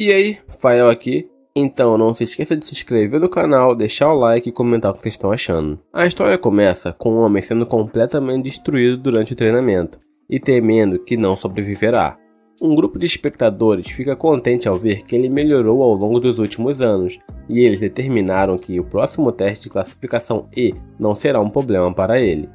E aí, Fael aqui. Então não se esqueça de se inscrever no canal, deixar o like e comentar o que vocês estão achando. A história começa com um homem sendo completamente destruído durante o treinamento e temendo que não sobreviverá. Um grupo de espectadores fica contente ao ver que ele melhorou ao longo dos últimos anos e eles determinaram que o próximo teste de classificação E não será um problema para ele.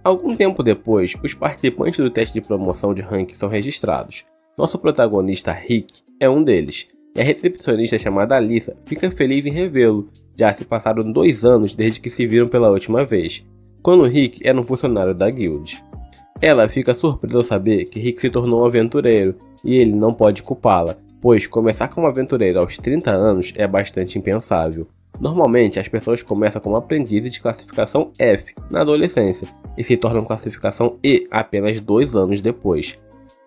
Algum tempo depois, os participantes do teste de promoção de ranking são registrados. Nosso protagonista Rick é um deles, e a recepcionista chamada Alyssa fica feliz em revê-lo, já se passaram 2 anos desde que se viram pela última vez, quando Rick era um funcionário da guild. Ela fica surpresa ao saber que Rick se tornou um aventureiro, e ele não pode culpá-la, pois começar como aventureiro aos 30 anos é bastante impensável. Normalmente, as pessoas começam como aprendizes de classificação F na adolescência e se tornam classificação E apenas 2 anos depois.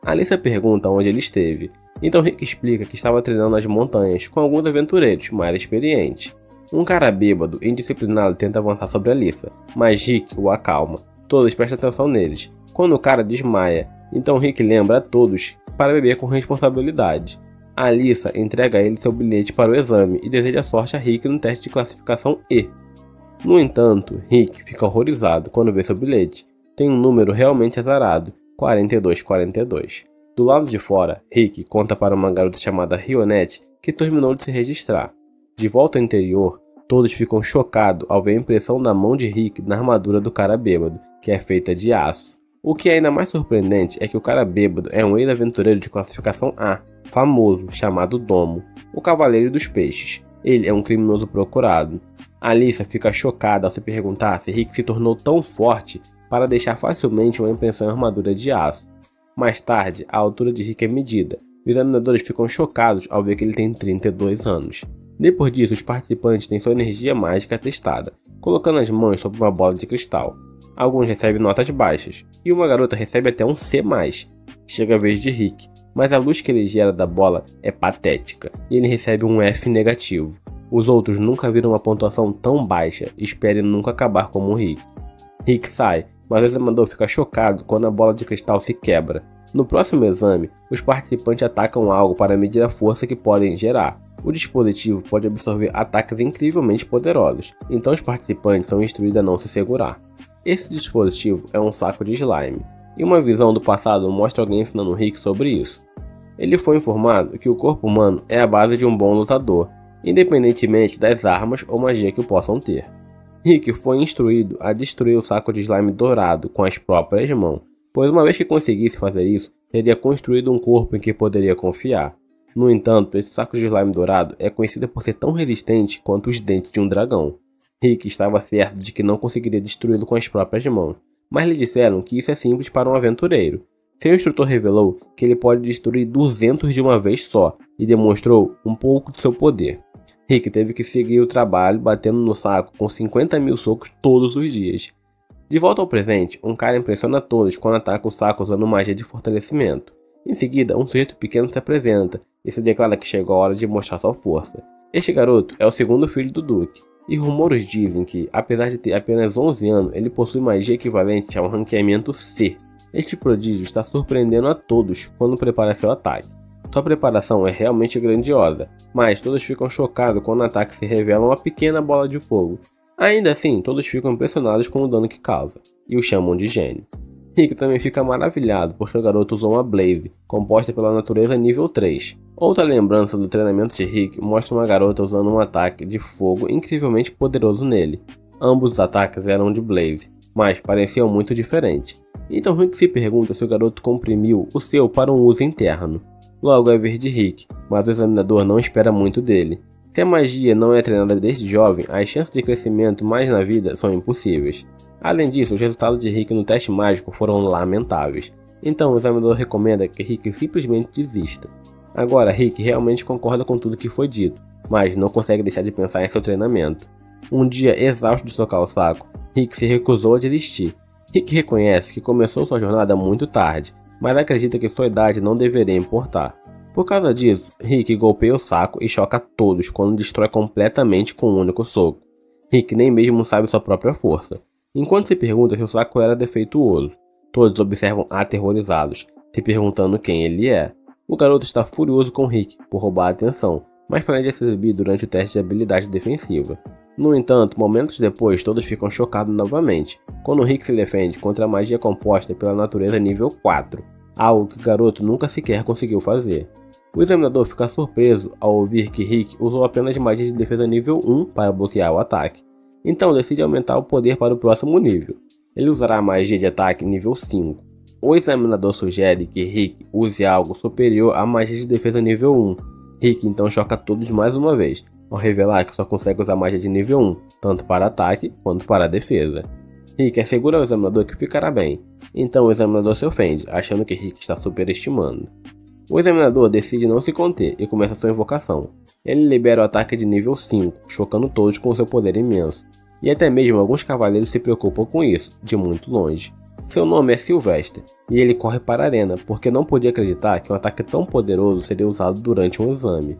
Alyssa pergunta onde ele esteve, então Rick explica que estava treinando nas montanhas com alguns aventureiros mais experientes. Um cara bêbado e indisciplinado tenta avançar sobre Alyssa, mas Rick o acalma. Todos prestam atenção neles. Quando o cara desmaia, então Rick lembra a todos para beber com responsabilidade. Alyssa entrega a ele seu bilhete para o exame e deseja sorte a Rick no teste de classificação E. No entanto, Rick fica horrorizado quando vê seu bilhete. Tem um número realmente azarado, 4242. Do lado de fora, Rick conta para uma garota chamada Rionette que terminou de se registrar. De volta ao interior, todos ficam chocados ao ver a impressão da mão de Rick na armadura do cara bêbado, que é feita de aço. O que é ainda mais surpreendente é que o cara bêbado é um ex-aventureiro de classificação A, famoso, chamado Domo, o Cavaleiro dos Peixes. Ele é um criminoso procurado. Alyssa fica chocada ao se perguntar se Rick se tornou tão forte para deixar facilmente uma impressão em armadura de aço. Mais tarde, a altura de Rick é medida. Os examinadores ficam chocados ao ver que ele tem 32 anos. Depois disso, os participantes têm sua energia mágica testada, colocando as mãos sobre uma bola de cristal. Alguns recebem notas baixas, e uma garota recebe até um C+. Chega a vez de Rick, mas a luz que ele gera da bola é patética, e ele recebe um F negativo. Os outros nunca viram uma pontuação tão baixa e esperam nunca acabar como o Rick. Rick sai, mas o examinador fica chocado quando a bola de cristal se quebra. No próximo exame, os participantes atacam algo para medir a força que podem gerar. O dispositivo pode absorver ataques incrivelmente poderosos, então os participantes são instruídos a não se segurar. Esse dispositivo é um saco de slime, e uma visão do passado mostra alguém ensinando Rick sobre isso. Ele foi informado que o corpo humano é a base de um bom lutador, independentemente das armas ou magia que possam ter. Rick foi instruído a destruir o saco de slime dourado com as próprias mãos, pois uma vez que conseguisse fazer isso, teria construído um corpo em que poderia confiar. No entanto, esse saco de slime dourado é conhecido por ser tão resistente quanto os dentes de um dragão. Rick estava certo de que não conseguiria destruí-lo com as próprias mãos, mas lhe disseram que isso é simples para um aventureiro. Seu instrutor revelou que ele pode destruir 200 de uma vez só e demonstrou um pouco de seu poder. Rick teve que seguir o trabalho batendo no saco com 50.000 socos todos os dias. De volta ao presente, um cara impressiona todos quando ataca o saco usando magia de fortalecimento. Em seguida, um sujeito pequeno se apresenta e se declara que chegou a hora de mostrar sua força. Este garoto é o segundo filho do Duque, e rumores dizem que, apesar de ter apenas 11 anos, ele possui magia equivalente a um ranqueamento C. Este prodígio está surpreendendo a todos quando prepara seu ataque. Sua preparação é realmente grandiosa, mas todos ficam chocados quando o ataque se revela uma pequena bola de fogo. Ainda assim, todos ficam impressionados com o dano que causa, e o chamam de gênio. Rick também fica maravilhado porque o garoto usou uma Blaze, composta pela natureza nível 3. Outra lembrança do treinamento de Rick mostra uma garota usando um ataque de fogo incrivelmente poderoso nele. Ambos os ataques eram de Blaze, mas pareciam muito diferentes. Então Rick se pergunta se o garoto comprimiu o seu para um uso interno. Logo é vez de Rick, mas o examinador não espera muito dele. Se a magia não é treinada desde jovem, as chances de crescimento mais na vida são impossíveis. Além disso, os resultados de Rick no teste mágico foram lamentáveis. Então o examinador recomenda que Rick simplesmente desista. Agora Rick realmente concorda com tudo que foi dito, mas não consegue deixar de pensar em seu treinamento. Um dia exausto de socar o saco, Rick se recusou a desistir. Rick reconhece que começou sua jornada muito tarde, mas acredita que sua idade não deveria importar. Por causa disso, Rick golpeia o saco e choca todos quando destrói completamente com um único soco. Rick nem mesmo sabe sua própria força. Enquanto se pergunta se o saco era defeituoso, todos observam aterrorizados, se perguntando quem ele é. O garoto está furioso com Rick por roubar a atenção, mas planeja se exibir durante o teste de habilidade defensiva. No entanto, momentos depois, todos ficam chocados novamente, quando Rick se defende contra a magia composta pela natureza nível 4, algo que o garoto nunca sequer conseguiu fazer. O examinador fica surpreso ao ouvir que Rick usou apenas magia de defesa nível 1 para bloquear o ataque, então decide aumentar o poder para o próximo nível. Ele usará a magia de ataque nível 5. O examinador sugere que Rick use algo superior à magia de defesa nível 1. Rick então choca todos mais uma vez, ao revelar que só consegue usar magia de nível 1, tanto para ataque quanto para defesa. Rick assegura ao examinador que ficará bem, então o examinador se ofende, achando que Rick está superestimando. O examinador decide não se conter e começa sua invocação. Ele libera o ataque de nível 5, chocando todos com seu poder imenso, e até mesmo alguns cavaleiros se preocupam com isso, de muito longe. Seu nome é Sylvester, e ele corre para a arena, porque não podia acreditar que um ataque tão poderoso seria usado durante um exame.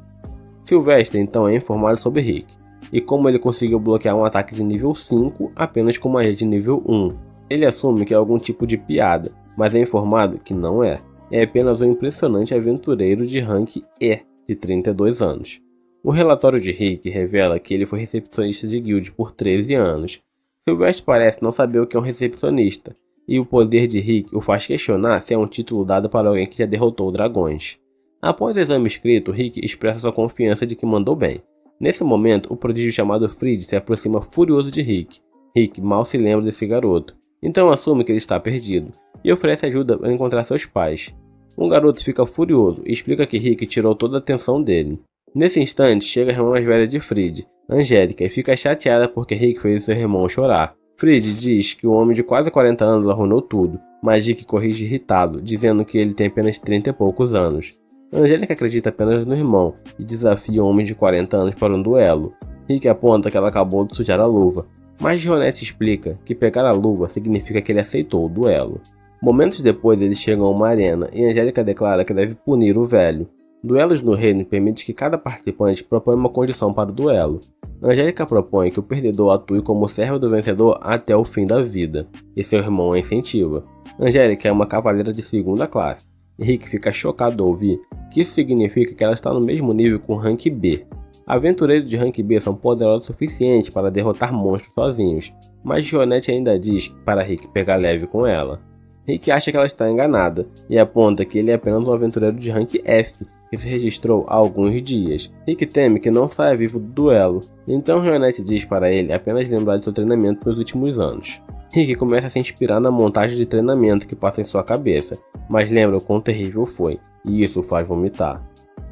Sylvester então é informado sobre Rick, e como ele conseguiu bloquear um ataque de nível 5 apenas com magia de nível 1. Ele assume que é algum tipo de piada, mas é informado que não é. É apenas um impressionante aventureiro de rank E, de 32 anos. O relatório de Rick revela que ele foi recepcionista de guild por 13 anos. Sylvester parece não saber o que é um recepcionista, e o poder de Rick o faz questionar se é um título dado para alguém que já derrotou dragões. Após o exame escrito, Rick expressa sua confiança de que mandou bem. Nesse momento, o prodígio chamado Fried se aproxima furioso de Rick. Rick mal se lembra desse garoto, então assume que ele está perdido, e oferece ajuda para encontrar seus pais. Um garoto fica furioso e explica que Rick tirou toda a atenção dele. Nesse instante, chega a irmã mais velha de Fried, Angélica, e fica chateada porque Rick fez seu irmão chorar. Fried diz que o homem de quase 40 anos arruinou tudo, mas Rick corrige irritado, dizendo que ele tem apenas 30 e poucos anos. Angélica acredita apenas no irmão e desafia o homem de 40 anos para um duelo. Rick aponta que ela acabou de sujar a luva, mas Rionette explica que pegar a luva significa que ele aceitou o duelo. Momentos depois eles chegam a uma arena e Angélica declara que deve punir o velho. Duelos no reino permite que cada participante proponha uma condição para o duelo. Angélica propõe que o perdedor atue como servo do vencedor até o fim da vida, e seu irmão a incentiva. Angélica é uma cavaleira de segunda classe, e Rick fica chocado ao ouvir que isso significa que ela está no mesmo nível com o rank B. Aventureiros de rank B são poderosos o suficiente para derrotar monstros sozinhos, mas Rionette ainda diz para Rick pegar leve com ela. Rick acha que ela está enganada, e aponta que ele é apenas um aventureiro de rank F, que se registrou há alguns dias. Rick teme que não saia vivo do duelo, então Rionette diz para ele apenas lembrar de seu treinamento nos últimos anos. Rick começa a se inspirar na montagem de treinamento que passa em sua cabeça, mas lembra o quão terrível foi, e isso o faz vomitar.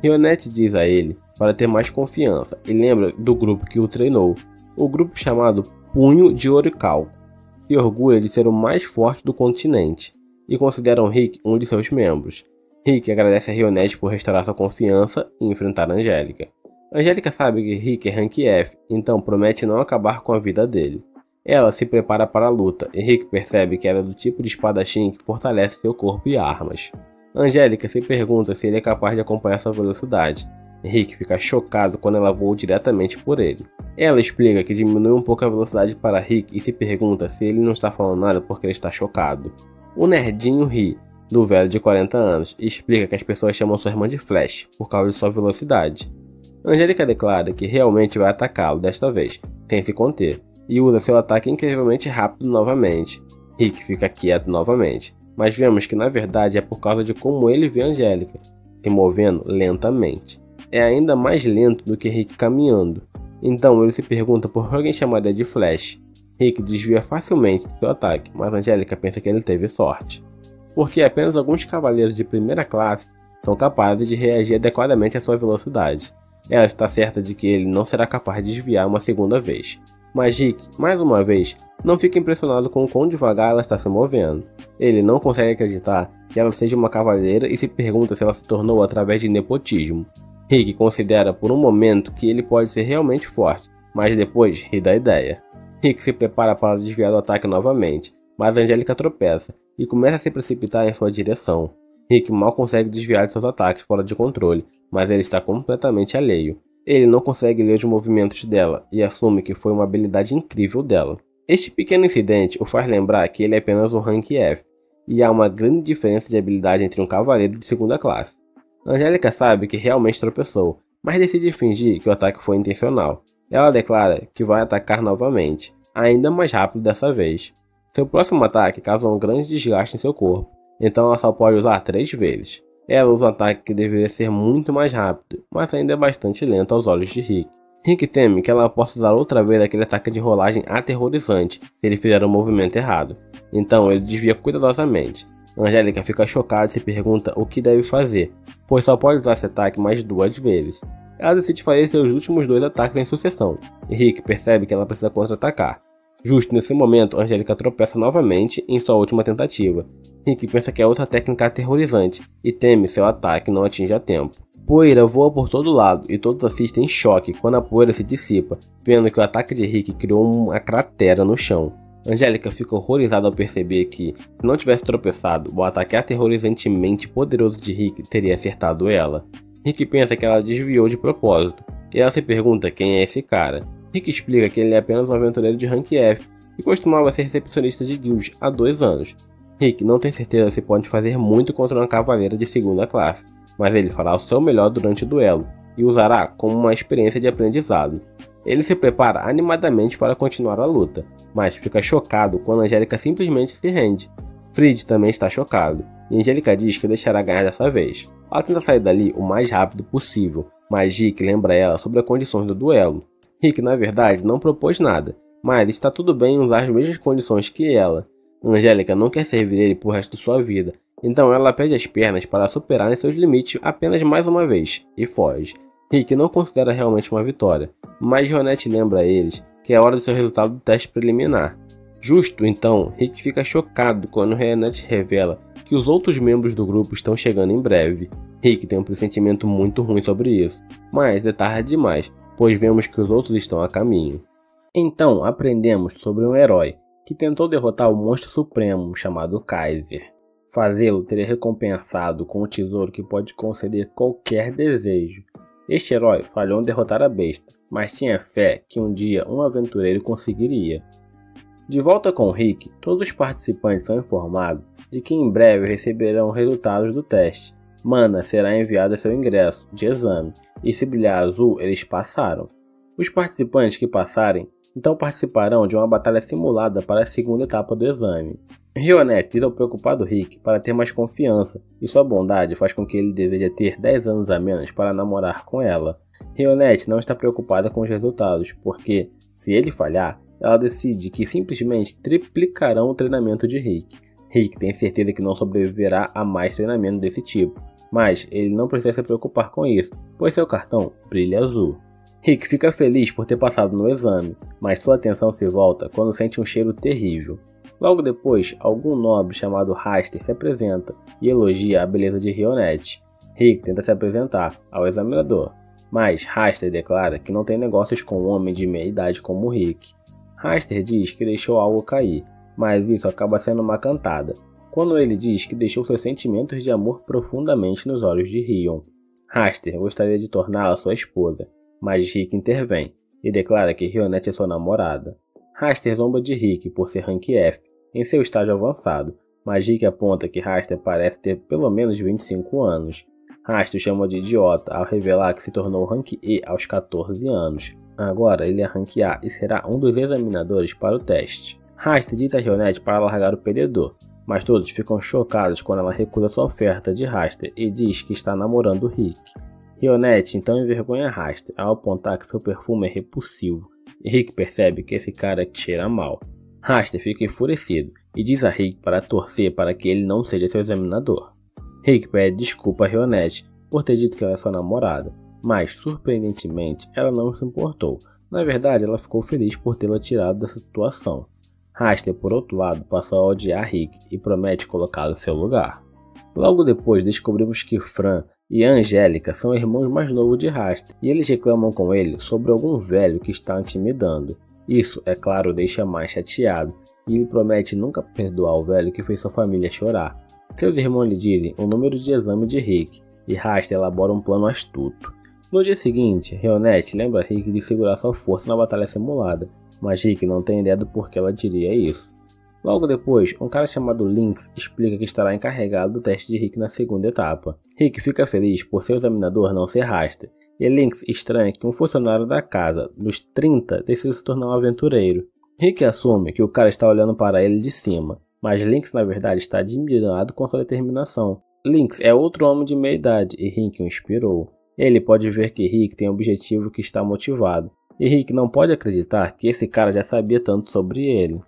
Rionette diz a ele para ter mais confiança e lembra do grupo que o treinou, o grupo chamado Punho de Orical. Se orgulha de ser o mais forte do continente, e consideram Rick um de seus membros. Rick agradece a Rionette por restaurar sua confiança e enfrentar Angélica. Angélica sabe que Rick é rank F, então promete não acabar com a vida dele. Ela se prepara para a luta, e Rick percebe que ela é do tipo de espadachim que fortalece seu corpo e armas. Angélica se pergunta se ele é capaz de acompanhar sua velocidade. Rick fica chocado quando ela voa diretamente por ele. Ela explica que diminui um pouco a velocidade para Rick e se pergunta se ele não está falando nada porque ele está chocado. O nerdinho ri do velho de 40 anos e explica que as pessoas chamam sua irmã de Flash por causa de sua velocidade. Angélica declara que realmente vai atacá-lo desta vez, sem se conter, e usa seu ataque incrivelmente rápido novamente. Rick fica quieto novamente, mas vemos que na verdade é por causa de como ele vê Angélica, se movendo lentamente. É ainda mais lento do que Rick caminhando, então ele se pergunta por que alguém chamaria de Flash. Rick desvia facilmente do seu ataque, mas Angélica pensa que ele teve sorte, porque apenas alguns cavaleiros de primeira classe são capazes de reagir adequadamente à sua velocidade. Ela está certa de que ele não será capaz de desviar uma segunda vez. Mas Rick, mais uma vez, não fica impressionado com o quão devagar ela está se movendo. Ele não consegue acreditar que ela seja uma cavaleira e se pergunta se ela se tornou através de nepotismo. Rick considera por um momento que ele pode ser realmente forte, mas depois ri da ideia. Rick se prepara para desviar do ataque novamente, mas Angélica tropeça e começa a se precipitar em sua direção. Rick mal consegue desviar de seus ataques fora de controle, mas ele está completamente alheio. Ele não consegue ler os movimentos dela e assume que foi uma habilidade incrível dela. Este pequeno incidente o faz lembrar que ele é apenas um rank F, e há uma grande diferença de habilidade entre um cavaleiro de segunda classe. Angélica sabe que realmente tropeçou, mas decide fingir que o ataque foi intencional. Ela declara que vai atacar novamente, ainda mais rápido dessa vez. Seu próximo ataque causou um grande desgaste em seu corpo, então ela só pode usar 3 vezes. Ela usa um ataque que deveria ser muito mais rápido, mas ainda é bastante lento aos olhos de Rick. Rick teme que ela possa usar outra vez aquele ataque de rolagem aterrorizante se ele fizer o movimento errado. Então ele desvia cuidadosamente. Angélica fica chocada e se pergunta o que deve fazer, pois só pode usar esse ataque mais 2 vezes. Ela decide fazer seus últimos 2 ataques em sucessão, e Rick percebe que ela precisa contra-atacar. Justo nesse momento, Angélica tropeça novamente em sua última tentativa. Rick pensa que é outra técnica aterrorizante e teme seu ataque não atinja a tempo. Poeira voa por todo lado e todos assistem em choque quando a poeira se dissipa, vendo que o ataque de Rick criou uma cratera no chão. Angélica fica horrorizada ao perceber que, se não tivesse tropeçado, o ataque aterrorizantemente poderoso de Rick teria acertado ela. Rick pensa que ela desviou de propósito, e ela se pergunta quem é esse cara. Rick explica que ele é apenas um aventureiro de rank F e costumava ser recepcionista de guilds há 2 anos. Rick não tem certeza se pode fazer muito contra uma cavaleira de 2ª classe, mas ele fará o seu melhor durante o duelo e usará como uma experiência de aprendizado. Ele se prepara animadamente para continuar a luta, mas fica chocado quando Angélica simplesmente se rende. Fried também está chocado, e Angélica diz que o deixará ganhar dessa vez. Ela tenta sair dali o mais rápido possível, mas Rick lembra ela sobre as condições do duelo. Rick na verdade não propôs nada, mas está tudo bem em usar as mesmas condições que ela. Angélica não quer servir ele por resto de sua vida, então ela perde as pernas para superarem seus limites apenas mais uma vez, e foge. Rick não considera realmente uma vitória, mas Rionette lembra a eles que é hora do seu resultado do teste preliminar. Justo então, Rick fica chocado quando Rionette revela que os outros membros do grupo estão chegando em breve. Rick tem um pressentimento muito ruim sobre isso, mas é tarde demais, pois vemos que os outros estão a caminho. Então aprendemos sobre um herói que tentou derrotar o monstro supremo chamado Kaiser. Fazê-lo teria recompensado com um tesouro que pode conceder qualquer desejo. Este herói falhou em derrotar a besta, mas tinha fé que um dia um aventureiro conseguiria. De volta com Rick, todos os participantes são informados de que em breve receberão resultados do teste. Mana será enviada seu ingresso de exame, e se brilhar azul, eles passaram. Os participantes que passarem, então participarão de uma batalha simulada para a segunda etapa do exame. Rionette diz ao preocupado Rick para ter mais confiança, e sua bondade faz com que ele deseje ter 10 anos a menos para namorar com ela. Rionette não está preocupada com os resultados, porque, se ele falhar, ela decide que simplesmente triplicarão o treinamento de Rick. Rick tem certeza que não sobreviverá a mais treinamento desse tipo, mas ele não precisa se preocupar com isso, pois seu cartão brilha azul. Rick fica feliz por ter passado no exame, mas sua atenção se volta quando sente um cheiro terrível. Logo depois, algum nobre chamado Raster se apresenta e elogia a beleza de Rionette. Rick tenta se apresentar ao examinador, mas Raster declara que não tem negócios com um homem de meia idade como Rick. Raster diz que deixou algo cair, mas isso acaba sendo uma cantada, quando ele diz que deixou seus sentimentos de amor profundamente nos olhos de Rion. Raster gostaria de torná-la sua esposa, mas Rick intervém e declara que Rionette é sua namorada. Raster zomba de Rick por ser rank F em seu estágio avançado, mas Rick aponta que Raster parece ter pelo menos 25 anos. Raster o chama de idiota ao revelar que se tornou rank E aos 14 anos. Agora ele é rank A e será um dos examinadores para o teste. Raster diz a Rionette para largar o perdedor, mas todos ficam chocados quando ela recusa sua oferta de Raster e diz que está namorando Rick. Rionette então envergonha Raster ao apontar que seu perfume é repulsivo, e Rick percebe que esse cara cheira mal. Raster fica enfurecido e diz a Rick para torcer para que ele não seja seu examinador. Rick pede desculpa a Rionette por ter dito que ela é sua namorada, mas surpreendentemente ela não se importou. Na verdade, ela ficou feliz por tê-la tirado dessa situação. Raster, por outro lado, passou a odiar Rick e promete colocá-lo em seu lugar. Logo depois descobrimos que Fran e Angélica são irmãos mais novos de Raster, e eles reclamam com ele sobre algum velho que está intimidando. Isso, é claro, o deixa mais chateado, e ele promete nunca perdoar o velho que fez sua família chorar. Seus irmãos lhe dizem o número de exame de Rick, e Raster elabora um plano astuto. No dia seguinte, Rionette lembra Rick de segurar sua força na batalha simulada, mas Rick não tem ideia do porquê ela diria isso. Logo depois, um cara chamado Lynx explica que estará encarregado do teste de Rick na segunda etapa. Rick fica feliz por seu examinador não ser Raster, e Lynx estranha que um funcionário da casa, dos 30, decida se tornar um aventureiro. Rick assume que o cara está olhando para ele de cima, mas Lynx na verdade está admirado com sua determinação. Lynx é outro homem de meia idade e Rick o inspirou. Ele pode ver que Rick tem um objetivo que está motivado, e Rick não pode acreditar que esse cara já sabia tanto sobre ele.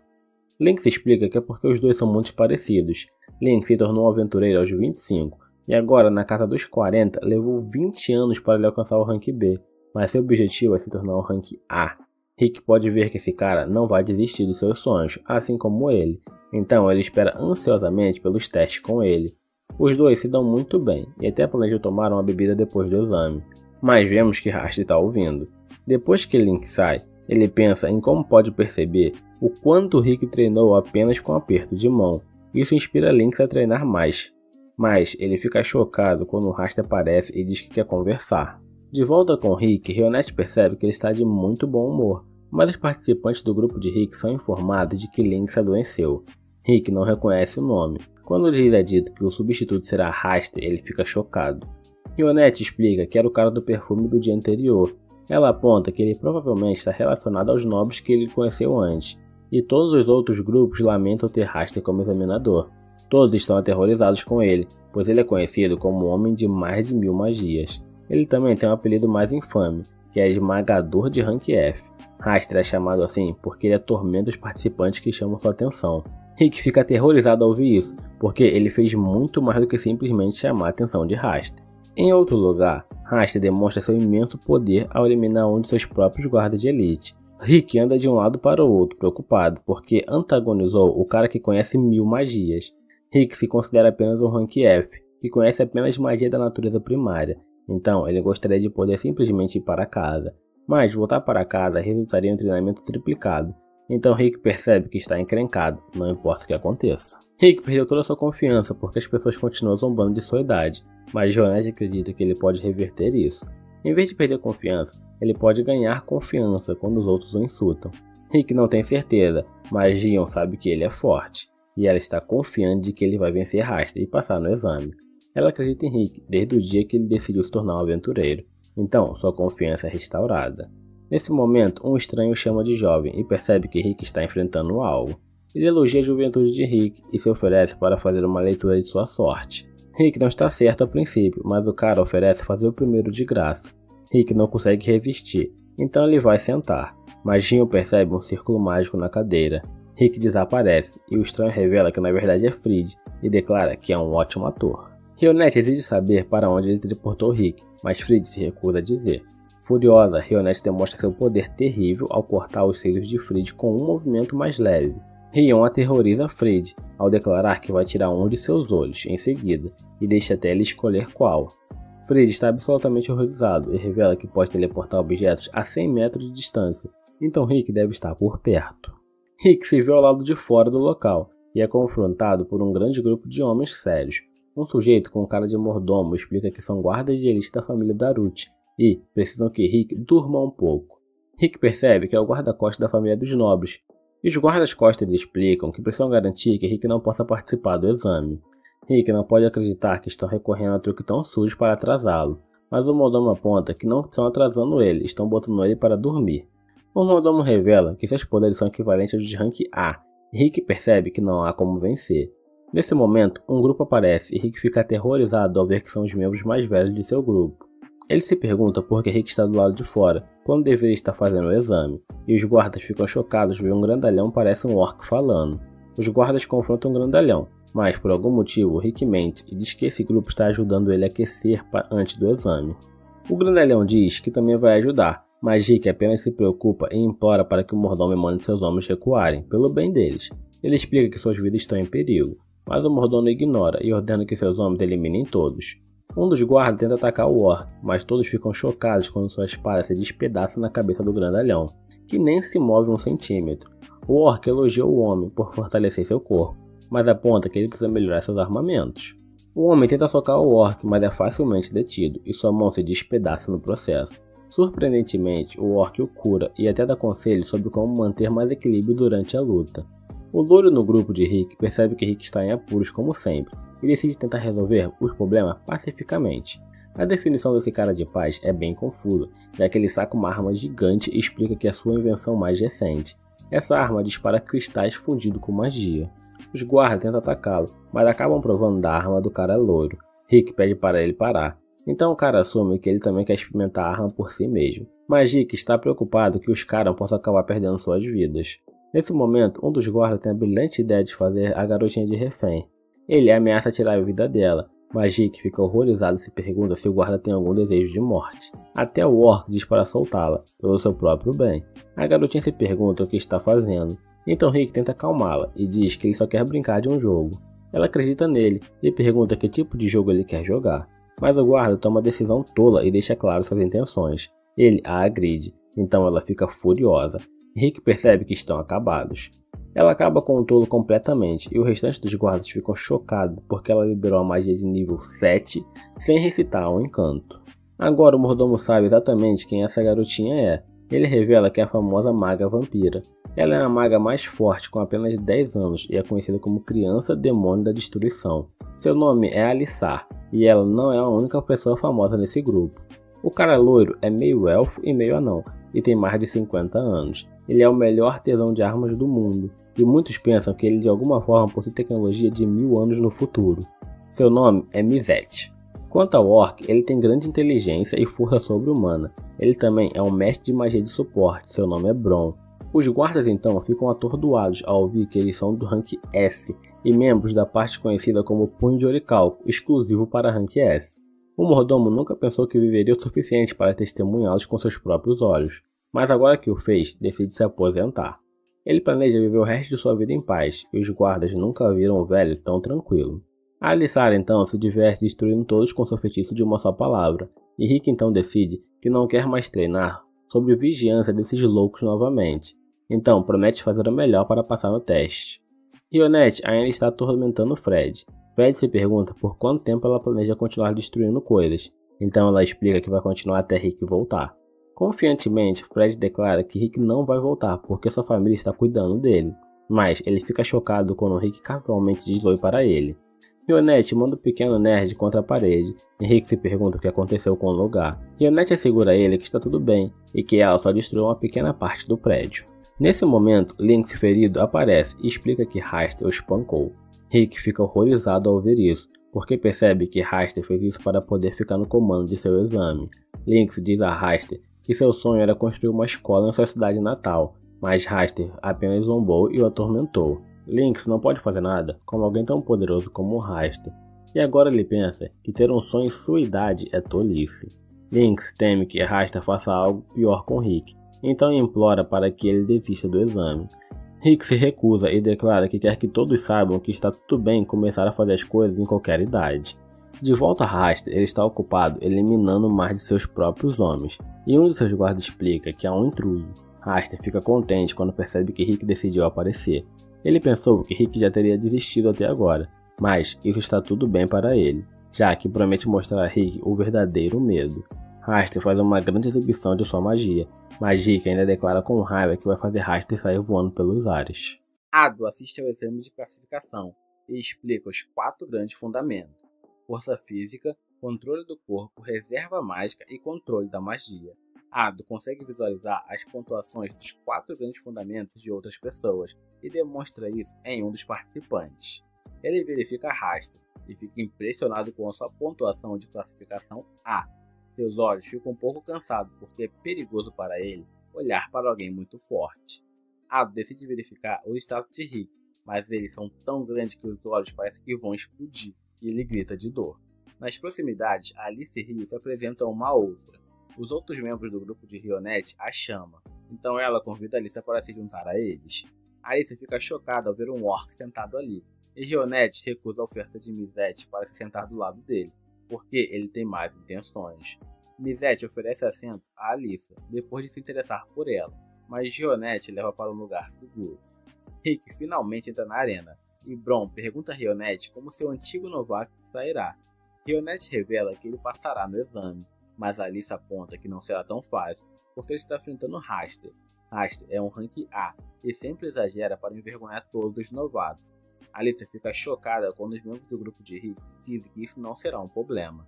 Lynx explica que é porque os dois são muito parecidos. Lynx se tornou um aventureiro aos 25, e agora na casa dos 40 levou 20 anos para ele alcançar o rank B, mas seu objetivo é se tornar o rank A. Rick pode ver que esse cara não vai desistir dos seus sonhos, assim como ele, então ele espera ansiosamente pelos testes com ele. Os dois se dão muito bem, e até planejam tomar uma bebida depois do exame, mas vemos que Raster está ouvindo. Depois que Lynx sai, ele pensa em como pode perceber o quanto Rick treinou apenas com aperto de mão. Isso inspira Lynx a treinar mais. Mas ele fica chocado quando o Raster aparece e diz que quer conversar. De volta com Rick, Rionette percebe que ele está de muito bom humor, mas os participantes do grupo de Rick são informados de que Lynx adoeceu. Rick não reconhece o nome. Quando lhe é dito que o substituto será Raster, ele fica chocado. Rionette explica que era o cara do perfume do dia anterior. Ela aponta que ele provavelmente está relacionado aos nobres que ele conheceu antes, e todos os outros grupos lamentam ter Raster como examinador. Todos estão aterrorizados com ele, pois ele é conhecido como um homem de mais de 1000 magias. Ele também tem um apelido mais infame, que é Esmagador de Rank F. Raster é chamado assim porque ele atormenta os participantes que chamam sua atenção. Rick fica aterrorizado ao ouvir isso, porque ele fez muito mais do que simplesmente chamar a atenção de Raster. Em outro lugar, Raster demonstra seu imenso poder ao eliminar um de seus próprios guardas de elite. Rick anda de um lado para o outro, preocupado, porque antagonizou o cara que conhece 1000 magias. Rick se considera apenas um Rank F, que conhece apenas magia da natureza primária, então ele gostaria de poder simplesmente ir para casa. Mas voltar para casa resultaria em um treinamento triplicado, então Rick percebe que está encrencado, não importa o que aconteça. Rick perdeu toda a sua confiança porque as pessoas continuam zombando de sua idade, mas Rionette acredita que ele pode reverter isso. Em vez de perder confiança, ele pode ganhar confiança quando os outros o insultam. Rick não tem certeza, mas Gion sabe que ele é forte, e ela está confiante de que ele vai vencer Raster e passar no exame. Ela acredita em Rick desde o dia que ele decidiu se tornar um aventureiro, então sua confiança é restaurada. Nesse momento, um estranho o chama de jovem e percebe que Rick está enfrentando algo. Ele elogia a juventude de Rick e se oferece para fazer uma leitura de sua sorte. Rick não está certo a princípio, mas o cara oferece fazer o primeiro de graça. Rick não consegue resistir, então ele vai sentar, mas Gion percebe um círculo mágico na cadeira. Rick desaparece e o estranho revela que na verdade é Fridd e declara que é um ótimo ator. Rionette exige saber para onde ele teleportou Rick, mas Fridd se recusa a dizer. Furiosa, Rionette demonstra seu poder terrível ao cortar os seios de Fridd com um movimento mais leve. Rion aterroriza Fridd ao declarar que vai tirar um de seus olhos em seguida e deixa até ele escolher qual. Fridd está absolutamente horrorizado e revela que pode teleportar objetos a 100 metros de distância, então Rick deve estar por perto. Rick se vê ao lado de fora do local e é confrontado por um grande grupo de homens sérios. Um sujeito com cara de mordomo explica que são guardas de elite da família Daruti e precisam que Rick durma um pouco. Rick percebe que é o guarda-costas da família dos nobres, e os guardas-costas explicam que precisam garantir que Rick não possa participar do exame. Rick não pode acreditar que estão recorrendo a truque tão sujo para atrasá-lo, mas o mordomo aponta que não estão atrasando ele, estão botando ele para dormir. O mordomo revela que seus poderes são equivalentes aos de rank A, e Rick percebe que não há como vencer. Nesse momento, um grupo aparece e Rick fica aterrorizado ao ver que são os membros mais velhos de seu grupo. Ele se pergunta por que Rick está do lado de fora, quando deveria estar fazendo o exame, e os guardas ficam chocados ao ver um grandalhão parece um orc falando. Os guardas confrontam o grandalhão, mas por algum motivo Rick mente e diz que esse grupo está ajudando ele a aquecer antes do exame. O grandalhão diz que também vai ajudar, mas Rick apenas se preocupa e implora para que o mordomo mande seus homens recuarem, pelo bem deles. Ele explica que suas vidas estão em perigo, mas o mordomo ignora e ordena que seus homens eliminem todos. Um dos guardas tenta atacar o orc, mas todos ficam chocados quando sua espada se despedaça na cabeça do grandalhão, que nem se move um centímetro. O orc elogia o homem por fortalecer seu corpo, mas aponta que ele precisa melhorar seus armamentos. O homem tenta socar o orc, mas é facilmente detido e sua mão se despedaça no processo. Surpreendentemente, o orc o cura e até dá conselhos sobre como manter mais equilíbrio durante a luta. O loiro no grupo de Rick percebe que Rick está em apuros como sempre e decide tentar resolver os problemas pacificamente. A definição desse cara de paz é bem confusa, já que ele saca uma arma gigante e explica que é sua invenção mais recente. Essa arma dispara cristais fundidos com magia. Os guardas tentam atacá-lo, mas acabam provando da arma do cara loiro. Rick pede para ele parar, então o cara assume que ele também quer experimentar a arma por si mesmo. Mas Rick está preocupado que os caras possam acabar perdendo suas vidas. Nesse momento, um dos guardas tem a brilhante ideia de fazer a garotinha de refém. Ele ameaça tirar a vida dela, mas Rick fica horrorizado e se pergunta se o guarda tem algum desejo de morte. Até o orc diz para soltá-la, pelo seu próprio bem. A garotinha se pergunta o que está fazendo, então Rick tenta acalmá-la e diz que ele só quer brincar de um jogo. Ela acredita nele e pergunta que tipo de jogo ele quer jogar, mas o guarda toma a decisão tola e deixa claro suas intenções. Ele a agride, então ela fica furiosa. Rick percebe que estão acabados. Ela acaba com o tolo completamente e o restante dos guardas ficam chocados porque ela liberou a magia de nível 7 sem recitar um encanto. Agora o mordomo sabe exatamente quem essa garotinha é. Ele revela que é a famosa maga vampira. Ela é a maga mais forte com apenas 10 anos e é conhecida como criança demônio da destruição. Seu nome é Alissar e ela não é a única pessoa famosa nesse grupo. O cara loiro é meio elfo e meio anão e tem mais de 50 anos. Ele é o melhor artesão de armas do mundo e muitos pensam que ele de alguma forma possui tecnologia de 1000 anos no futuro. Seu nome é Mizet. Quanto ao orc, ele tem grande inteligência e força sobre-humana. Ele também é um mestre de magia de suporte, seu nome é Bron. Os guardas então ficam atordoados ao ouvir que eles são do rank S e membros da parte conhecida como Punho de Oricalco, exclusivo para rank S. O mordomo nunca pensou que viveria o suficiente para testemunhá-los com seus próprios olhos, mas agora que o fez, decide se aposentar. Ele planeja viver o resto de sua vida em paz, e os guardas nunca viram o velho tão tranquilo. Alissar então se diverte destruindo todos com seu feitiço de uma só palavra, e Rick então decide que não quer mais treinar sobre vigilância desses loucos novamente, então promete fazer o melhor para passar no teste. Rionette ainda está atormentando Fred. Fred se pergunta por quanto tempo ela planeja continuar destruindo coisas, então ela explica que vai continuar até Rick voltar. Confiantemente, Fred declara que Rick não vai voltar porque sua família está cuidando dele, mas ele fica chocado quando Rick casualmente diz oi para ele. Rionette manda o pequeno nerd contra a parede e Rick se pergunta o que aconteceu com o lugar. Rionette assegura a ele que está tudo bem e que ela só destruiu uma pequena parte do prédio. Nesse momento, Lynx ferido aparece e explica que Raster o espancou. Rick fica horrorizado ao ver isso, porque percebe que Raster fez isso para poder ficar no comando de seu exame. Lynx diz a Raster que seu sonho era construir uma escola em sua cidade natal, mas Raster apenas zombou e o atormentou. Lynx não pode fazer nada com alguém tão poderoso como Raster, e agora ele pensa que ter um sonho em sua idade é tolice. Lynx teme que Raster faça algo pior com Rick, então implora para que ele desista do exame. Rick se recusa e declara que quer que todos saibam que está tudo bem começar a fazer as coisas em qualquer idade. De volta a Raster, ele está ocupado eliminando mais de seus próprios homens, e um de seus guardas explica que há um intruso. Raster fica contente quando percebe que Rick decidiu aparecer. Ele pensou que Rick já teria desistido até agora, mas isso está tudo bem para ele, já que promete mostrar a Rick o verdadeiro medo. Raster faz uma grande exibição de sua magia, mas Rick ainda declara com raiva que vai fazer Raster sair voando pelos ares. Ado assiste ao exame de classificação e explica os 4 grandes fundamentos: força física, controle do corpo, reserva mágica e controle da magia. Ado consegue visualizar as pontuações dos 4 grandes fundamentos de outras pessoas e demonstra isso em um dos participantes. Ele verifica Raster e fica impressionado com a sua pontuação de classificação A. Seus olhos ficam um pouco cansados porque é perigoso para ele olhar para alguém muito forte. Ado decide verificar o status de Rick, mas eles são tão grandes que os olhos parecem que vão explodir e ele grita de dor. Nas proximidades, Alice e Rio se apresentam uma a outra. Os outros membros do grupo de Rionette a chamam, então ela convida Alice para se juntar a eles. Alice fica chocada ao ver um orc sentado ali, e Rionette recusa a oferta de Mizet para se sentar do lado dele, porque ele tem más intenções. Mizet oferece assento a Alice, depois de se interessar por ela, mas Rionette leva para um lugar seguro. Rick finalmente entra na arena, e Bron pergunta a Rionette como seu antigo novato sairá. Rionette revela que ele passará no exame, mas Alice aponta que não será tão fácil, porque ele está enfrentando Raster. Raster é um rank A e sempre exagera para envergonhar todos os novatos. Alicia fica chocada quando os membros do grupo de Rick dizem que isso não será um problema.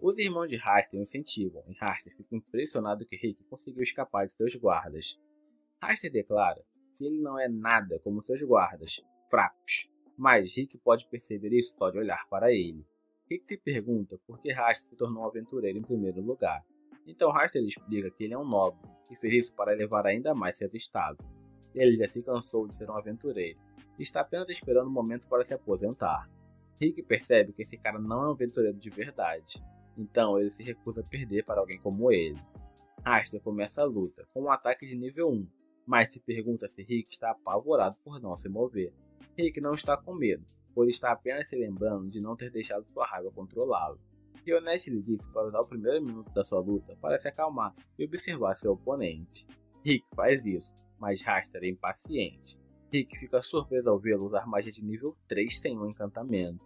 Os irmãos de Raster o incentivam e Raster fica impressionado que Rick conseguiu escapar de seus guardas. Raster declara que ele não é nada como seus guardas, fracos, mas Rick pode perceber isso só de olhar para ele. Rick se pergunta por que Raster se tornou um aventureiro em primeiro lugar. Então Raster explica que ele é um nobre e fez isso para elevar ainda mais seu estado. Ele já se cansou de ser um aventureiro e está apenas esperando o momento para se aposentar. Rick percebe que esse cara não é um aventureiro de verdade, então ele se recusa a perder para alguém como ele. Raster começa a luta com um ataque de nível 1, mas se pergunta se Rick está apavorado por não se mover. Rick não está com medo, pois está apenas se lembrando de não ter deixado sua raiva controlá-lo. Rionette lhe disse para usar o primeiro minuto da sua luta para se acalmar e observar seu oponente. Rick faz isso, mas Raster é impaciente. Rick fica surpreso ao vê-lo usar magia de nível 3 sem um encantamento.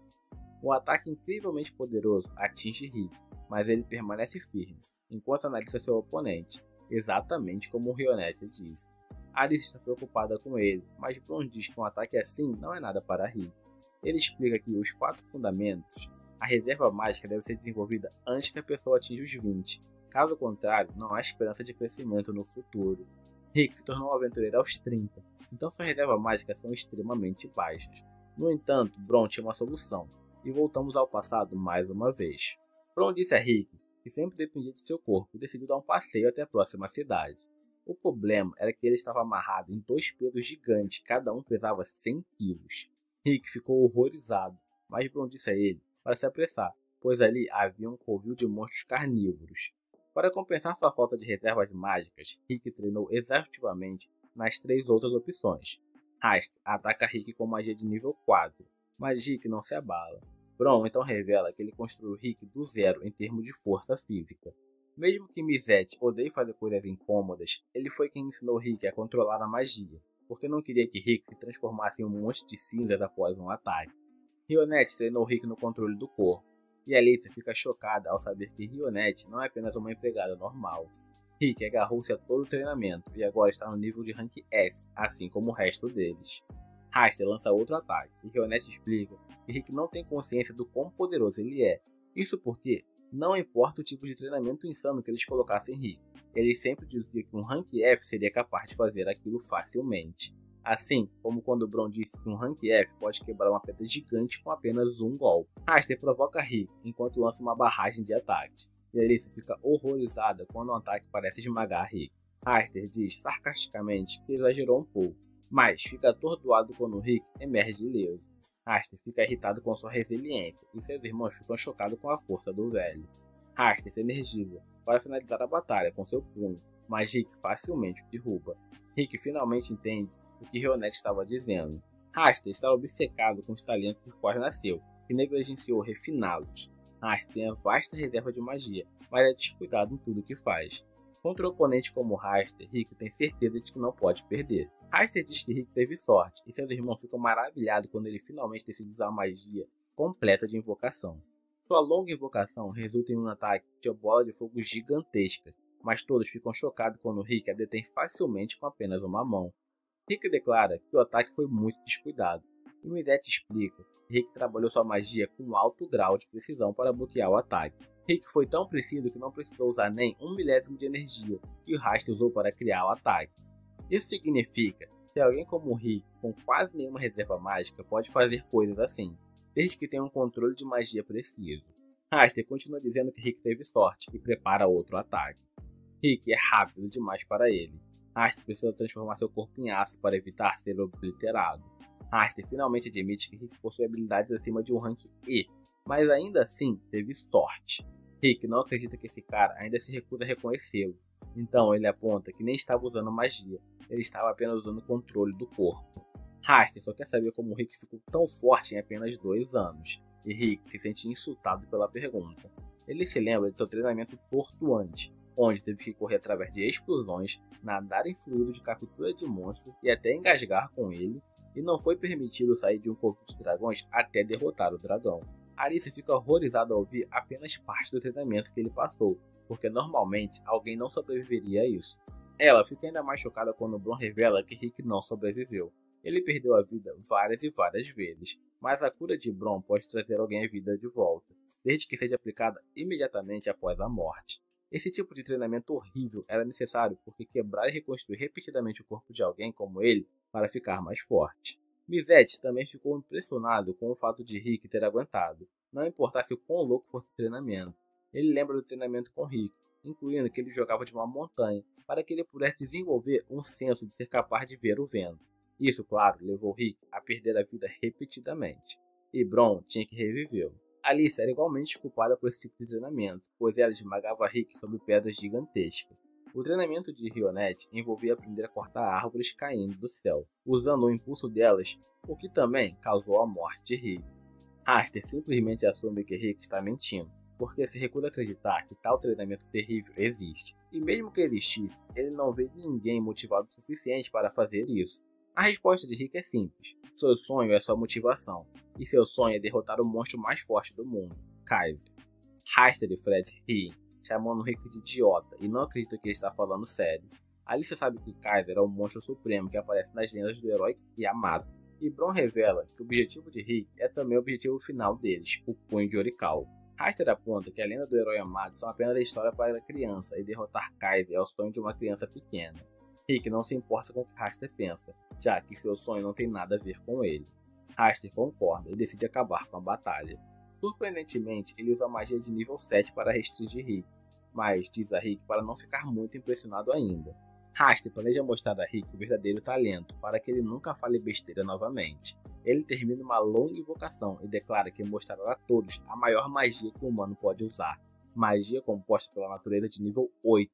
Um ataque incrivelmente poderoso atinge Rick, mas ele permanece firme, enquanto analisa seu oponente, exatamente como o Rionette disse. Alice está preocupada com ele, mas Bron diz que um ataque assim não é nada para Rick. Ele explica que os 4 fundamentos, a reserva mágica deve ser desenvolvida antes que a pessoa atinja os 20, caso contrário não há esperança de crescimento no futuro. Rick se tornou um aventureiro aos 30, então suas reservas mágicas são extremamente baixas. No entanto, Bron tinha uma solução, e voltamos ao passado mais uma vez. Bron disse a Rick que sempre dependia de seu corpo e decidiu dar um passeio até a próxima cidade. O problema era que ele estava amarrado em 2 pesos gigantes, cada um pesava 100 quilos. Rick ficou horrorizado, mas Bron disse a ele para se apressar, pois ali havia um covil de monstros carnívoros. Para compensar sua falta de reservas mágicas, Rick treinou exaustivamente nas 3 outras opções. Raster ataca Rick com magia de nível 4, mas Rick não se abala. Bron então revela que ele construiu Rick do zero em termos de força física. Mesmo que Mizette odeie fazer coisas incômodas, ele foi quem ensinou Rick a controlar a magia, porque não queria que Rick se transformasse em um monte de cinzas após um ataque. Rionette treinou Rick no controle do corpo, e Alicia fica chocada ao saber que Rionette não é apenas uma empregada normal. Rick agarrou-se a todo o treinamento e agora está no nível de rank S, assim como o resto deles. Raster lança outro ataque, e Rionette explica que Rick não tem consciência do quão poderoso ele é. Isso porque, não importa o tipo de treinamento insano que eles colocassem em Rick, eles sempre diziam que um rank F seria capaz de fazer aquilo facilmente. Assim como quando Bron disse que um rank F pode quebrar uma pedra gigante com apenas um golpe. Raster provoca Rick enquanto lança uma barragem de ataques, e Alicia fica horrorizada quando um ataque parece esmagar Rick. Raster diz sarcasticamente que exagerou um pouco, mas fica atordoado quando Rick emerge ileso. Raster fica irritado com sua resiliência e seus irmãos ficam chocados com a força do velho. Raster se energiza para finalizar a batalha com seu punho, mas Rick facilmente o derruba. Rick finalmente entende o que Rionette estava dizendo. Raster está obcecado com os talentos dos quais nasceu e negligenciou refiná-los. Raster tem a vasta reserva de magia, mas é descuidado em tudo que faz. Contra oponentes como Raster, Rick tem certeza de que não pode perder. Raster diz que Rick teve sorte, e seus irmãos ficam maravilhados quando ele finalmente decide usar a magia completa de invocação. Sua longa invocação resulta em um ataque de uma bola de fogo gigantesca, mas todos ficam chocados quando Rick a detém facilmente com apenas uma mão. Rick declara que o ataque foi muito descuidado, e Mizette explica que Rick trabalhou sua magia com um alto grau de precisão para bloquear o ataque. Rick foi tão preciso que não precisou usar nem 1/1000 de energia que o Raster usou para criar o ataque. Isso significa que alguém como Rick, com quase nenhuma reserva mágica, pode fazer coisas assim, desde que tenha um controle de magia preciso. Raster continua dizendo que Rick teve sorte e prepara outro ataque. Rick é rápido demais para ele. Raster precisa transformar seu corpo em aço para evitar ser obliterado. Raster finalmente admite que Rick possui habilidades acima de um rank E, mas ainda assim teve sorte. Rick não acredita que esse cara ainda se recusa a reconhecê-lo, então ele aponta que nem estava usando magia, ele estava apenas usando o controle do corpo. Raster só quer saber como Rick ficou tão forte em apenas 2 anos, e Rick se sente insultado pela pergunta. Ele se lembra de seu treinamento tortuante, onde teve que correr através de explosões, nadar em fluido de captura de monstros e até engasgar com ele, e não foi permitido sair de um covil de dragões até derrotar o dragão. Alicia fica horrorizada ao ouvir apenas parte do treinamento que ele passou, porque normalmente alguém não sobreviveria a isso. Ela fica ainda mais chocada quando Bron revela que Rick não sobreviveu. Ele perdeu a vida várias e várias vezes, mas a cura de Bron pode trazer alguém à vida de volta, desde que seja aplicada imediatamente após a morte. Esse tipo de treinamento horrível era necessário porque quebrar e reconstruir repetidamente o corpo de alguém como ele para ficar mais forte. Mizette também ficou impressionado com o fato de Rick ter aguentado, não importasse o quão louco fosse o treinamento. Ele lembra do treinamento com Rick, incluindo que ele jogava de uma montanha, para que ele pudesse desenvolver um senso de ser capaz de ver o vento. Isso, claro, levou Rick a perder a vida repetidamente, e Bron tinha que revivê-lo. Alice era igualmente culpada por esse tipo de treinamento, pois ela esmagava Rick sobre pedras gigantescas. O treinamento de Rionette envolvia aprender a cortar árvores caindo do céu, usando o impulso delas, o que também causou a morte de Rick. Raster simplesmente assume que Rick está mentindo, porque se recusa a acreditar que tal treinamento terrível existe. E mesmo que existisse, ele não vê ninguém motivado o suficiente para fazer isso. A resposta de Rick é simples. Seu sonho é sua motivação, e seu sonho é derrotar o monstro mais forte do mundo, Kaiser. Raster e Fred riem, chamando Rick de idiota, e não acreditam que ele está falando sério. Alice sabe que Kaiser é o monstro supremo que aparece nas lendas do herói Yamato, e Bron revela que o objetivo de Rick é também o objetivo final deles, o Punho de Orichalco. Raster aponta que a lenda do herói amado são apenas a história para a criança e derrotar Kaiser é o sonho de uma criança pequena. Rick não se importa com o que Raster pensa, já que seu sonho não tem nada a ver com ele. Raster concorda e decide acabar com a batalha. Surpreendentemente, ele usa a magia de nível 7 para restringir Rick, mas diz a Rick para não ficar muito impressionado ainda. Raster planeja mostrar a Rick o verdadeiro talento, para que ele nunca fale besteira novamente. Ele termina uma longa invocação e declara que mostrará a todos a maior magia que o humano pode usar, magia composta pela natureza de nível 8.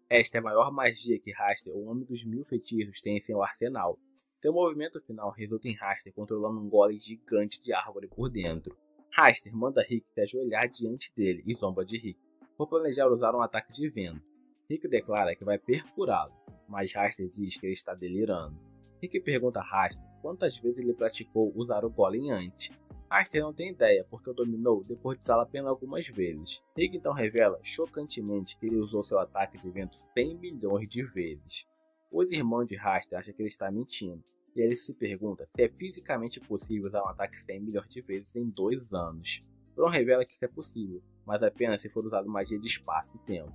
Esta é a maior magia que Raster, o homem dos 1000 feitiços, tem em seu arsenal. Seu movimento final resulta em Raster controlando um golem gigante de árvore por dentro. Raster manda Rick se ajoelhar diante dele e zomba de Rick, por planejar usar um ataque de vento. Rick declara que vai perfurá-lo, mas Raster diz que ele está delirando. Rick pergunta a Raster quantas vezes ele praticou usar o golem antes. Raster não tem ideia porque o dominou depois de usá-lo apenas algumas vezes. Rick então revela chocantemente que ele usou seu ataque de vento 100 milhões de vezes. Os irmãos de Raster acham que ele está mentindo, e ele se pergunta se é fisicamente possível usar um ataque 100 milhões de vezes em 2 anos. Bron revela que isso é possível, mas apenas se for usado magia de espaço e tempo.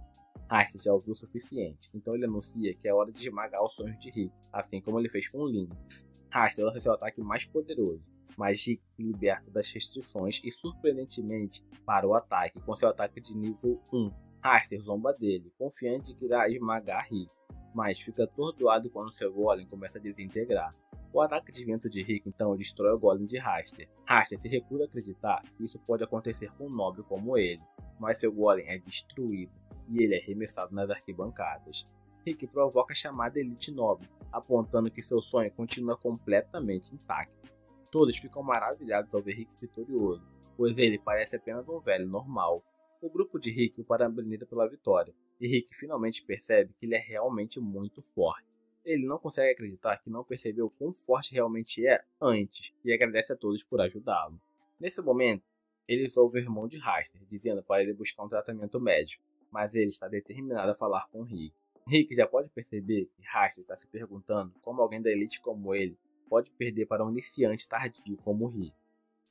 Raster já ouviu o suficiente, então ele anuncia que é hora de esmagar os sonhos de Rick, assim como ele fez com Lynx. Raster lança seu ataque mais poderoso, mas Rick se liberta das restrições e surpreendentemente para o ataque com seu ataque de nível 1. Raster zomba dele, confiante que irá esmagar Rick, mas fica atordoado quando seu golem começa a desintegrar. O ataque de vento de Rick então destrói o golem de Raster. Raster se recusa a acreditar que isso pode acontecer com um nobre como ele, mas seu golem é destruído e ele é arremessado nas arquibancadas. Rick provoca a chamada Elite Nobre, apontando que seu sonho continua completamente intacto. Todos ficam maravilhados ao ver Rick vitorioso, pois ele parece apenas um velho normal. O grupo de Rick o parabeniza pela vitória, e Rick finalmente percebe que ele é realmente muito forte. Ele não consegue acreditar que não percebeu quão forte realmente é antes, e agradece a todos por ajudá-lo. Nesse momento, ele ouve o irmão de Raster, dizendo para ele buscar um tratamento médico, mas ele está determinado a falar com Rick. Rick já pode perceber que Raster está se perguntando como alguém da elite como ele pode perder para um iniciante tardio como Rick.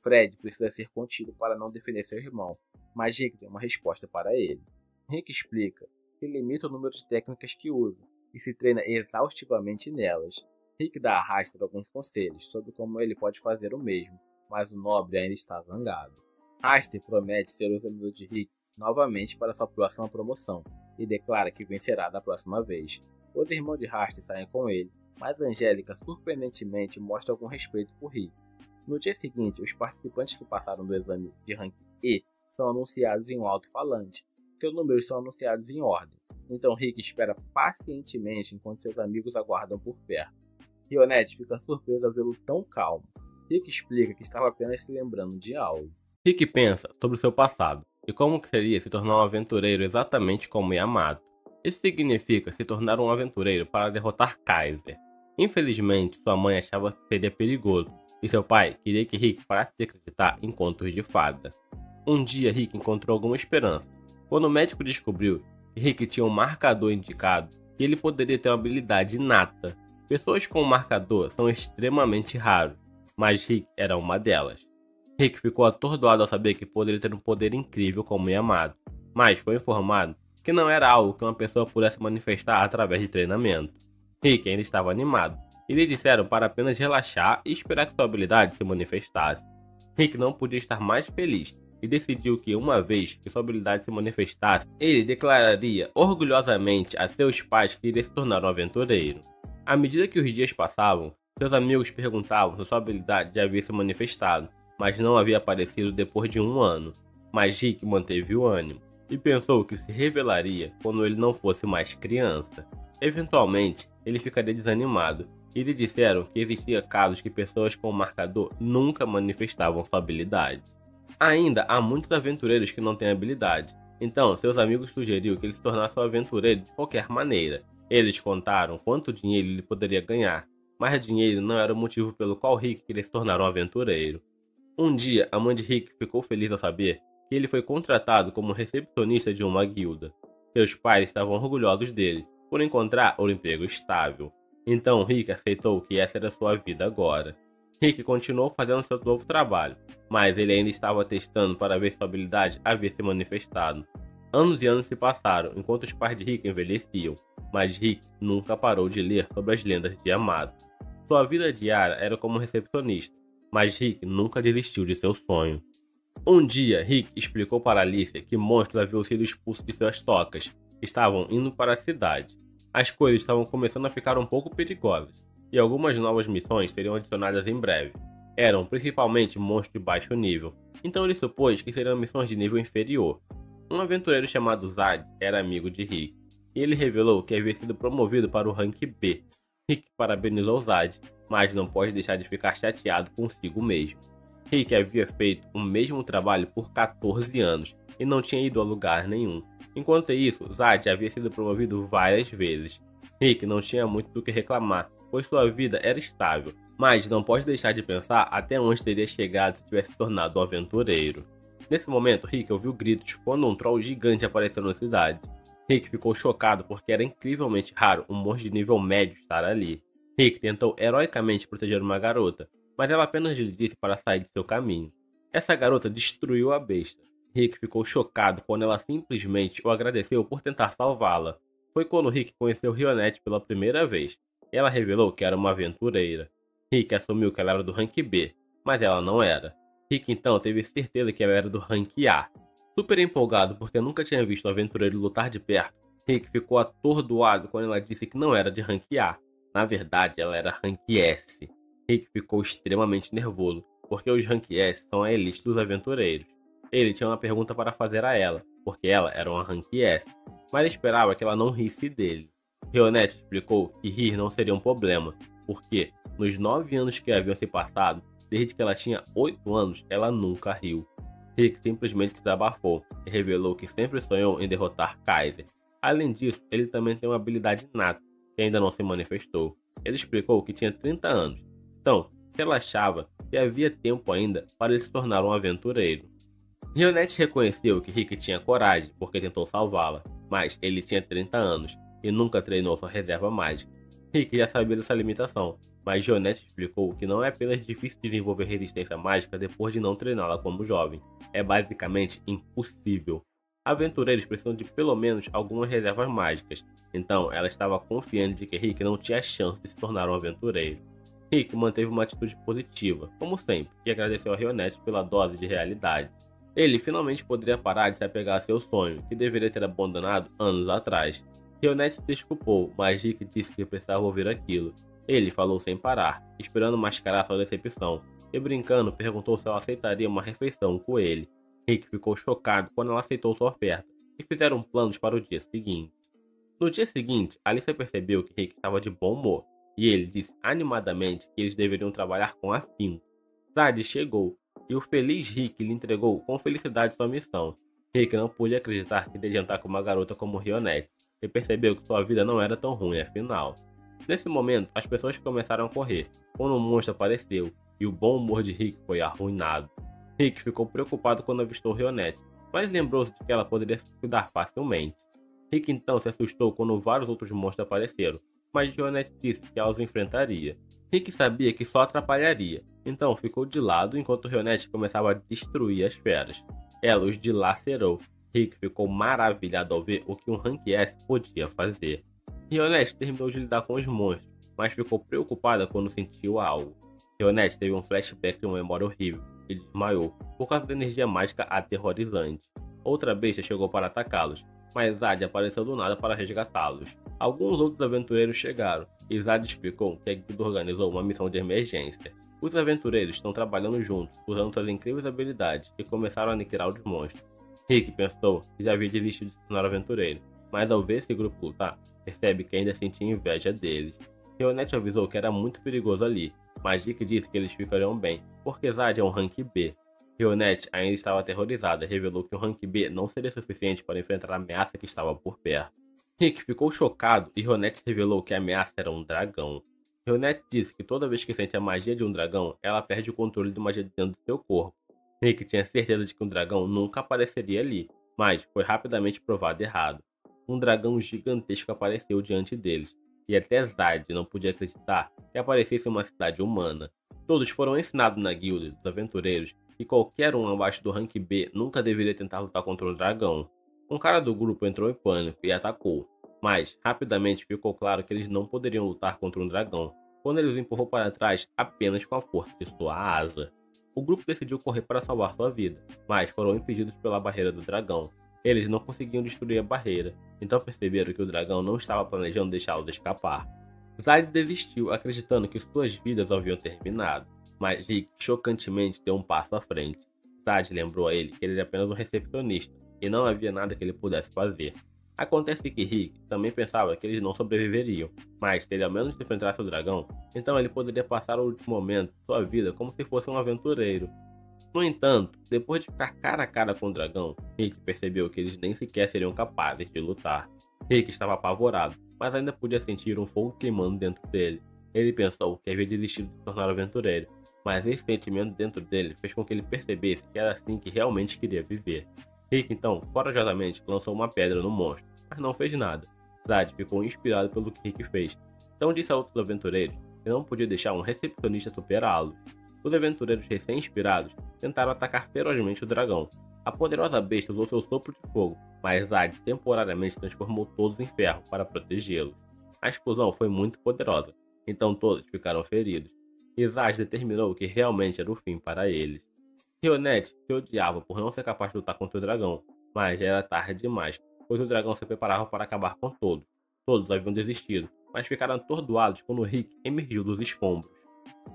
Fred precisa ser contido para não defender seu irmão, mas Rick tem uma resposta para ele. Rick explica que limita o número de técnicas que usa e se treina exaustivamente nelas. Rick dá a Raster alguns conselhos sobre como ele pode fazer o mesmo, mas o nobre ainda está zangado. Raster promete ser o usador de Rick novamente para sua próxima promoção e declara que vencerá da próxima vez. Os irmãos de Raster saem com ele, mas Angélica surpreendentemente mostra algum respeito por Rick. No dia seguinte, os participantes que passaram do exame de rank E são anunciados em um alto-falante. Seus números são anunciados em ordem, então Rick espera pacientemente enquanto seus amigos aguardam por perto. Rionette fica surpresa ao vê-lo tão calmo. Rick explica que estava apenas se lembrando de algo. Rick pensa sobre seu passado e como que seria se tornar um aventureiro exatamente como Yamato. Isso significa se tornar um aventureiro para derrotar Kaiser. Infelizmente, sua mãe achava que seria perigoso e seu pai queria que Rick parasse de acreditar em contos de fada. Um dia Rick encontrou alguma esperança, quando o médico descobriu que Rick tinha um marcador indicado que ele poderia ter uma habilidade inata. Pessoas com um marcador são extremamente raros, mas Rick era uma delas. Rick ficou atordoado ao saber que poderia ter um poder incrível como Yamato, mas foi informado que não era algo que uma pessoa pudesse manifestar através de treinamento. Rick ainda estava animado, e lhe disseram para apenas relaxar e esperar que sua habilidade se manifestasse. Rick não podia estar mais feliz e decidiu que, uma vez que sua habilidade se manifestasse, ele declararia orgulhosamente a seus pais que iria se tornar um aventureiro. À medida que os dias passavam, seus amigos perguntavam se sua habilidade já havia se manifestado, mas não havia aparecido depois de 1 ano. Mas Rick manteve o ânimo e pensou que se revelaria quando ele não fosse mais criança. Eventualmente, ele ficaria desanimado e lhe disseram que existia casos que pessoas com marcador nunca manifestavam sua habilidade. Ainda há muitos aventureiros que não têm habilidade, então seus amigos sugeriram que ele se tornasse um aventureiro de qualquer maneira. Eles contaram quanto dinheiro ele poderia ganhar, mas dinheiro não era o motivo pelo qual Rick queria se tornar um aventureiro. Um dia, a mãe de Rick ficou feliz ao saber que ele foi contratado como recepcionista de uma guilda. Seus pais estavam orgulhosos dele por encontrar um emprego estável. Então Rick aceitou que essa era sua vida agora. Rick continuou fazendo seu novo trabalho, mas ele ainda estava testando para ver se sua habilidade havia se manifestado. Anos e anos se passaram enquanto os pais de Rick envelheciam, mas Rick nunca parou de ler sobre as lendas de Yamato. Sua vida diária era como recepcionista, mas Rick nunca desistiu de seu sonho. Um dia, Rick explicou para Alicia que monstros haviam sido expulsos de suas tocas, estavam indo para a cidade. As coisas estavam começando a ficar um pouco perigosas, e algumas novas missões seriam adicionadas em breve. Eram principalmente monstros de baixo nível, então ele supôs que seriam missões de nível inferior. Um aventureiro chamado Zad era amigo de Rick, e ele revelou que havia sido promovido para o rank B. Rick parabenizou Zad, mas não pode deixar de ficar chateado consigo mesmo. Rick havia feito o mesmo trabalho por 14 anos e não tinha ido a lugar nenhum. Enquanto isso, Zad havia sido promovido várias vezes. Rick não tinha muito do que reclamar, pois sua vida era estável, mas não pode deixar de pensar até onde teria chegado se tivesse se tornado um aventureiro. Nesse momento, Rick ouviu gritos quando um troll gigante apareceu na cidade. Rick ficou chocado porque era incrivelmente raro um monstro de nível médio estar ali. Rick tentou heroicamente proteger uma garota, mas ela apenas lhe disse para sair de seu caminho. Essa garota destruiu a besta. Rick ficou chocado quando ela simplesmente o agradeceu por tentar salvá-la. Foi quando Rick conheceu Rionette pela primeira vez. Ela revelou que era uma aventureira. Rick assumiu que ela era do rank B, mas ela não era. Rick então teve certeza que ela era do rank A. Super empolgado porque nunca tinha visto um aventureiro lutar de perto, Rick ficou atordoado quando ela disse que não era de rank A. Na verdade, ela era rank S. Rick ficou extremamente nervoso, porque os rank S são a elite dos aventureiros. Ele tinha uma pergunta para fazer a ela, porque ela era uma rank S, mas esperava que ela não risse dele. Rionette explicou que rir não seria um problema, porque nos 9 anos que haviam se passado, desde que ela tinha 8 anos, ela nunca riu. Rick simplesmente se desabafou e revelou que sempre sonhou em derrotar Kaiser. Além disso, ele também tem uma habilidade inata, que ainda não se manifestou. Ele explicou que tinha 30 anos, então relaxava que havia tempo ainda para ele se tornar um aventureiro. Rionette reconheceu que Rick tinha coragem porque tentou salvá-la, mas ele tinha 30 anos e nunca treinou sua reserva mágica. Rick já sabia dessa limitação, mas Rionette explicou que não é apenas difícil desenvolver resistência mágica depois de não treiná-la como jovem, é basicamente impossível. Aventureiros precisam de pelo menos algumas reservas mágicas, então ela estava confiante de que Rick não tinha chance de se tornar um aventureiro. Rick manteve uma atitude positiva, como sempre, e agradeceu a Rionette pela dose de realidade. Ele finalmente poderia parar de se apegar a seu sonho, que deveria ter abandonado anos atrás. Rionette se desculpou, mas Rick disse que precisava ouvir aquilo. Ele falou sem parar, esperando mascarar sua decepção, e brincando perguntou se ela aceitaria uma refeição com ele. Rick ficou chocado quando ela aceitou sua oferta, e fizeram planos para o dia seguinte. No dia seguinte, Alicia percebeu que Rick estava de bom humor, e ele disse animadamente que eles deveriam trabalhar com afinco. Zad chegou, e o feliz Rick lhe entregou com felicidade sua missão. Rick não pôde acreditar que devia jantar com uma garota como Rionette, e percebeu que sua vida não era tão ruim afinal. Nesse momento, as pessoas começaram a correr, quando um monstro apareceu, e o bom humor de Rick foi arruinado. Rick ficou preocupado quando avistou Rionette, mas lembrou-se de que ela poderia se cuidar facilmente. Rick então se assustou quando vários outros monstros apareceram, mas Rionette disse que ela os enfrentaria. Rick sabia que só atrapalharia, então ficou de lado enquanto Rionette começava a destruir as feras. Ela os dilacerou. Rick ficou maravilhado ao ver o que um Rank S podia fazer. Rionette terminou de lidar com os monstros, mas ficou preocupada quando sentiu algo. Rionette teve um flashback de uma memória horrível e desmaiou por causa da energia mágica aterrorizante. Outra besta chegou para atacá-los, mas Zad apareceu do nada para resgatá-los. Alguns outros aventureiros chegaram, e Zad explicou que a guilda organizou uma missão de emergência. Os aventureiros estão trabalhando juntos, usando suas incríveis habilidades, e começaram a aniquilar os monstros. Rick pensou que já havia desistido de se tornar aventureiro, mas ao ver esse grupo lutar, percebe que ainda sentia inveja deles. Rionette avisou que era muito perigoso ali, mas Rick disse que eles ficariam bem, porque Zad é um Rank B. Rionette ainda estava aterrorizada e revelou que o Rank B não seria suficiente para enfrentar a ameaça que estava por perto. Rick ficou chocado e Rionette revelou que a ameaça era um dragão. Rionette disse que toda vez que sente a magia de um dragão, ela perde o controle de magia dentro do seu corpo. Rick tinha certeza de que um dragão nunca apareceria ali, mas foi rapidamente provado errado. Um dragão gigantesco apareceu diante deles, e até Zad não podia acreditar que aparecesse uma cidade humana. Todos foram ensinados na guilda dos aventureiros que qualquer um abaixo do rank B nunca deveria tentar lutar contra um dragão. Um cara do grupo entrou em pânico e atacou, mas rapidamente ficou claro que eles não poderiam lutar contra um dragão, quando ele os empurrou para trás apenas com a força de sua asa. O grupo decidiu correr para salvar sua vida, mas foram impedidos pela barreira do dragão. Eles não conseguiam destruir a barreira, então perceberam que o dragão não estava planejando deixá-los escapar. Zad desistiu, acreditando que suas vidas haviam terminado, mas Rick chocantemente deu um passo à frente. Zad lembrou a ele que ele era apenas um recepcionista, e não havia nada que ele pudesse fazer. Acontece que Rick também pensava que eles não sobreviveriam, mas se ele ao menos enfrentasse o dragão, então ele poderia passar o último momento de sua vida como se fosse um aventureiro. No entanto, depois de ficar cara a cara com o dragão, Rick percebeu que eles nem sequer seriam capazes de lutar. Rick estava apavorado, mas ainda podia sentir um fogo queimando dentro dele. Ele pensou que havia desistido de se tornar aventureiro, mas esse sentimento dentro dele fez com que ele percebesse que era assim que realmente queria viver. Rick então, corajosamente, lançou uma pedra no monstro, mas não fez nada. Zad ficou inspirado pelo que Rick fez, então disse a outros aventureiros que não podia deixar um recepcionista superá-lo. Os aventureiros recém-inspirados tentaram atacar ferozmente o dragão. A poderosa besta usou seu sopro de fogo, mas Zad temporariamente transformou todos em ferro para protegê-los. A explosão foi muito poderosa, então todos ficaram feridos, e Zad determinou que realmente era o fim para eles. Rionette se odiava por não ser capaz de lutar contra o dragão, mas já era tarde demais, pois o dragão se preparava para acabar com todos. Todos haviam desistido, mas ficaram atordoados quando Rick emergiu dos escombros.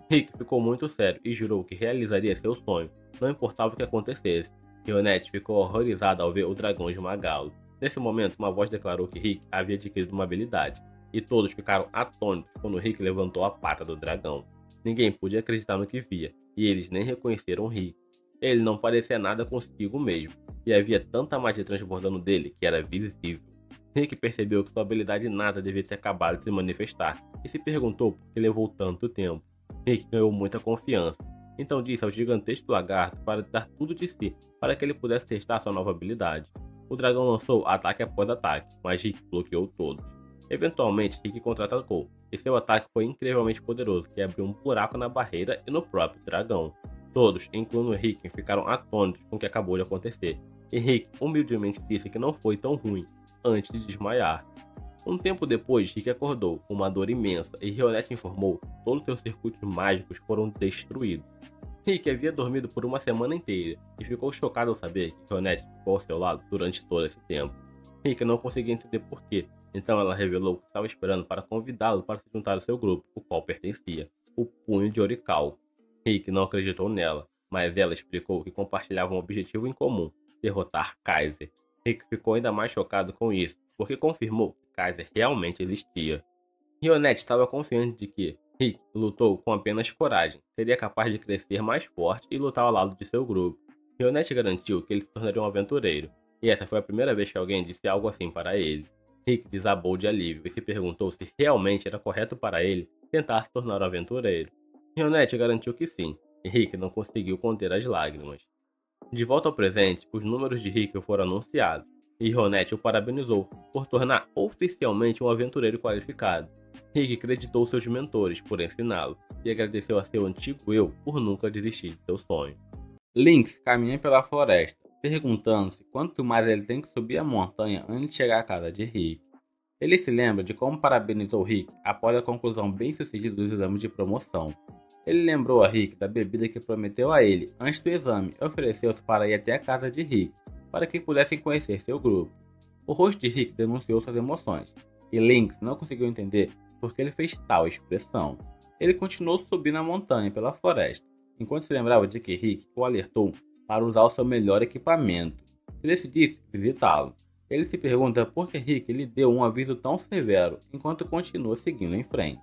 Rick ficou muito sério e jurou que realizaria seu sonho, não importava o que acontecesse. Rionette ficou horrorizada ao ver o dragão esmagá-lo. Nesse momento, uma voz declarou que Rick havia adquirido uma habilidade, e todos ficaram atônitos quando Rick levantou a pata do dragão. Ninguém podia acreditar no que via, e eles nem reconheceram Rick. Ele não parecia nada consigo mesmo, e havia tanta magia transbordando dele que era visível. Rick percebeu que sua habilidade nada devia ter acabado de se manifestar, e se perguntou por que levou tanto tempo. Rick ganhou muita confiança, então disse ao gigantesco lagarto para dar tudo de si para que ele pudesse testar sua nova habilidade. O dragão lançou ataque após ataque, mas Rick bloqueou todos. Eventualmente, Rick contra-atacou, e seu ataque foi incrivelmente poderoso, que abriu um buraco na barreira e no próprio dragão. Todos, incluindo Rick, ficaram atônitos com o que acabou de acontecer, e Rick humildemente disse que não foi tão ruim, antes de desmaiar. Um tempo depois, Rick acordou com uma dor imensa e Rionette informou que todos seus circuitos mágicos foram destruídos. Rick havia dormido por uma semana inteira e ficou chocado ao saber que Rionette ficou ao seu lado durante todo esse tempo. Rick não conseguia entender porquê, então ela revelou que estava esperando para convidá-lo para se juntar ao seu grupo, o qual pertencia, o Punho de Orichalco. Rick não acreditou nela, mas ela explicou que compartilhavam um objetivo em comum, derrotar Kaiser. Rick ficou ainda mais chocado com isso, porque confirmou que Kaiser realmente existia. Rionette estava confiante de que Rick lutou com apenas coragem, seria capaz de crescer mais forte e lutar ao lado de seu grupo. Rionette garantiu que ele se tornaria um aventureiro, e essa foi a primeira vez que alguém disse algo assim para ele. Rick desabou de alívio e se perguntou se realmente era correto para ele tentar se tornar um aventureiro. Rionette garantiu que sim, e Rick não conseguiu conter as lágrimas. De volta ao presente, os números de Rick foram anunciados. e Rionette o parabenizou por tornar oficialmente um aventureiro qualificado. Rick creditou seus mentores por ensiná-lo e agradeceu a seu antigo eu por nunca desistir de seu sonho. Lynx caminha pela floresta, perguntando-se quanto mais ele tem que subir a montanha antes de chegar à casa de Rick. Ele se lembra de como parabenizou Rick após a conclusão bem-sucedida dos exames de promoção. Ele lembrou a Rick da bebida que prometeu a ele antes do exame e ofereceu-se para ir até a casa de Rick, para que pudessem conhecer seu grupo. O rosto de Rick denunciou suas emoções, e Lynx não conseguiu entender por que ele fez tal expressão. Ele continuou subindo a montanha pela floresta, enquanto se lembrava de que Rick o alertou para usar o seu melhor equipamento, e decidisse visitá-lo. Ele se pergunta por que Rick lhe deu um aviso tão severo enquanto continua seguindo em frente.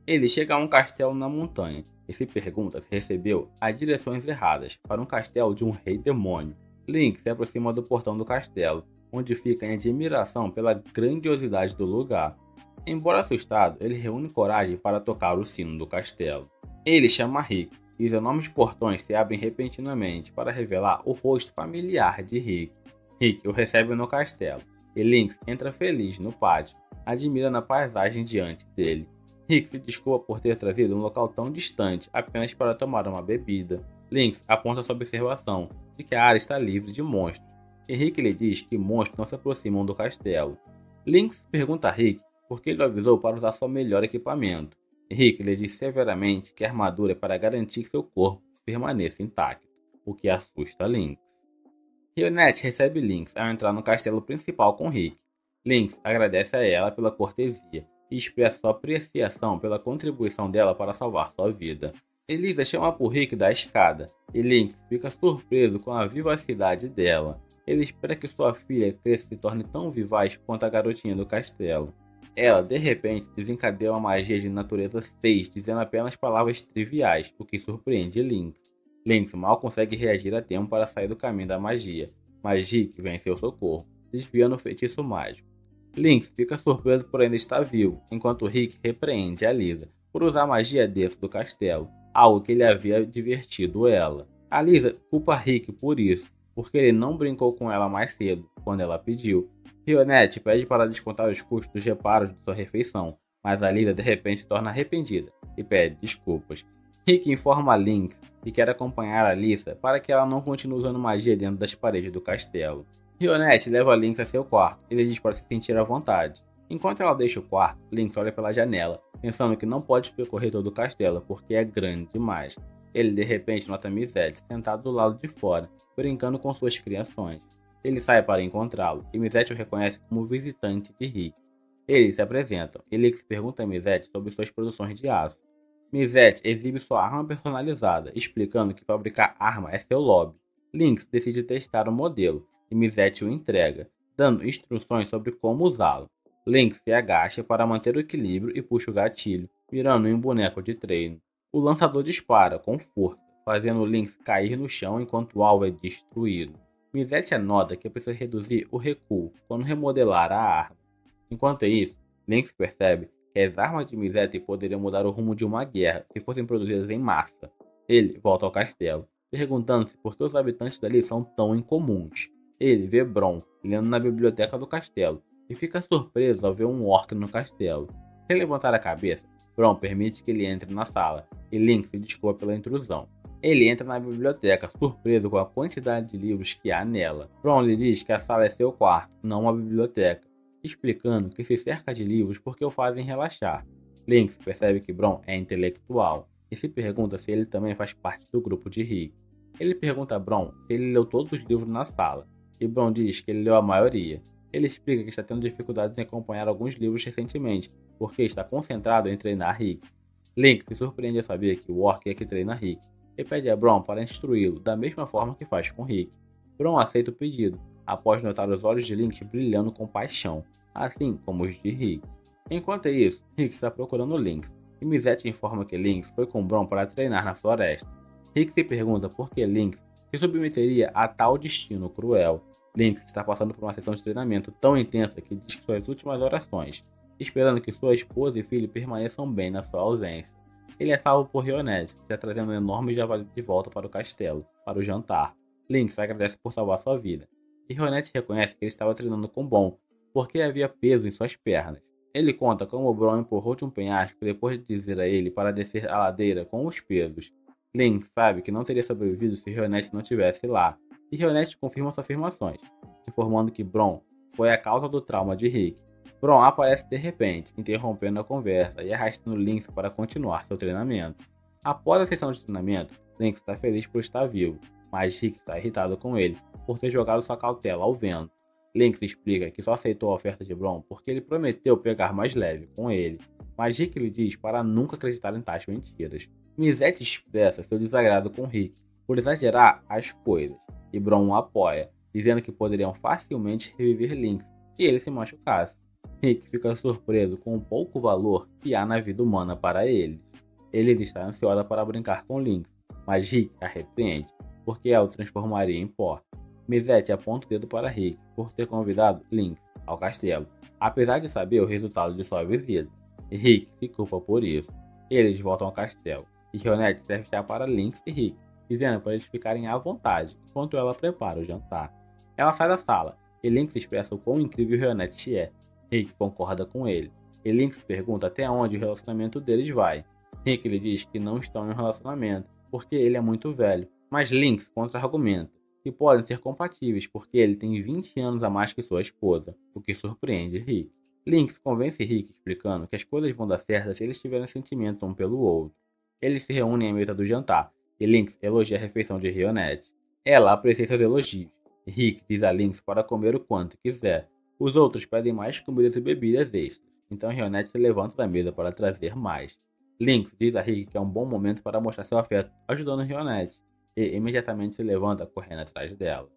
Ele chega a um castelo na montanha e se pergunta se recebeu as direções erradas para um castelo de um rei demônio. Link se aproxima do portão do castelo, onde fica em admiração pela grandiosidade do lugar. Embora assustado, ele reúne coragem para tocar o sino do castelo. Ele chama Rick e os enormes portões se abrem repentinamente para revelar o rosto familiar de Rick. Rick o recebe no castelo e Lynx entra feliz no pátio, admirando a paisagem diante dele. Rick se desculpa por ter trazido um local tão distante apenas para tomar uma bebida. Lynx aponta sua observação de que a área está livre de monstros, e Rick lhe diz que monstros não se aproximam do castelo. Lynx pergunta a Rick por que ele o avisou para usar seu melhor equipamento, e Rick lhe diz severamente que a armadura é para garantir que seu corpo permaneça intacto, o que assusta Lynx. Rionette recebe Lynx ao entrar no castelo principal com Rick. Lynx agradece a ela pela cortesia e expressa sua apreciação pela contribuição dela para salvar sua vida. Elisa chama por Rick da escada, e Lynx fica surpreso com a vivacidade dela. Ele espera que sua filha cresça e se torne tão vivaz quanto a garotinha do castelo. Ela, de repente, desencadeia uma magia de natureza 6, dizendo apenas palavras triviais, o que surpreende Lynx. Lynx mal consegue reagir a tempo para sair do caminho da magia, mas Rick vem em seu socorro, desviando o feitiço mágico. Lynx fica surpreso por ainda estar vivo, enquanto Rick repreende a Lisa por usar magia dentro do castelo, algo que ele havia divertido ela. A Lisa culpa Rick por isso, porque ele não brincou com ela mais cedo, quando ela pediu. Rionette pede para descontar os custos dos reparos de sua refeição, mas a Lisa de repente se torna arrependida e pede desculpas. Rick informa a Lynx que quer acompanhar a Lisa para que ela não continue usando magia dentro das paredes do castelo. Rionette leva a Lynx a seu quarto e lhe diz para se sentir à vontade. Enquanto ela deixa o quarto, Lynx olha pela janela, pensando que não pode percorrer todo o castelo porque é grande demais. Ele de repente nota Mizette sentado do lado de fora, brincando com suas criações. Ele sai para encontrá-lo e Mizette o reconhece como visitante de Rick. Eles se apresentam e Lynx pergunta a Mizette sobre suas produções de aço. Mizette exibe sua arma personalizada, explicando que fabricar arma é seu hobby. Lynx decide testar o modelo e Mizette o entrega, dando instruções sobre como usá-lo. Lynx se agacha para manter o equilíbrio e puxa o gatilho, mirando em um boneco de treino. O lançador dispara com força, fazendo Lynx cair no chão enquanto o alvo é destruído. Mizette nota que precisa reduzir o recuo quando remodelar a arma. Enquanto isso, Lynx percebe que as armas de Mizette poderiam mudar o rumo de uma guerra se fossem produzidas em massa. Ele volta ao castelo, perguntando-se por que os habitantes dali são tão incomuns. Ele vê Bron lendo na biblioteca do castelo e fica surpreso ao ver um orc no castelo. Sem levantar a cabeça, Bron permite que ele entre na sala e Lynx se desculpa pela intrusão. Ele entra na biblioteca, surpreso com a quantidade de livros que há nela. Bron lhe diz que a sala é seu quarto, não uma biblioteca, explicando que se cerca de livros porque o fazem relaxar. Lynx percebe que Bron é intelectual e se pergunta se ele também faz parte do grupo de Rick. Ele pergunta a Bron se ele leu todos os livros na sala, e Bron diz que ele leu a maioria. Ele explica que está tendo dificuldades em acompanhar alguns livros recentemente, porque está concentrado em treinar Rick. Lynx se surpreende ao saber que o orc é que treina Rick, e pede a Bron para instruí-lo da mesma forma que faz com Rick. Bron aceita o pedido, após notar os olhos de Lynx brilhando com paixão, assim como os de Rick. Enquanto isso, Rick está procurando Lynx, e Mizette informa que Lynx foi com Bron para treinar na floresta. Rick se pergunta por que Lynx se submeteria a tal destino cruel. Lynx está passando por uma sessão de treinamento tão intensa que diz suas últimas orações, esperando que sua esposa e filho permaneçam bem na sua ausência. Ele é salvo por Rionette, que está trazendo um enorme javali de volta para o castelo, para o jantar. Lynx agradece por salvar sua vida, e Rionete reconhece que ele estava treinando com Bron, porque havia peso em suas pernas. Ele conta como Bron empurrou de um penhasco depois de dizer a ele para descer a ladeira com os pesos. Link sabe que não teria sobrevivido se Rionete não estivesse lá, e Rionete confirma suas afirmações, informando que Bron foi a causa do trauma de Rick. Bron aparece de repente, interrompendo a conversa e arrastando Link para continuar seu treinamento. Após a sessão de treinamento, Link está feliz por estar vivo, mas Rick está irritado com ele por ter jogado sua cautela ao vento. Link explica que só aceitou a oferta de Bron porque ele prometeu pegar mais leve com ele, mas Rick lhe diz para nunca acreditar em tais mentiras. Mizette expressa seu desagrado com Rick por exagerar as coisas, e Bron o apoia, dizendo que poderiam facilmente reviver Link se ele se machucasse. Rick fica surpreso com o pouco valor que há na vida humana para ele. Ele está ansiosa para brincar com Link, mas Rick a repreende, porque ela o transformaria em pó. Mizette aponta o dedo para Rick por ter convidado Link ao castelo, apesar de saber o resultado de sua visita, e Rick se culpa por isso. Eles voltam ao castelo, e Rionete serve chá para Link e Rick, dizendo para eles ficarem à vontade, enquanto ela prepara o jantar. Ela sai da sala, e Link expressa o quão incrível Rionete é. Rick concorda com ele, e Link pergunta até onde o relacionamento deles vai. Rick lhe diz que não estão em um relacionamento, porque ele é muito velho, mas Link contra-argumenta que podem ser compatíveis porque ele tem 20 anos a mais que sua esposa, o que surpreende Rick. Link convence Rick explicando que as coisas vão dar certo se eles tiverem sentimento um pelo outro. Eles se reúnem à mesa do jantar, e Link elogia a refeição de Rionete. Ela aprecia seus elogios, e Rick diz a Link para comer o quanto quiser. Os outros pedem mais comidas e bebidas extras, então Rionete se levanta da mesa para trazer mais. Link diz a Rick que é um bom momento para mostrar seu afeto ajudando Rionete, e imediatamente se levanta correndo atrás dela.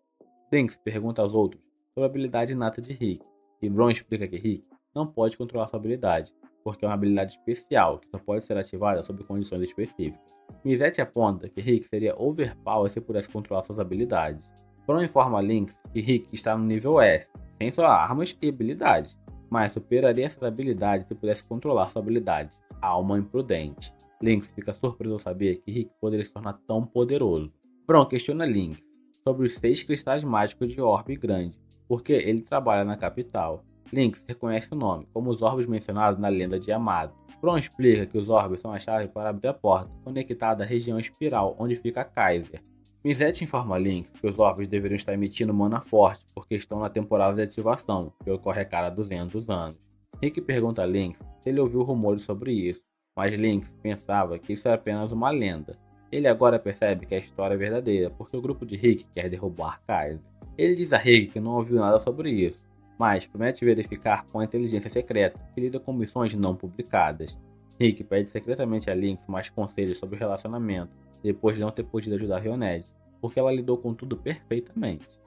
Link pergunta aos outros sobre a habilidade inata de Rick, e Bron explica que Rick não pode controlar sua habilidade, porque é uma habilidade especial que só pode ser ativada sob condições específicas. Mizette aponta que Rick seria overpower se pudesse controlar suas habilidades. Bron informa Link que Rick está no nível S, sem suas armas e habilidades, mas superaria essas habilidades se pudesse controlar sua habilidade, Alma Imprudente. Link fica surpreso ao saber que Rick poderia se tornar tão poderoso. Bron questiona Link sobre os 6 cristais mágicos de Orbe Grande, porque ele trabalha na capital. Link reconhece o nome, como os orbes mencionados na lenda de Yamato. Bron explica que os orbes são a chave para abrir a porta, conectada à região espiral onde fica Kaiser. Mizette informa Link que os orbes deveriam estar emitindo mana forte, porque estão na temporada de ativação, que ocorre a cada 200 anos. Rick pergunta a Link se ele ouviu rumores sobre isso, mas Link pensava que isso era apenas uma lenda. Ele agora percebe que a história é verdadeira, porque o grupo de Rick quer derrubar Kaiser. Ele diz a Rick que não ouviu nada sobre isso, mas promete verificar com a inteligência secreta, que lida com missões não publicadas. Rick pede secretamente a Link mais conselhos sobre o relacionamento, depois de não ter podido ajudar Rionete, porque ela lidou com tudo perfeitamente.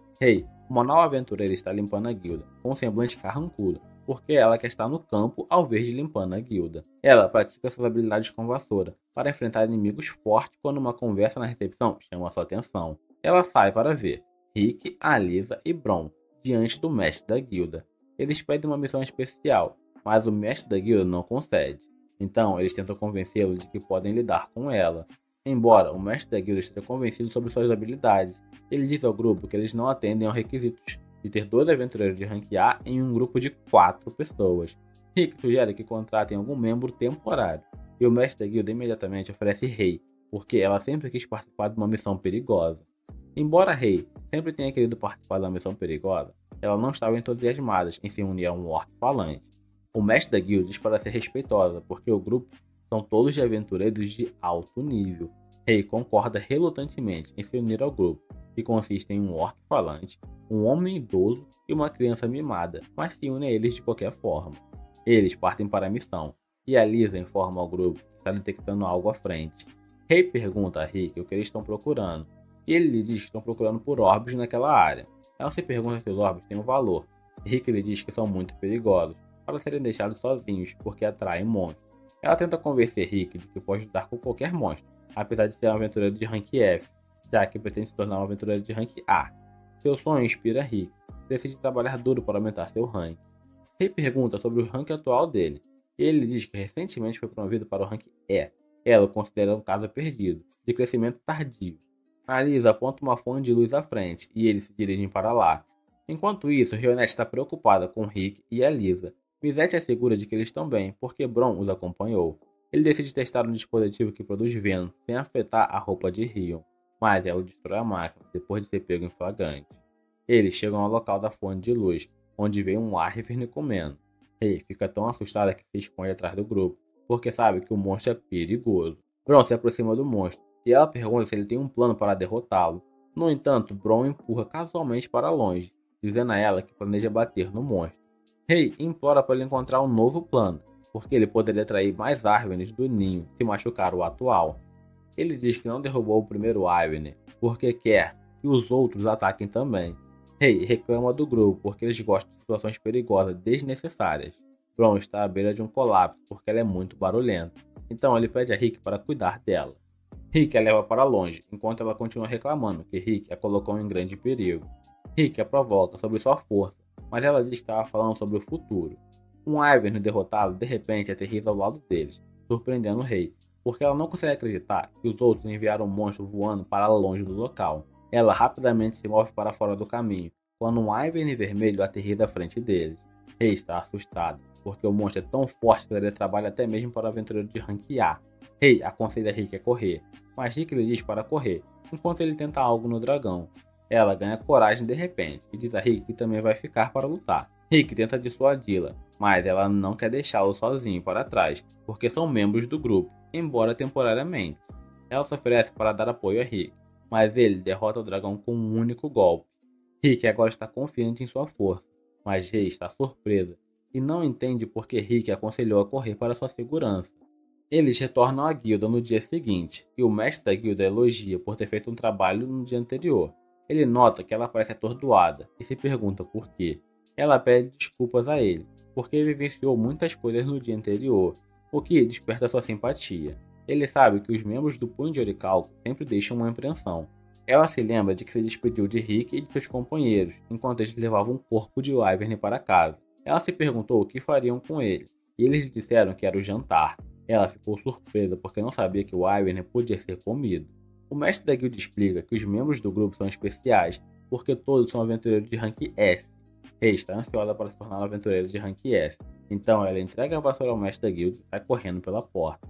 Uma nova aventureira está limpando a guilda, com um semblante carrancudo, porque ela quer estar no campo ao invés de limpando a guilda. Ela pratica suas habilidades com vassoura, para enfrentar inimigos fortes quando uma conversa na recepção chama sua atenção. Ela sai para ver Rick, Alisa e Bron diante do mestre da guilda. Eles pedem uma missão especial, mas o mestre da guilda não concede. Então eles tentam convencê-lo de que podem lidar com ela. Embora o mestre da guilda esteja convencido sobre suas habilidades, ele diz ao grupo que eles não atendem aos requisitos de ter 2 aventureiros de rank A em um grupo de 4 pessoas. Rick sugere que contratem algum membro temporário, e o mestre da guilda imediatamente oferece Rei, porque ela sempre quis participar de uma missão perigosa. Embora Rei sempre tenha querido participar da missão perigosa, ela não estava entusiasmada em se unir a um orc falante. O mestre da guilda diz para ser respeitosa, porque o grupo são todos de aventureiros de alto nível. Rei concorda relutantemente em se unir ao grupo, que consiste em um orc falante, um homem idoso e uma criança mimada, mas se une a eles de qualquer forma. Eles partem para a missão, e a Lisa informa ao grupo que está detectando algo à frente. Rei pergunta a Rick o que eles estão procurando, e ele lhe diz que estão procurando por orbes naquela área. Ela se pergunta se os orbes têm um valor, e Rick lhe diz que são muito perigosos, para serem deixados sozinhos, porque atraem monstros. Ela tenta convencer Rick de que pode lutar com qualquer monstro, apesar de ser um aventureiro de rank F, já que pretende se tornar um aventureiro de rank A. Seu sonho inspira Rick, decide trabalhar duro para aumentar seu rank. Rick pergunta sobre o rank atual dele, e ele diz que recentemente foi promovido para o rank E. Ela o considera um caso perdido, de crescimento tardio. A Lisa aponta uma fonte de luz à frente, e eles se dirigem para lá. Enquanto isso, Rionette está preocupada com Rick e a Lisa. Mizette é segura de que eles estão bem, porque Bron os acompanhou. Ele decide testar um dispositivo que produz vento, sem afetar a roupa de Rion, mas ela destrói a máquina, depois de ser pego em flagrante. Eles chegam ao local da fonte de luz, onde vê um Wyvern comendo. Rei fica tão assustada que se esconde atrás do grupo, porque sabe que o monstro é perigoso. Bron se aproxima do monstro, e ela pergunta se ele tem um plano para derrotá-lo. No entanto, Bron empurra casualmente para longe, dizendo a ela que planeja bater no monstro. Rei implora para ele encontrar um novo plano, porque ele poderia atrair mais Wyverns do ninho se machucar o atual. Ele diz que não derrubou o primeiro Wyvern, porque quer que os outros ataquem também. Rei reclama do grupo porque eles gostam de situações perigosas desnecessárias. Bron está à beira de um colapso porque ela é muito barulhenta, então ele pede a Rick para cuidar dela. Rick a leva para longe, enquanto ela continua reclamando que Rick a colocou em grande perigo. Rick a provoca sobre sua força, mas ela diz que estava falando sobre o futuro. Um Wyvern derrotado de repente aterriza ao lado deles, surpreendendo o rei, porque ela não consegue acreditar que os outros enviaram um monstro voando para longe do local. Ela rapidamente se move para fora do caminho, quando um Wyvern vermelho aterriza à frente deles. Rei está assustado, porque o monstro é tão forte que ele trabalha até mesmo para o aventureiro de rank A. Rei aconselha Rick a correr, mas Rick lhe diz para correr, enquanto ele tenta algo no dragão. Ela ganha coragem de repente e diz a Rick que também vai ficar para lutar. Rick tenta dissuadi-la, mas ela não quer deixá-lo sozinho para trás, porque são membros do grupo, embora temporariamente. Ela se oferece para dar apoio a Rick, mas ele derrota o dragão com um único golpe. Rick agora está confiante em sua força, mas Rei está surpresa e não entende por que Rick aconselhou a correr para sua segurança. Eles retornam à guilda no dia seguinte, e o mestre da guilda elogia por ter feito um trabalho no dia anterior. Ele nota que ela parece atordoada e se pergunta por quê. Ela pede desculpas a ele, porque vivenciou muitas coisas no dia anterior, o que desperta sua simpatia. Ele sabe que os membros do Punho de Orichalco sempre deixam uma impressão. Ela se lembra de que se despediu de Rick e de seus companheiros, enquanto eles levavam um corpo de Wyvern para casa. Ela se perguntou o que fariam com ele, e eles lhe disseram que era o jantar. Ela ficou surpresa porque não sabia que o Wyvern podia ser comido. O mestre da guilda explica que os membros do grupo são especiais, porque todos são aventureiros de rank S. Rei está ansiosa para se tornar um aventureiro de rank S, então ela entrega a vassoura ao mestre da guilda e sai correndo pela porta.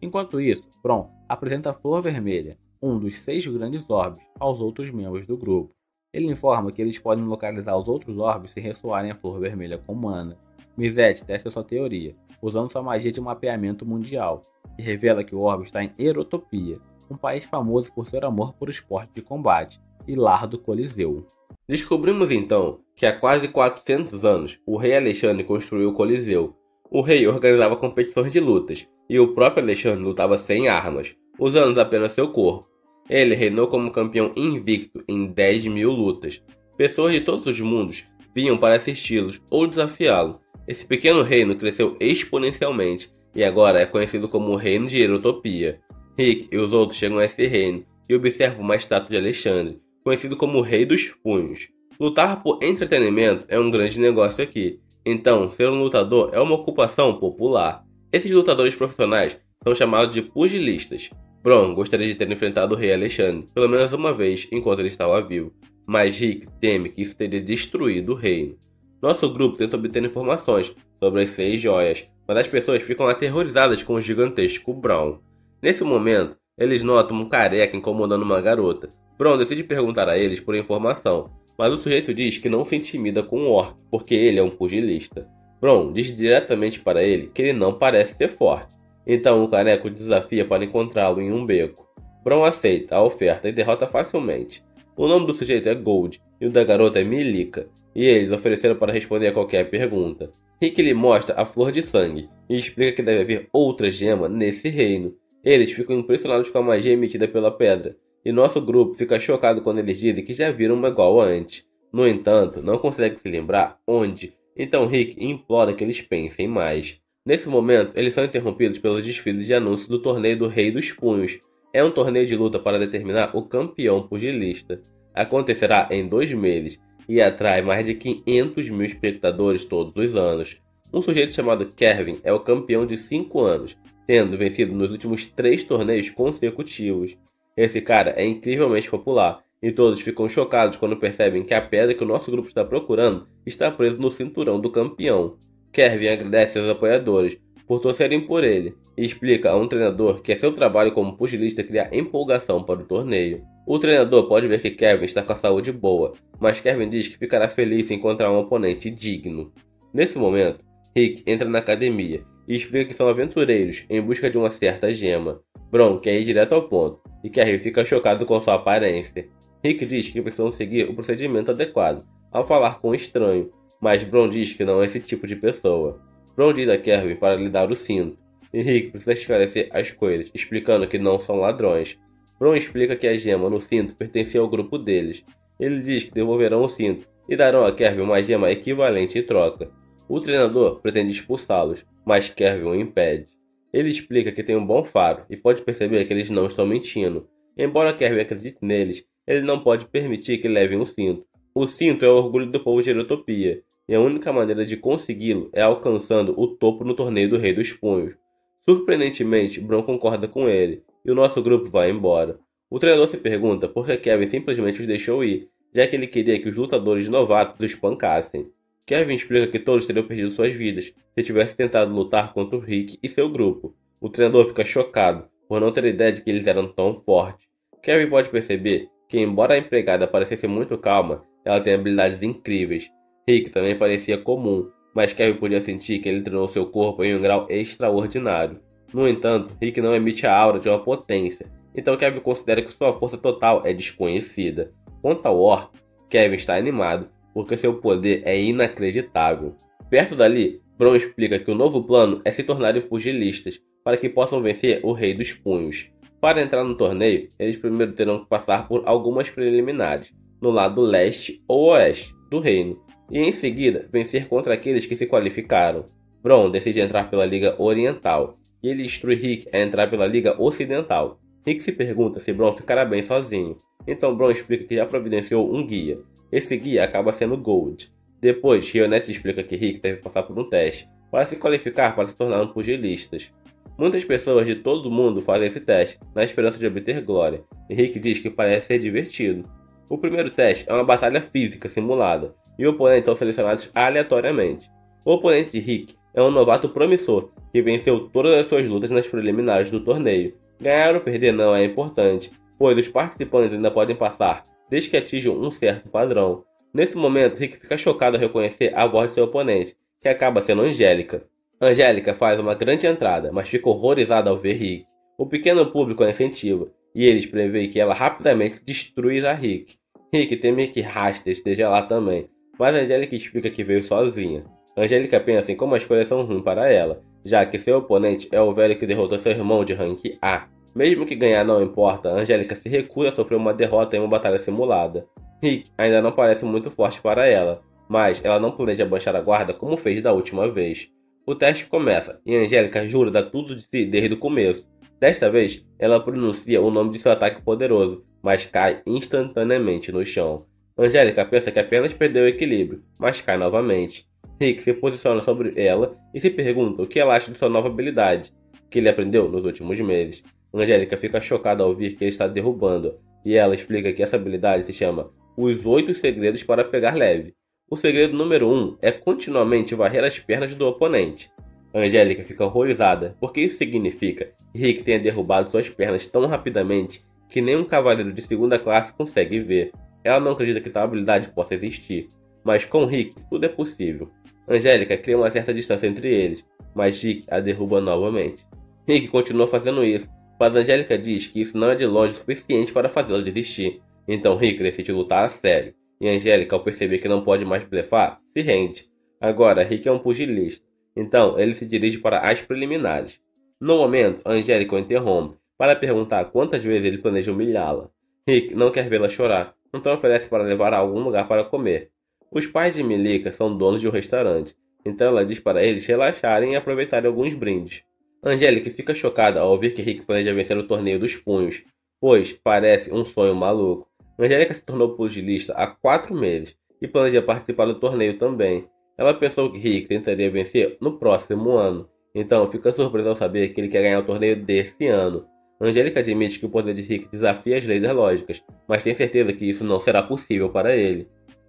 Enquanto isso, Bron apresenta a Flor Vermelha, um dos 6 grandes orbes, aos outros membros do grupo. Ele informa que eles podem localizar os outros orbes se ressoarem a Flor Vermelha com mana. Mizette testa sua teoria, usando sua magia de mapeamento mundial, e revela que o orbe está em Erotopia, um país famoso por seu amor por esporte de combate, e lar do Coliseu. Descobrimos então que há quase 400 anos o rei Alexandre construiu o Coliseu. O rei organizava competições de lutas, e o próprio Alexandre lutava sem armas, usando apenas seu corpo. Ele reinou como campeão invicto em 10.000 lutas. Pessoas de todos os mundos vinham para assisti-los ou desafiá-lo. Esse pequeno reino cresceu exponencialmente e agora é conhecido como o Reino de Erotopia. Rick e os outros chegam a esse reino e observam uma estátua de Alexandre, conhecido como o Rei dos Punhos. Lutar por entretenimento é um grande negócio aqui, então ser um lutador é uma ocupação popular. Esses lutadores profissionais são chamados de pugilistas. Bron gostaria de ter enfrentado o rei Alexandre pelo menos uma vez enquanto ele estava vivo, mas Rick teme que isso teria destruído o reino. Nosso grupo tenta obter informações sobre as 6 joias, mas as pessoas ficam aterrorizadas com o gigantesco Bron. Nesse momento, eles notam um careca incomodando uma garota. Bron decide perguntar a eles por informação, mas o sujeito diz que não se intimida com o orc, porque ele é um pugilista. Bron diz diretamente para ele que ele não parece ser forte. Então o careca o desafia para encontrá-lo em um beco. Bron aceita a oferta e derrota facilmente. O nome do sujeito é Gold e o da garota é Milica, e eles ofereceram para responder a qualquer pergunta. Rick lhe mostra a flor de sangue e explica que deve haver outra gema nesse reino. Eles ficam impressionados com a magia emitida pela pedra, e nosso grupo fica chocado quando eles dizem que já viram uma igual antes. No entanto, não consegue se lembrar onde, então Rick implora que eles pensem mais. Nesse momento, eles são interrompidos pelos desfiles de anúncios do torneio do Rei dos Punhos. É um torneio de luta para determinar o campeão pugilista. Acontecerá em 2 meses e atrai mais de 500.000 espectadores todos os anos. Um sujeito chamado Kevin é o campeão de 5 anos, tendo vencido nos últimos 3 torneios consecutivos. Esse cara é incrivelmente popular e todos ficam chocados quando percebem que a pedra que o nosso grupo está procurando está presa no cinturão do campeão. Kevin agradece aos apoiadores por torcerem por ele e explica a um treinador que é seu trabalho como pugilista criar empolgação para o torneio. O treinador pode ver que Kevin está com a saúde boa, mas Kevin diz que ficará feliz em encontrar um oponente digno. Nesse momento, Rick entra na academia e explica que são aventureiros em busca de uma certa gema. Bron quer ir direto ao ponto e Kevin fica chocado com sua aparência. Rick diz que precisam seguir o procedimento adequado ao falar com o estranho, mas Bron diz que não é esse tipo de pessoa. Bron diz a Kevin para lhe dar o cinto, e Rick precisa esclarecer as coisas, explicando que não são ladrões. Bron explica que a gema no cinto pertencia ao grupo deles. Ele diz que devolverão o cinto e darão a Kevin uma gema equivalente em troca. O treinador pretende expulsá-los, mas Kevin o impede. Ele explica que tem um bom faro e pode perceber que eles não estão mentindo. Embora Kevin acredite neles, ele não pode permitir que levem o cinto. O cinto é o orgulho do povo de Erotopia, e a única maneira de consegui-lo é alcançando o topo no torneio do Rei dos Punhos. Surpreendentemente, Bron concorda com ele, e o nosso grupo vai embora. O treinador se pergunta por que Kevin simplesmente os deixou ir, já que ele queria que os lutadores novatos os espancassem. Kevin explica que todos teriam perdido suas vidas se tivessem tentado lutar contra o Rick e seu grupo. O treinador fica chocado por não ter ideia de que eles eram tão fortes. Kevin pode perceber que, embora a empregada parecesse muito calma, ela tem habilidades incríveis. Rick também parecia comum, mas Kevin podia sentir que ele treinou seu corpo em um grau extraordinário. No entanto, Rick não emite a aura de uma potência, então Kevin considera que sua força total é desconhecida. Quanto ao Orc, Kevin está animado, porque seu poder é inacreditável. Perto dali, Bron explica que o novo plano é se tornarem pugilistas, para que possam vencer o Rei dos Punhos. Para entrar no torneio, eles primeiro terão que passar por algumas preliminares, no lado leste ou oeste do reino, e em seguida vencer contra aqueles que se qualificaram. Bron decide entrar pela Liga Oriental, e ele instrui Rick a entrar pela Liga Ocidental. Rick se pergunta se Bron ficará bem sozinho, então Bron explica que já providenciou um guia. Esse guia acaba sendo Gold. Depois, Rionette explica que Rick deve passar por um teste para se qualificar para se tornar um pugilistas. Muitas pessoas de todo o mundo fazem esse teste na esperança de obter glória, e Rick diz que parece ser divertido. O primeiro teste é uma batalha física simulada, e oponentes são selecionados aleatoriamente. O oponente de Rick é um novato promissor que venceu todas as suas lutas nas preliminares do torneio. Ganhar ou perder não é importante, pois os participantes ainda podem passar, desde que atinjam um certo padrão. Nesse momento, Rick fica chocado ao reconhecer a voz de seu oponente, que acaba sendo Angélica. Angélica faz uma grande entrada, mas fica horrorizada ao ver Rick. O pequeno público a incentiva, e eles preveem que ela rapidamente destruirá Rick. Rick teme que Raster esteja lá também, mas Angélica explica que veio sozinha. Angélica pensa em como as coisas são ruins para ela, já que seu oponente é o velho que derrotou seu irmão de rank A. Mesmo que ganhar não importa, Angélica se recusa a sofrer uma derrota em uma batalha simulada. Rick ainda não parece muito forte para ela, mas ela não planeja baixar a guarda como fez da última vez. O teste começa, e Angélica jura dar tudo de si desde o começo. Desta vez, ela pronuncia o nome de seu ataque poderoso, mas cai instantaneamente no chão. Angélica pensa que apenas perdeu o equilíbrio, mas cai novamente. Rick se posiciona sobre ela e se pergunta o que ela acha de sua nova habilidade, que ele aprendeu nos últimos meses. Angélica fica chocada ao ouvir que ele está derrubando, e ela explica que essa habilidade se chama Os 8 Segredos para Pegar Leve. O segredo número 1 é continuamente varrer as pernas do oponente. Angélica fica horrorizada, porque isso significa que Rick tenha derrubado suas pernas tão rapidamente que nem um cavaleiro de segunda classe consegue ver. Ela não acredita que tal habilidade possa existir, mas com Rick tudo é possível. Angélica cria uma certa distância entre eles, mas Rick a derruba novamente. Rick continua fazendo isso, mas Angélica diz que isso não é de longe o suficiente para fazê-la desistir. Então Rick decide lutar a sério, e Angélica, ao perceber que não pode mais blefar, se rende. Agora Rick é um pugilista, então ele se dirige para as preliminares. No momento, Angélica o interrompe para perguntar quantas vezes ele planeja humilhá-la. Rick não quer vê-la chorar, então oferece para levar a algum lugar para comer. Os pais de Melika são donos de um restaurante, então ela diz para eles relaxarem e aproveitarem alguns brindes. Angélica fica chocada ao ouvir que Rick planeja vencer o torneio dos punhos, pois parece um sonho maluco. Angélica se tornou pugilista há 4 meses e planeja participar do torneio também. Ela pensou que Rick tentaria vencer no próximo ano, então fica surpresa ao saber que ele quer ganhar o torneio desse ano. Angélica admite que o poder de Rick desafia as leis das lógicas, mas tem certeza que isso não será possível para ele.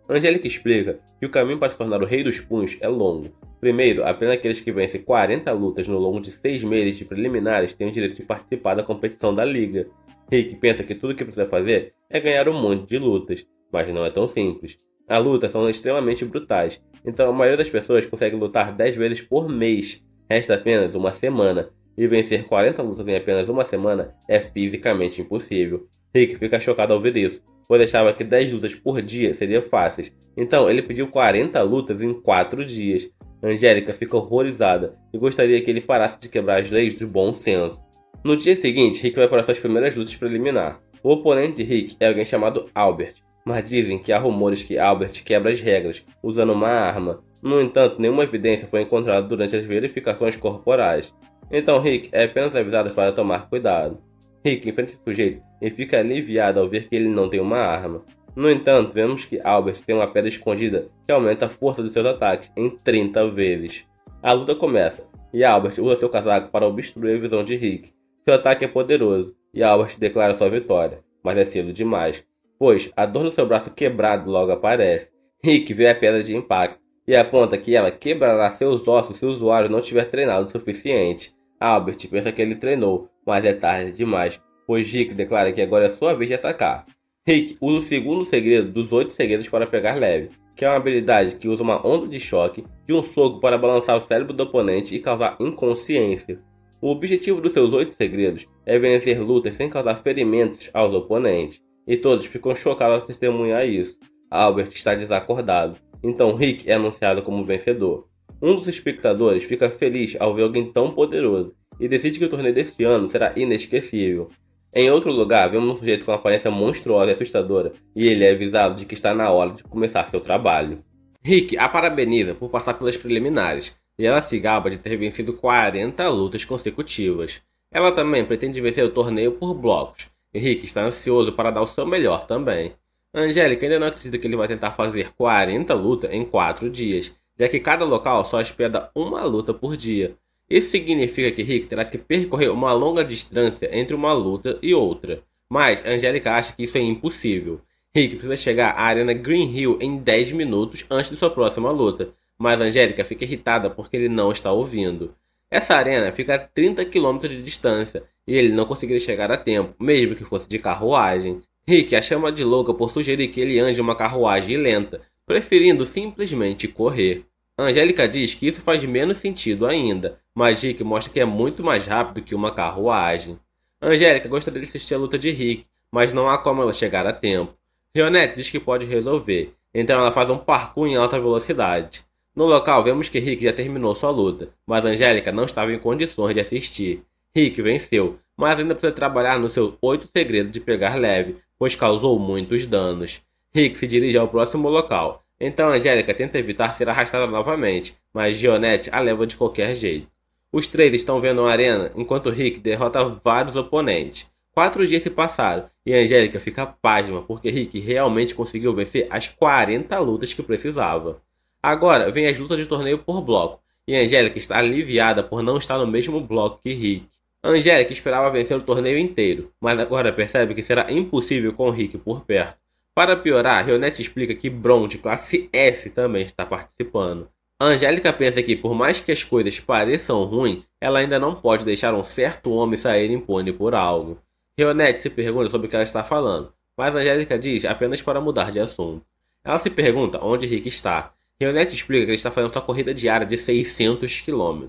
Angélica explica que o caminho para se tornar o Rei dos Punhos é longo. Primeiro, apenas aqueles que vencem 40 lutas no longo de 6 meses de preliminares têm o direito de participar da competição da liga. Rick pensa que tudo o que precisa fazer é ganhar um monte de lutas, mas não é tão simples. As lutas são extremamente brutais, então a maioria das pessoas consegue lutar 10 vezes por mês. Resta apenas uma semana, e vencer 40 lutas em apenas uma semana é fisicamente impossível. Rick fica chocado ao ver isso, pois achava que 10 lutas por dia seriam fáceis, então ele pediu 40 lutas em 4 dias. Angélica fica horrorizada e gostaria que ele parasse de quebrar as leis do bom senso. No dia seguinte, Rick vai para suas primeiras lutas preliminares. O oponente de Rick é alguém chamado Albert, mas dizem que há rumores que Albert quebra as regras, usando uma arma. No entanto, nenhuma evidência foi encontrada durante as verificações corporais. Então Rick é apenas avisado para tomar cuidado. Rick enfrenta esse sujeito e fica aliviado ao ver que ele não tem uma arma. No entanto, vemos que Albert tem uma pedra escondida que aumenta a força dos seus ataques em 30 vezes. A luta começa, e Albert usa seu casaco para obstruir a visão de Rick. Seu ataque é poderoso, e Albert declara sua vitória, mas é cedo demais, pois a dor do seu braço quebrado logo aparece. Rick vê a pedra de impacto, e aponta que ela quebrará seus ossos se o usuário não tiver treinado o suficiente. Albert pensa que ele treinou, mas é tarde demais, pois Rick declara que agora é sua vez de atacar. Rick usa o segundo segredo dos 8 segredos para pegar leve, que é uma habilidade que usa uma onda de choque de um soco para balançar o cérebro do oponente e causar inconsciência. O objetivo dos seus 8 segredos é vencer lutas sem causar ferimentos aos oponentes, e todos ficam chocados ao testemunhar isso. Albert está desacordado, então Rick é anunciado como vencedor. Um dos espectadores fica feliz ao ver alguém tão poderoso e decide que o torneio deste ano será inesquecível. Em outro lugar, vemos um sujeito com uma aparência monstruosa e assustadora, e ele é avisado de que está na hora de começar seu trabalho. Rick a parabeniza por passar pelas preliminares, e ela se gaba de ter vencido 40 lutas consecutivas. Ela também pretende vencer o torneio por blocos, e Rick está ansioso para dar o seu melhor também. Angélica ainda não acredita que ele vai tentar fazer 40 lutas em 4 dias, já que cada local só espera uma luta por dia. Isso significa que Rick terá que percorrer uma longa distância entre uma luta e outra, mas Angélica acha que isso é impossível. Rick precisa chegar à Arena Green Hill em 10 minutos antes de sua próxima luta, mas Angélica fica irritada porque ele não está ouvindo. Essa arena fica a 30 km de distância e ele não conseguiria chegar a tempo, mesmo que fosse de carruagem. Rick a chama de louca por sugerir que ele ande uma carruagem lenta, preferindo simplesmente correr. Angélica diz que isso faz menos sentido ainda, mas Rick mostra que é muito mais rápido que uma carruagem. Angélica gostaria de assistir a luta de Rick, mas não há como ela chegar a tempo. Rionette diz que pode resolver, então ela faz um parkour em alta velocidade. No local vemos que Rick já terminou sua luta, mas Angélica não estava em condições de assistir. Rick venceu, mas ainda precisa trabalhar nos seus 8 segredos de pegar leve, pois causou muitos danos. Rick se dirige ao próximo local, então Angélica tenta evitar ser arrastada novamente, mas Rionette a leva de qualquer jeito. Os 3 estão vendo a arena enquanto Rick derrota vários oponentes. 4 dias se passaram e Angélica fica pasma porque Rick realmente conseguiu vencer as 40 lutas que precisava. Agora vem as lutas de torneio por bloco, e Angélica está aliviada por não estar no mesmo bloco que Rick. Angélica esperava vencer o torneio inteiro, mas agora percebe que será impossível com Rick por perto. Para piorar, Rionette explica que Bron de classe S também está participando. Angélica pensa que por mais que as coisas pareçam ruins, ela ainda não pode deixar um certo homem sair impune por algo. Rionette se pergunta sobre o que ela está falando, mas Angélica diz apenas para mudar de assunto. Ela se pergunta onde Rick está. Rionette explica que ele está fazendo sua corrida diária de 600 km.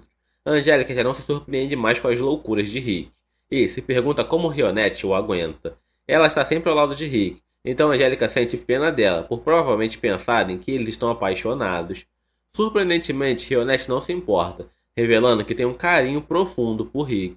Angélica já não se surpreende mais com as loucuras de Rick, e se pergunta como Rionette o aguenta. Ela está sempre ao lado de Rick, então Angélica sente pena dela por provavelmente pensarem que eles estão apaixonados. Surpreendentemente, Rionette não se importa, revelando que tem um carinho profundo por Rick.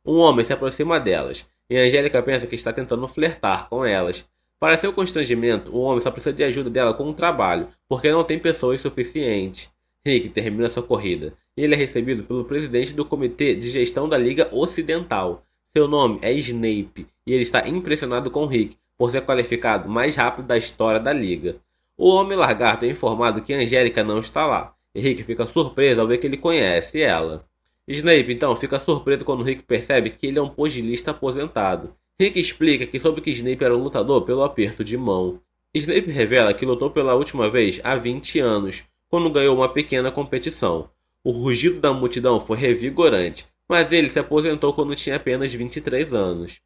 Um homem se aproxima delas, e Angélica pensa que está tentando flertar com elas. Para seu constrangimento, o homem só precisa de ajuda dela com o trabalho, porque não tem pessoas suficientes. Rick termina sua corrida, e ele é recebido pelo presidente do Comitê de Gestão da Liga Ocidental. Seu nome é Snape, e ele está impressionado com Rick, por ser qualificado mais rápido da história da Liga. O Homem Lagarto é informado que Angélica não está lá, e Rick fica surpreso ao ver que ele conhece ela. Snape então fica surpreso quando Rick percebe que ele é um pugilista aposentado. Rick explica que soube que Snape era um lutador pelo aperto de mão. Snape revela que lutou pela última vez há 20 anos, quando ganhou uma pequena competição. O rugido da multidão foi revigorante, mas ele se aposentou quando tinha apenas 23 anos.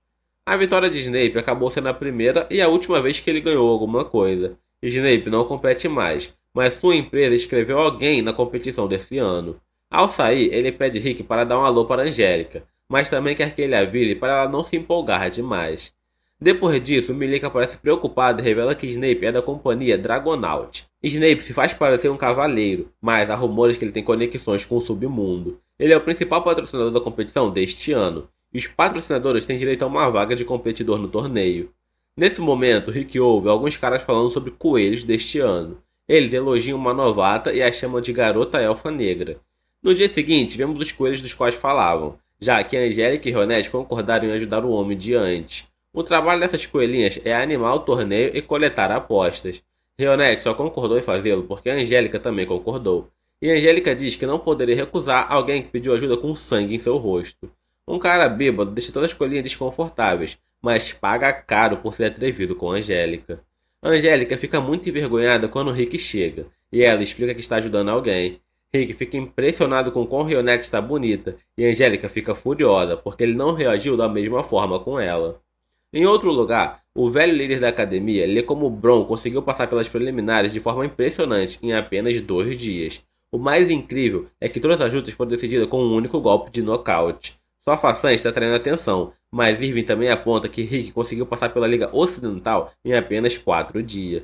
A vitória de Snape acabou sendo a primeira e a última vez que ele ganhou alguma coisa. Snape não compete mais, mas sua empresa escreveu alguém na competição desse ano. Ao sair, ele pede Rick para dar um alô para Angélica, mas também quer que ele avise para ela não se empolgar demais. Depois disso, Milica parece preocupada e revela que Snape é da companhia Dragonaut. Snape se faz parecer um cavaleiro, mas há rumores que ele tem conexões com o submundo. Ele é o principal patrocinador da competição deste ano, e os patrocinadores têm direito a uma vaga de competidor no torneio. Nesse momento, Rick ouve alguns caras falando sobre coelhos deste ano. Eles elogiam uma novata e a chamam de garota elfa negra. No dia seguinte, vemos os coelhos dos quais falavam, já que Angélica e Ronette concordaram em ajudar o homem de antes. O trabalho dessas coelhinhas é animar o torneio e coletar apostas. Ronette só concordou em fazê-lo porque a Angélica também concordou. E Angélica diz que não poderia recusar alguém que pediu ajuda com sangue em seu rosto. Um cara bêbado deixa todas as coelhinhas desconfortáveis, mas paga caro por ser atrevido com Angélica. Angélica fica muito envergonhada quando Rick chega, e ela explica que está ajudando alguém. Rick fica impressionado com como Ronette está bonita, e Angélica fica furiosa porque ele não reagiu da mesma forma com ela. Em outro lugar, o velho líder da academia lê como Bron conseguiu passar pelas preliminares de forma impressionante em apenas 2 dias. O mais incrível é que todas as lutas foram decididas com um único golpe de nocaute. Sua façanha está atraindo atenção, mas Irving também aponta que Rick conseguiu passar pela Liga Ocidental em apenas 4 dias.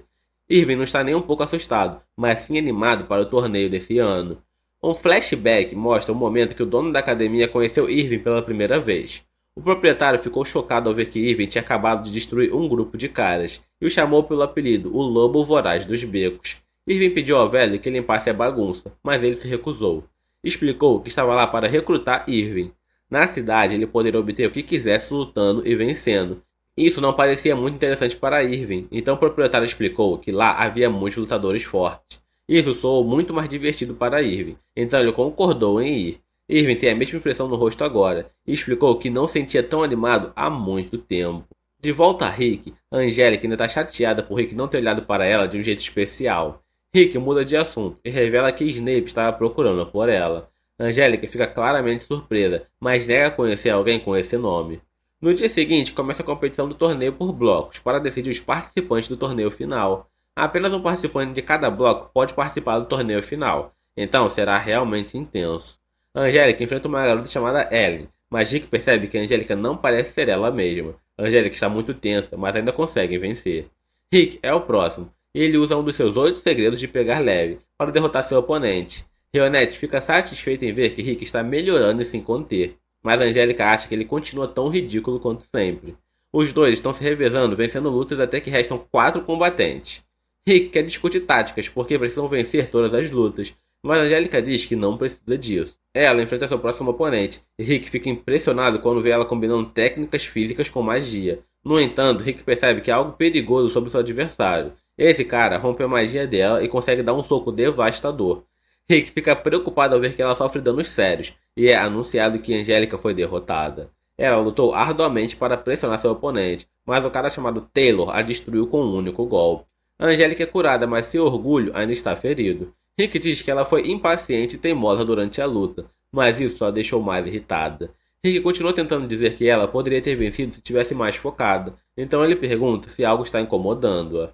Irving não está nem um pouco assustado, mas sim animado para o torneio desse ano. Um flashback mostra o momento que o dono da academia conheceu Irving pela primeira vez. O proprietário ficou chocado ao ver que Irving tinha acabado de destruir um grupo de caras, e o chamou pelo apelido, o Lobo Voraz dos Becos. Irving pediu ao velho que limpasse a bagunça, mas ele se recusou. Explicou que estava lá para recrutar Irving. Na cidade ele poderia obter o que quisesse lutando e vencendo. Isso não parecia muito interessante para Irving, então o proprietário explicou que lá havia muitos lutadores fortes. Isso soou muito mais divertido para Irving, então ele concordou em ir. Irving tem a mesma impressão no rosto agora, e explicou que não sentia tão animado há muito tempo. De volta a Rick, Angélica ainda está chateada por Rick não ter olhado para ela de um jeito especial. Rick muda de assunto e revela que Snape estava procurando por ela. Angélica fica claramente surpresa, mas nega conhecer alguém com esse nome. No dia seguinte, começa a competição do torneio por blocos, para decidir os participantes do torneio final. Apenas um participante de cada bloco pode participar do torneio final, então será realmente intenso. Angélica enfrenta uma garota chamada Ellen, mas Rick percebe que Angélica não parece ser ela mesma. Angélica está muito tensa, mas ainda consegue vencer. Rick é o próximo, e ele usa um dos seus 8 segredos de pegar leve para derrotar seu oponente. Ronette fica satisfeita em ver que Rick está melhorando e se conter, mas Angélica acha que ele continua tão ridículo quanto sempre. Os dois estão se revezando, vencendo lutas até que restam 4 combatentes. Rick quer discutir táticas porque precisam vencer todas as lutas, mas Angélica diz que não precisa disso. Ela enfrenta seu próximo oponente, e Rick fica impressionado quando vê ela combinando técnicas físicas com magia. No entanto, Rick percebe que há algo perigoso sobre seu adversário. Esse cara rompe a magia dela e consegue dar um soco devastador. Rick fica preocupado ao ver que ela sofre danos sérios, e é anunciado que Angélica foi derrotada. Ela lutou arduamente para pressionar seu oponente, mas o cara chamado Taylor a destruiu com um único golpe. Angélica é curada, mas seu orgulho ainda está ferido. Rick diz que ela foi impaciente e teimosa durante a luta, mas isso só a deixou mais irritada. Rick continua tentando dizer que ela poderia ter vencido se tivesse mais focada, então ele pergunta se algo está incomodando-a.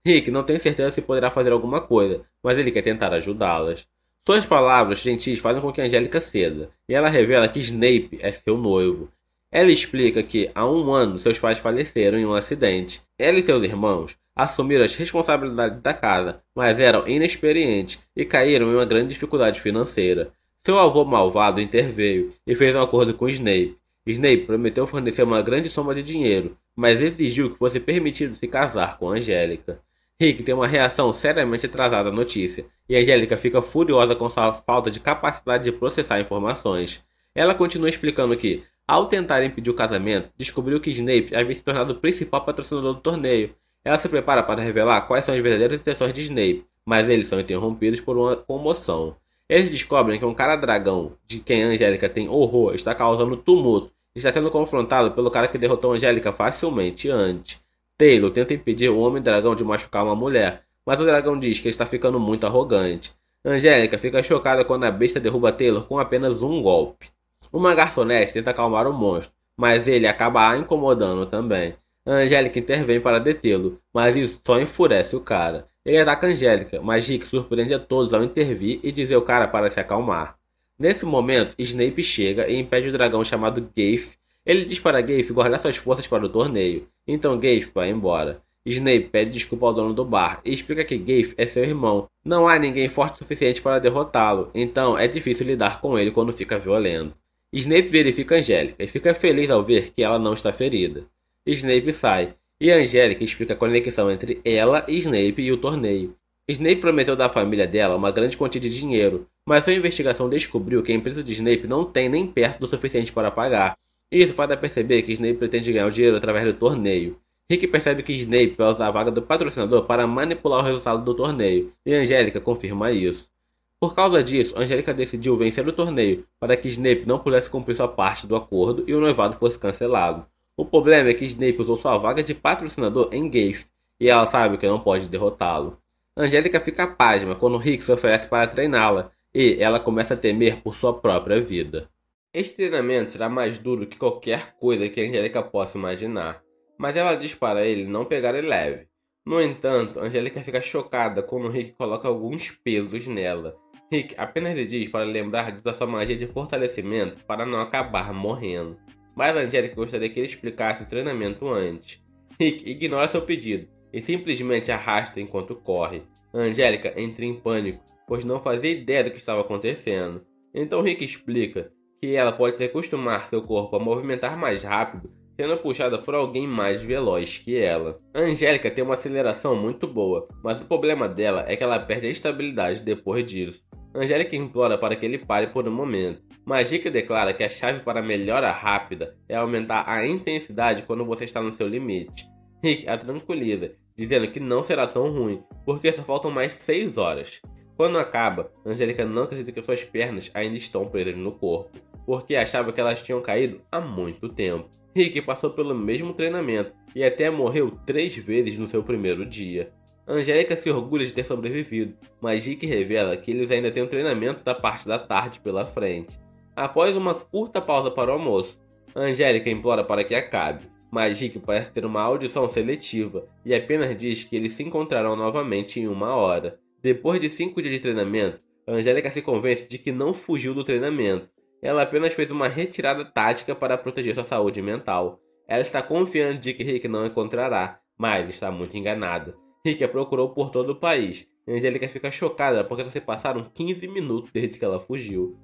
Rick não tem certeza se poderá fazer alguma coisa, mas ele quer tentar ajudá-las. Suas palavras gentis fazem com que Angélica ceda, e ela revela que Snape é seu noivo. Ela explica que, há 1 ano, seus pais faleceram em um acidente. Ela e seus irmãos assumiram as responsabilidades da casa, mas eram inexperientes e caíram em uma grande dificuldade financeira. Seu avô malvado interveio e fez um acordo com Snape. Snape prometeu fornecer uma grande soma de dinheiro, mas exigiu que fosse permitido se casar com Angélica. Rick tem uma reação seriamente atrasada à notícia, e Angélica fica furiosa com sua falta de capacidade de processar informações. Ela continua explicando que, ao tentar impedir o casamento, descobriu que Snape havia se tornado o principal patrocinador do torneio. Ela se prepara para revelar quais são as verdadeiras intenções de Snape, mas eles são interrompidos por uma comoção. Eles descobrem que um cara dragão, de quem a Angélica tem horror, está causando tumulto e está sendo confrontado pelo cara que derrotou a Angélica facilmente antes. Taylor tenta impedir o Homem-Dragão de machucar uma mulher, mas o dragão diz que ele está ficando muito arrogante. Angélica fica chocada quando a besta derruba Taylor com apenas um golpe. Uma garçonete tenta acalmar o monstro, mas ele acaba a incomodando também. A Angélica intervém para detê-lo, mas isso só enfurece o cara. Ele ataca a Angélica, mas Rick surpreende a todos ao intervir e dizer ao cara para se acalmar. Nesse momento, Snape chega e impede o dragão chamado Gafe. Ele diz para Gafe guardar suas forças para o torneio, então Gafe vai embora. Snape pede desculpa ao dono do bar e explica que Gafe é seu irmão. Não há ninguém forte o suficiente para derrotá-lo, então é difícil lidar com ele quando fica violento. Snape verifica Angélica e fica feliz ao ver que ela não está ferida. Snape sai, e Angélica explica a conexão entre ela, Snape e o torneio. Snape prometeu dar à família dela uma grande quantia de dinheiro, mas sua investigação descobriu que a empresa de Snape não tem nem perto do suficiente para pagar. Isso faz a perceber que Snape pretende ganhar o dinheiro através do torneio. Rick percebe que Snape vai usar a vaga do patrocinador para manipular o resultado do torneio, e Angélica confirma isso. Por causa disso, Angélica decidiu vencer o torneio para que Snape não pudesse cumprir sua parte do acordo e o noivado fosse cancelado. O problema é que Snape usou sua vaga de patrocinador em Gafe, e ela sabe que não pode derrotá-lo. Angélica fica pasma quando Rick se oferece para treiná-la, e ela começa a temer por sua própria vida. Este treinamento será mais duro que qualquer coisa que Angélica possa imaginar, mas ela diz para ele não pegar ele leve. No entanto, Angélica fica chocada quando Rick coloca alguns pesos nela. Rick apenas lhe diz para lembrar de usar sua magia de fortalecimento para não acabar morrendo. Mas Angélica gostaria que ele explicasse o treinamento antes. Rick ignora seu pedido e simplesmente arrasta enquanto corre. Angélica entra em pânico, pois não fazia ideia do que estava acontecendo. Então Rick explica que ela pode se acostumar seu corpo a movimentar mais rápido, sendo puxada por alguém mais veloz que ela. Angélica tem uma aceleração muito boa, mas o problema dela é que ela perde a estabilidade depois disso. Angélica implora para que ele pare por um momento, mas Rick declara que a chave para a melhora rápida é aumentar a intensidade quando você está no seu limite. Rick a tranquiliza, dizendo que não será tão ruim, porque só faltam mais 6 horas. Quando acaba, Angélica não acredita que suas pernas ainda estão presas no corpo, porque achava que elas tinham caído há muito tempo. Rick passou pelo mesmo treinamento e até morreu 3 vezes no seu primeiro dia. Angélica se orgulha de ter sobrevivido, mas Rick revela que eles ainda têm um treinamento da parte da tarde pela frente. Após uma curta pausa para o almoço, Angélica implora para que acabe, mas Rick parece ter uma audição seletiva e apenas diz que eles se encontrarão novamente em 1 hora. Depois de 5 dias de treinamento, Angélica se convence de que não fugiu do treinamento. Ela apenas fez uma retirada tática para proteger sua saúde mental. Ela está confiante de que Rick não a encontrará, mas está muito enganada. Rick a procurou por todo o país. Angélica fica chocada porque só se passaram 15 minutos desde que ela fugiu.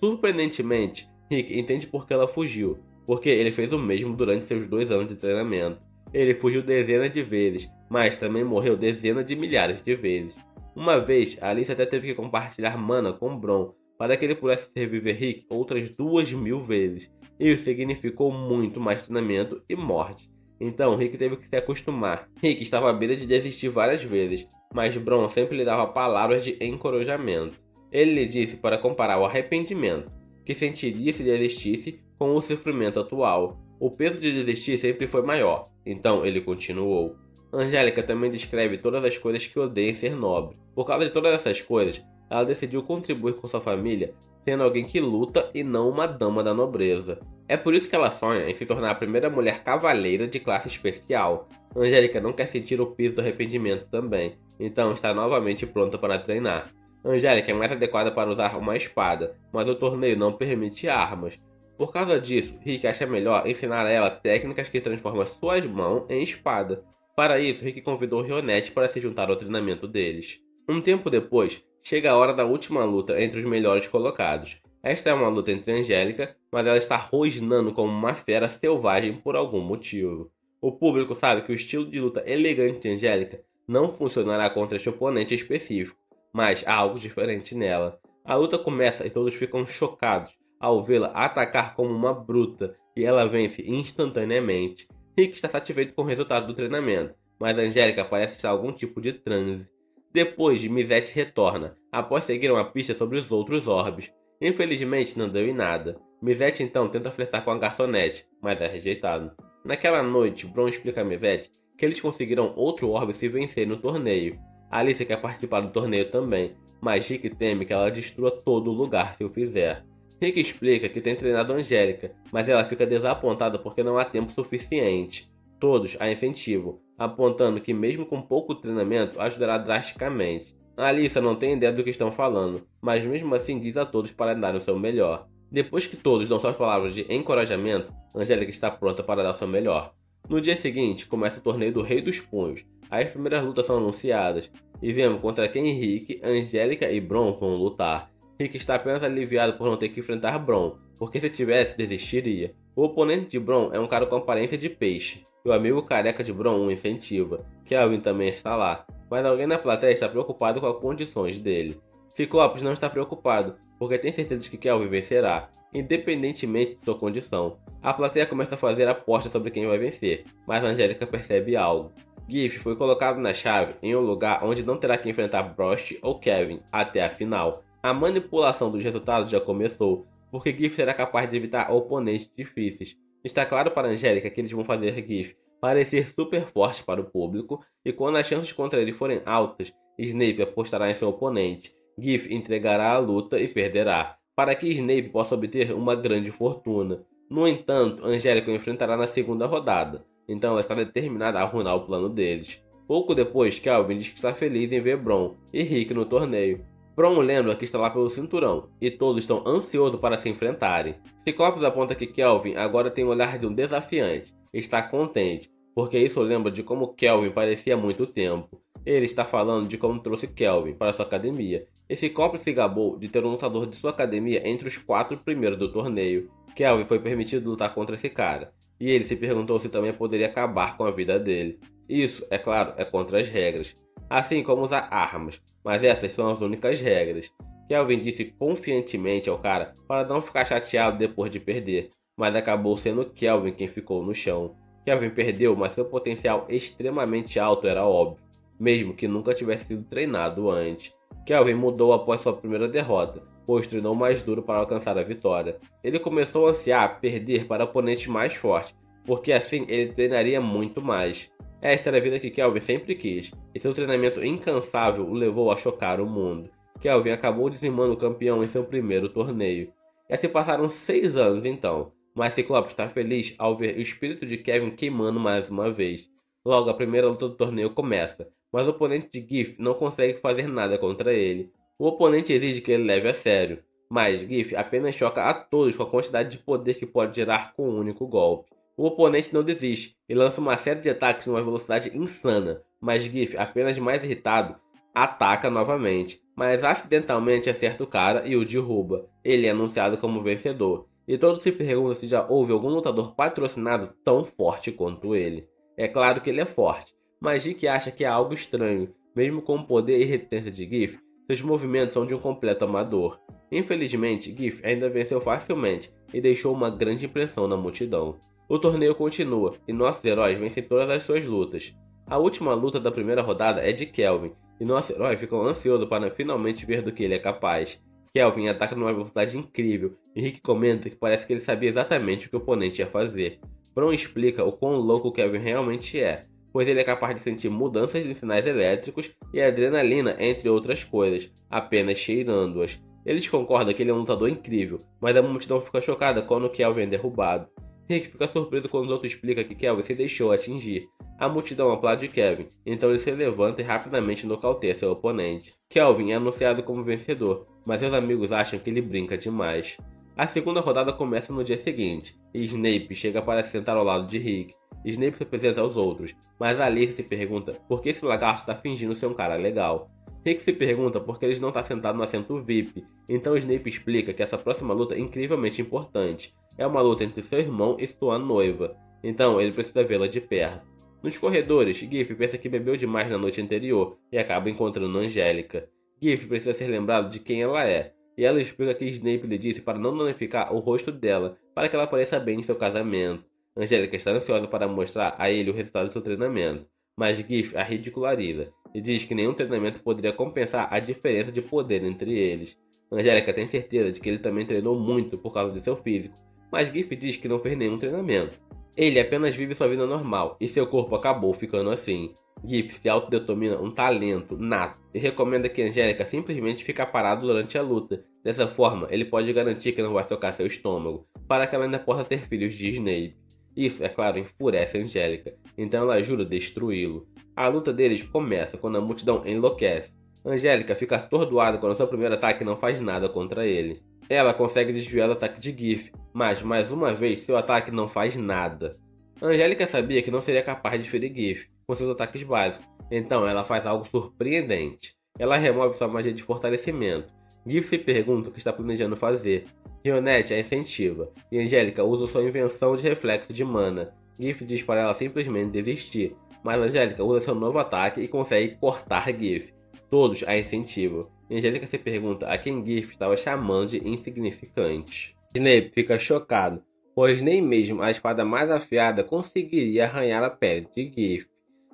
Surpreendentemente, Rick entende por que ela fugiu, porque ele fez o mesmo durante seus 2 anos de treinamento. Ele fugiu dezenas de vezes, mas também morreu dezenas de milhares de vezes. Uma vez, Alice até teve que compartilhar mana com Bron para que ele pudesse reviver Rick outras 2000 vezes. Isso significou muito mais treinamento e morte. Então Rick teve que se acostumar. Rick estava à beira de desistir várias vezes, mas Bron sempre lhe dava palavras de encorajamento. Ele lhe disse para comparar o arrependimento que sentiria se desistisse com o sofrimento atual. O peso de desistir sempre foi maior, então ele continuou. Angélica também descreve todas as coisas que odeia em ser nobre. Por causa de todas essas coisas, ela decidiu contribuir com sua família, sendo alguém que luta e não uma dama da nobreza. É por isso que ela sonha em se tornar a primeira mulher cavaleira de classe especial. Angélica não quer sentir o peso do arrependimento também, então está novamente pronta para treinar. Angélica é mais adequada para usar uma espada, mas o torneio não permite armas. Por causa disso, Rick acha melhor ensinar a ela técnicas que transformam suas mãos em espada. Para isso, Rick convidou Rionette para se juntar ao treinamento deles. Um tempo depois, chega a hora da última luta entre os melhores colocados. Esta é uma luta entre Angélica, mas ela está rosnando como uma fera selvagem por algum motivo. O público sabe que o estilo de luta elegante de Angélica não funcionará contra este oponente específico, mas há algo diferente nela. A luta começa e todos ficam chocados ao vê-la atacar como uma bruta, e ela vence instantaneamente. Rick está satisfeito com o resultado do treinamento, mas Angélica parece estar em algum tipo de transe. Depois, Mizete retorna, após seguir uma pista sobre os outros orbes. Infelizmente, não deu em nada. Mizete então tenta flertar com a garçonete, mas é rejeitado. Naquela noite, Bron explica a Mizete que eles conseguiram outro orbe se vencer no torneio. Alice quer participar do torneio também, mas Rick teme que ela destrua todo o lugar se o fizer. Rick explica que tem treinado Angélica, mas ela fica desapontada porque não há tempo suficiente. Todos a incentivam, apontando que mesmo com pouco treinamento ajudará drasticamente. A Alissa não tem ideia do que estão falando, mas mesmo assim diz a todos para darem o seu melhor. Depois que todos dão suas palavras de encorajamento, Angélica está pronta para dar o seu melhor. No dia seguinte, começa o torneio do Rei dos Punhos. As primeiras lutas são anunciadas, e vemos contra quem Rick, Angélica e Bron vão lutar. Rick está apenas aliviado por não ter que enfrentar Bron, porque se tivesse, desistiria. O oponente de Bron é um cara com aparência de peixe, e o amigo careca de Bron o incentiva. Kelvin também está lá, mas alguém na plateia está preocupado com as condições dele. Ciclopes não está preocupado, porque tem certeza de que Kelvin vencerá, independentemente de sua condição. A plateia começa a fazer apostas sobre quem vai vencer, mas Angélica percebe algo. Giff foi colocado na chave em um lugar onde não terá que enfrentar Brost ou Kevin até a final. A manipulação dos resultados já começou, porque Giff será capaz de evitar oponentes difíceis. Está claro para Angélica que eles vão fazer Giff parecer super forte para o público, e quando as chances contra ele forem altas, Snape apostará em seu oponente. Giff entregará a luta e perderá, para que Snape possa obter uma grande fortuna. No entanto, Angélica o enfrentará na segunda rodada, então ela está determinada a arruinar o plano deles. Pouco depois, Kelvin diz que está feliz em ver Bron e Rick no torneio. Bron lembra que está lá pelo cinturão, e todos estão ansiosos para se enfrentarem. Ciclopes aponta que Kelvin agora tem o olhar de um desafiante, e está contente, porque isso lembra de como Kelvin parecia há muito tempo. Ele está falando de como trouxe Kelvin para sua academia, e Ciclopes se gabou de ter um lutador de sua academia entre os 4 primeiros do torneio. Kelvin foi permitido lutar contra esse cara, e ele se perguntou se também poderia acabar com a vida dele. Isso, é claro, é contra as regras, assim como usar armas, mas essas são as únicas regras. Kelvin disse confiantemente ao cara para não ficar chateado depois de perder, mas acabou sendo Kelvin quem ficou no chão. Kelvin perdeu, mas seu potencial extremamente alto era óbvio, mesmo que nunca tivesse sido treinado antes. Kelvin mudou após sua primeira derrota, pois treinou mais duro para alcançar a vitória. Ele começou a ansiar perder para oponentes mais fortes, porque assim ele treinaria muito mais. Esta era a vida que Kelvin sempre quis, e seu treinamento incansável o levou a chocar o mundo. Kelvin acabou dizimando o campeão em seu primeiro torneio. Já se passaram 6 anos então, mas Ciclope está feliz ao ver o espírito de Kevin queimando mais uma vez. Logo, a primeira luta do torneio começa, mas o oponente de Giff não consegue fazer nada contra ele. O oponente exige que ele leve a sério, mas Giff apenas choca a todos com a quantidade de poder que pode gerar com um único golpe. O oponente não desiste e lança uma série de ataques numa velocidade insana, mas Giff, apenas mais irritado, ataca novamente, mas acidentalmente acerta o cara e o derruba. Ele é anunciado como vencedor, e todos se perguntam se já houve algum lutador patrocinado tão forte quanto ele. É claro que ele é forte, mas Rick acha que é algo estranho. Mesmo com o poder e resistência de Giff, seus movimentos são de um completo amador. Infelizmente, Giff ainda venceu facilmente e deixou uma grande impressão na multidão. O torneio continua e nossos heróis vencem todas as suas lutas. A última luta da primeira rodada é de Kelvin, e nosso herói fica ansioso para finalmente ver do que ele é capaz. Kelvin ataca numa velocidade incrível, e Rick comenta que parece que ele sabia exatamente o que o oponente ia fazer. Bron explica o quão louco Kelvin realmente é, pois ele é capaz de sentir mudanças em sinais elétricos e adrenalina, entre outras coisas, apenas cheirando-as. Eles concordam que ele é um lutador incrível, mas a multidão fica chocada quando Kelvin é derrubado. Rick fica surpreso quando os outros explicam que Kelvin se deixou atingir. A multidão aplaude Kelvin, então ele se levanta e rapidamente nocauteia seu oponente. Kelvin é anunciado como vencedor, mas seus amigos acham que ele brinca demais. A segunda rodada começa no dia seguinte, e Snape chega para se sentar ao lado de Rick. Snape se apresenta aos outros, mas Alice se pergunta por que esse lagarto está fingindo ser um cara legal. Rick se pergunta por que ele não está sentado no assento VIP, então Snape explica que essa próxima luta é incrivelmente importante. É uma luta entre seu irmão e sua noiva, então ele precisa vê-la de perto. Nos corredores, Giff pensa que bebeu demais na noite anterior e acaba encontrando Angélica. Giff precisa ser lembrado de quem ela é, e ela explica que Snape lhe disse para não danificar o rosto dela, para que ela pareça bem em seu casamento. Angélica está ansiosa para mostrar a ele o resultado do seu treinamento, mas Giff a ridiculariza e diz que nenhum treinamento poderia compensar a diferença de poder entre eles. Angélica tem certeza de que ele também treinou muito por causa de seu físico, mas Giff diz que não fez nenhum treinamento. Ele apenas vive sua vida normal e seu corpo acabou ficando assim. Giff se autodenomina um talento nato e recomenda que Angélica simplesmente fique parado durante a luta. Dessa forma, ele pode garantir que não vai socar seu estômago, para que ela ainda possa ter filhos de Snape. Isso, é claro, enfurece Angélica, então ela jura destruí-lo. A luta deles começa quando a multidão enlouquece. Angélica fica atordoada quando seu primeiro ataque não faz nada contra ele. Ela consegue desviar do ataque de Giff, mas mais uma vez seu ataque não faz nada. Angélica sabia que não seria capaz de ferir Giff com seus ataques básicos, então ela faz algo surpreendente. Ela remove sua magia de fortalecimento. Giff se pergunta o que está planejando fazer. Rionette a incentiva, e Angélica usa sua invenção de reflexo de mana. Giff diz para ela simplesmente desistir, mas Angélica usa seu novo ataque e consegue cortar Giff. Todos a incentivam. Angélica se pergunta a quem Giff estava chamando de insignificante. Snape fica chocado, pois nem mesmo a espada mais afiada conseguiria arranhar a pele de Giff.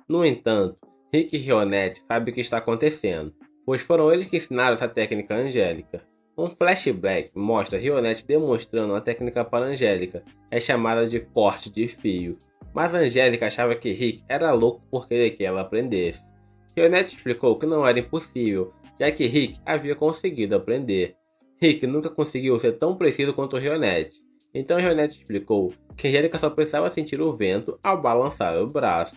No entanto, Rick e Rionette sabem o que está acontecendo, pois foram eles que ensinaram essa técnica a Angélica. Um flashback mostra Rionette demonstrando a técnica para Angélica, é chamada de corte de fio, mas Angélica achava que Rick era louco por querer que ela aprendesse. Rionette explicou que não era impossível, já que Rick havia conseguido aprender. Rick nunca conseguiu ser tão preciso quanto Rionette, então Rionette explicou que Angélica só precisava sentir o vento ao balançar o braço.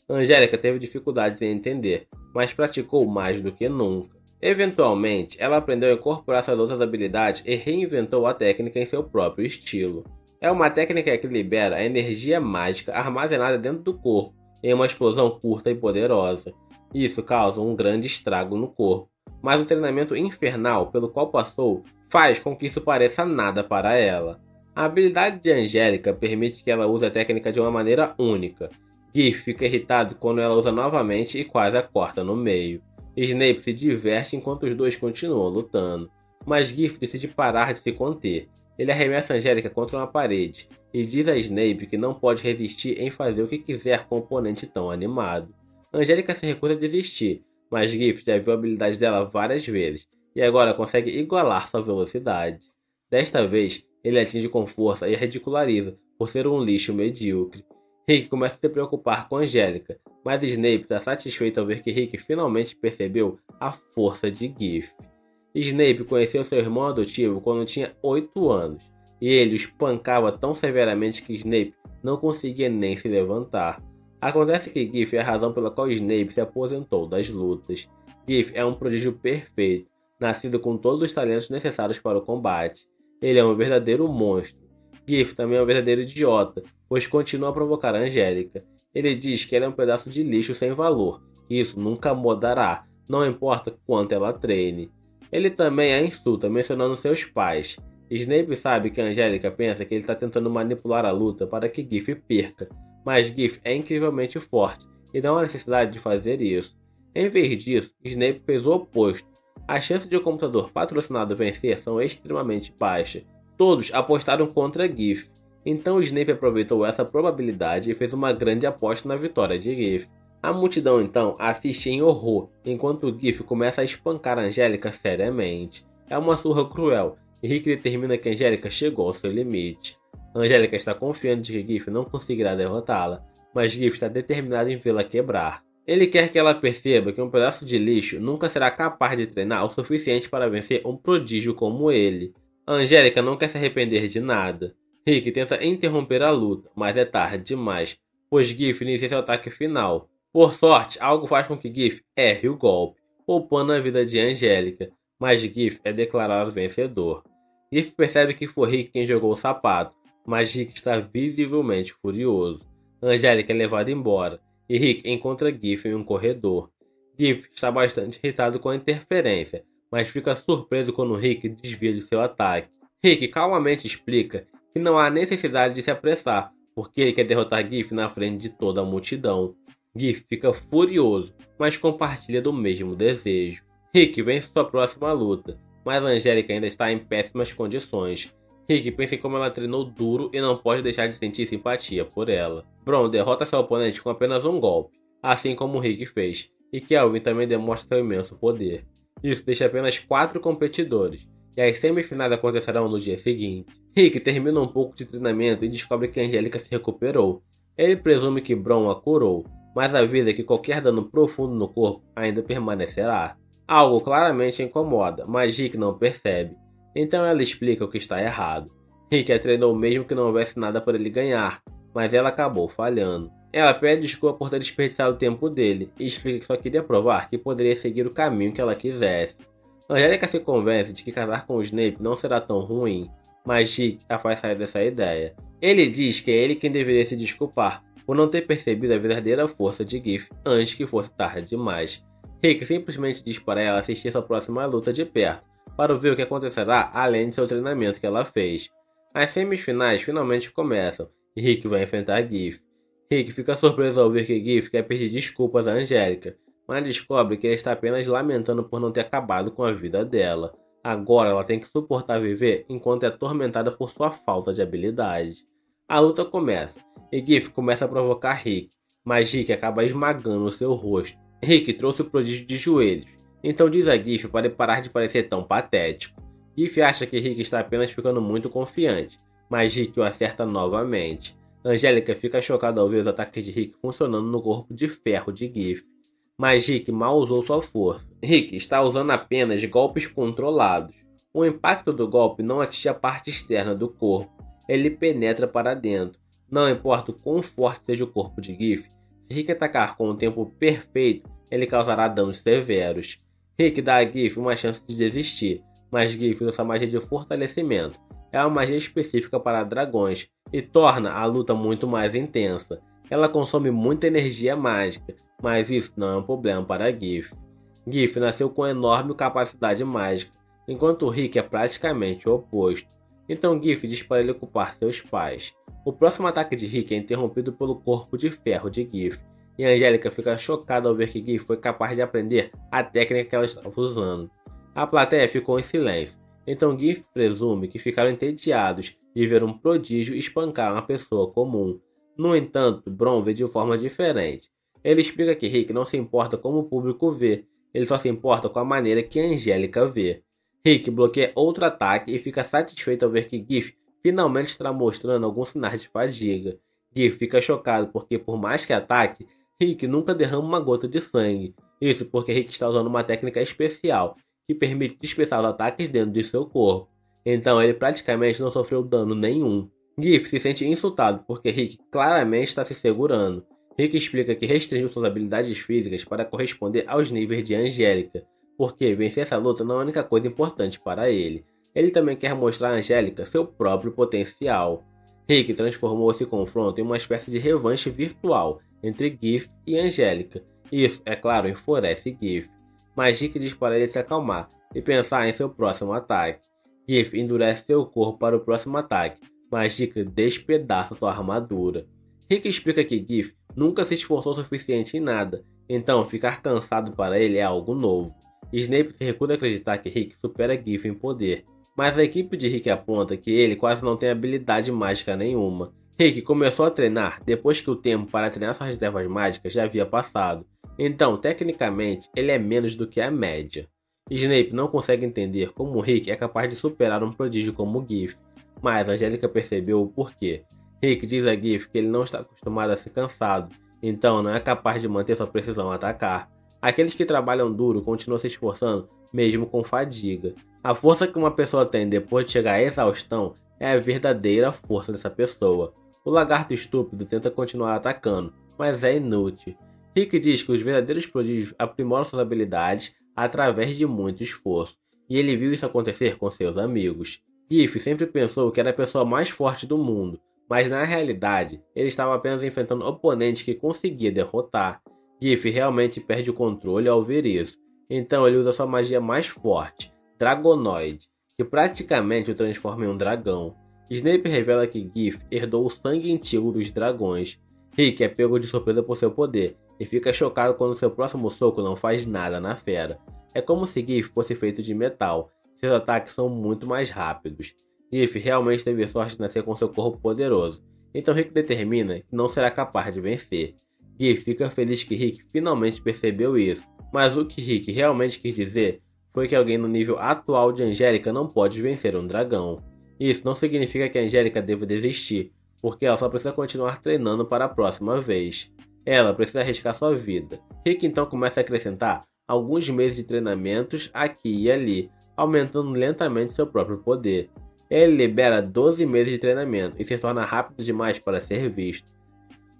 Angélica teve dificuldades em entender, mas praticou mais do que nunca. Eventualmente, ela aprendeu a incorporar suas outras habilidades e reinventou a técnica em seu próprio estilo. É uma técnica que libera a energia mágica armazenada dentro do corpo em uma explosão curta e poderosa. Isso causa um grande estrago no corpo, mas o treinamento infernal pelo qual passou faz com que isso pareça nada para ela. A habilidade de Angélica permite que ela use a técnica de uma maneira única. Giff fica irritado quando ela usa novamente e quase a corta no meio. Snape se diverte enquanto os dois continuam lutando, mas Giff decide parar de se conter. Ele arremessa Angélica contra uma parede e diz a Snape que não pode resistir em fazer o que quiser com um oponente tão animado. Angélica se recusa a desistir, mas Giff já viu a habilidade dela várias vezes e agora consegue igualar sua velocidade. Desta vez, ele atinge com força e a ridiculariza por ser um lixo medíocre. Rick começa a se preocupar com Angélica, mas Snape está satisfeito ao ver que Rick finalmente percebeu a força de Giff. Snape conheceu seu irmão adotivo quando tinha 8 anos, e ele o espancava tão severamente que Snape não conseguia nem se levantar. Acontece que Giff é a razão pela qual Snape se aposentou das lutas. Giff é um prodígio perfeito, nascido com todos os talentos necessários para o combate. Ele é um verdadeiro monstro. Giff também é um verdadeiro idiota, pois continua a provocar a Angélica. Ele diz que ela é um pedaço de lixo sem valor, e isso nunca mudará, não importa quanto ela treine. Ele também a insulta, mencionando seus pais. Snape sabe que a Angélica pensa que ele está tentando manipular a luta para que Giff perca, mas Giff é incrivelmente forte e não há necessidade de fazer isso. Em vez disso, Snape fez o oposto. As chances de um computador patrocinado vencer são extremamente baixas. Todos apostaram contra Giff, então Snape aproveitou essa probabilidade e fez uma grande aposta na vitória de Giff. A multidão então assiste em horror, enquanto Giff começa a espancar Angélica seriamente. É uma surra cruel, e Rick determina que Angélica chegou ao seu limite. Angélica está confiante de que Giff não conseguirá derrotá-la, mas Giff está determinado em vê-la quebrar. Ele quer que ela perceba que um pedaço de lixo nunca será capaz de treinar o suficiente para vencer um prodígio como ele. Angélica não quer se arrepender de nada. Rick tenta interromper a luta, mas é tarde demais, pois Giff inicia seu ataque final. Por sorte, algo faz com que Giff erre o golpe, poupando a vida de Angélica, mas Giff é declarado vencedor. Giff percebe que foi Rick quem jogou o sapato, mas Rick está visivelmente furioso. Angélica é levada embora, e Rick encontra Giff em um corredor. Giff está bastante irritado com a interferência, mas fica surpreso quando Rick desvia de seu ataque. Rick calmamente explica que não há necessidade de se apressar, porque ele quer derrotar Giff na frente de toda a multidão. Giff fica furioso, mas compartilha do mesmo desejo. Rick vence sua próxima luta, mas Angélica ainda está em péssimas condições. Rick pensa em como ela treinou duro e não pode deixar de sentir simpatia por ela. Bron derrota seu oponente com apenas um golpe, assim como Rick fez. e Kelvin também demonstra seu imenso poder. Isso deixa apenas 4 competidores, e as semifinais acontecerão no dia seguinte. Rick termina um pouco de treinamento e descobre que Angélica se recuperou. Ele presume que Bron a curou, mas avisa que qualquer dano profundo no corpo ainda permanecerá. Algo claramente a incomoda, mas Rick não percebe. Então ela explica o que está errado. Rick a treinou mesmo que não houvesse nada para ele ganhar, mas ela acabou falhando. Ela pede desculpa por ter desperdiçado o tempo dele e explica que só queria provar que poderia seguir o caminho que ela quisesse. Angélica se convence de que casar com o Snape não será tão ruim, mas Rick a faz sair dessa ideia. Ele diz que é ele quem deveria se desculpar por não ter percebido a verdadeira força de Giff antes que fosse tarde demais. Rick simplesmente diz para ela assistir sua próxima luta de perto, para ver o que acontecerá além de seu treinamento que ela fez. As semifinais finalmente começam e Rick vai enfrentar Giff. Rick fica surpreso ao ver que Giff quer pedir desculpas a Angélica, mas descobre que ele está apenas lamentando por não ter acabado com a vida dela. Agora ela tem que suportar viver enquanto é atormentada por sua falta de habilidade. A luta começa, e Giff começa a provocar Rick, mas Rick acaba esmagando seu rosto. Rick trouxe o prodígio de joelhos, então diz a Giff para ele parar de parecer tão patético. Giff acha que Rick está apenas ficando muito confiante, mas Rick o acerta novamente. Angélica fica chocada ao ver os ataques de Rick funcionando no corpo de ferro de Giff. Mas Rick mal usou sua força. Rick está usando apenas golpes controlados. O impacto do golpe não atinge a parte externa do corpo, ele penetra para dentro. Não importa o quão forte seja o corpo de Giff, se Rick atacar com o tempo perfeito, ele causará danos severos. Rick dá a Giff uma chance de desistir, mas Giff usa sua magia de fortalecimento. É uma magia específica para dragões e torna a luta muito mais intensa. Ela consome muita energia mágica, mas isso não é um problema para Giff. Giff nasceu com enorme capacidade mágica, enquanto Rick é praticamente o oposto. Então Giff diz para ele culpar seus pais. O próximo ataque de Rick é interrompido pelo corpo de ferro de Giff, e Angélica fica chocada ao ver que Giff foi capaz de aprender a técnica que ela estava usando. A plateia ficou em silêncio, então Giff presume que ficaram entediados de ver um prodígio espancar uma pessoa comum. No entanto, Bron vê de forma diferente. Ele explica que Rick não se importa como o público vê, ele só se importa com a maneira que Angélica vê. Rick bloqueia outro ataque e fica satisfeito ao ver que Giff finalmente está mostrando alguns sinais de fadiga. Giff fica chocado porque, por mais que ataque, Rick nunca derrama uma gota de sangue. Isso porque Rick está usando uma técnica especial que permite dispersar os ataques dentro de seu corpo. Então ele praticamente não sofreu dano nenhum. Giff se sente insultado porque Rick claramente está se segurando. Rick explica que restringiu suas habilidades físicas para corresponder aos níveis de Angélica, porque vencer essa luta não é a única coisa importante para ele. Ele também quer mostrar a Angélica seu próprio potencial. Rick transformou esse confronto em uma espécie de revanche virtual entre Giff e Angélica. Isso, é claro, enfurece Giff. Mas Rick diz para ele se acalmar e pensar em seu próximo ataque. Giff endurece seu corpo para o próximo ataque, mas Rick despedaça sua armadura. Rick explica que Giff nunca se esforçou o suficiente em nada, então ficar cansado para ele é algo novo. Snape se recusa a acreditar que Rick supera Giff em poder, mas a equipe de Rick aponta que ele quase não tem habilidade mágica nenhuma. Rick começou a treinar depois que o tempo para treinar suas reservas mágicas já havia passado, então tecnicamente ele é menos do que a média. Snape não consegue entender como Rick é capaz de superar um prodígio como Giff, mas Angélica percebeu o porquê. Rick diz a Giff que ele não está acostumado a ser cansado, então não é capaz de manter sua precisão ao atacar. Aqueles que trabalham duro continuam se esforçando, mesmo com fadiga. A força que uma pessoa tem depois de chegar à exaustão é a verdadeira força dessa pessoa. O lagarto estúpido tenta continuar atacando, mas é inútil. Rick diz que os verdadeiros prodígios aprimoram suas habilidades através de muito esforço, e ele viu isso acontecer com seus amigos. Giff sempre pensou que era a pessoa mais forte do mundo, mas na realidade ele estava apenas enfrentando oponentes que conseguia derrotar. Giff realmente perde o controle ao ver isso, então ele usa sua magia mais forte, Dragonoid, que praticamente o transforma em um dragão. Snape revela que Giff herdou o sangue antigo dos dragões. Rick é pego de surpresa por seu poder e fica chocado quando seu próximo soco não faz nada na fera. É como se Giff fosse feito de metal, seus ataques são muito mais rápidos. Giff realmente teve sorte de nascer com seu corpo poderoso, então Rick determina que não será capaz de vencer. Giff fica feliz que Rick finalmente percebeu isso, mas o que Rick realmente quis dizer foi que alguém no nível atual de Angélica não pode vencer um dragão. Isso não significa que a Angélica deva desistir, porque ela só precisa continuar treinando para a próxima vez. Ela precisa arriscar sua vida. Rick então começa a acrescentar alguns meses de treinamentos aqui e ali, aumentando lentamente seu próprio poder. Ele libera 12 meses de treinamento e se torna rápido demais para ser visto.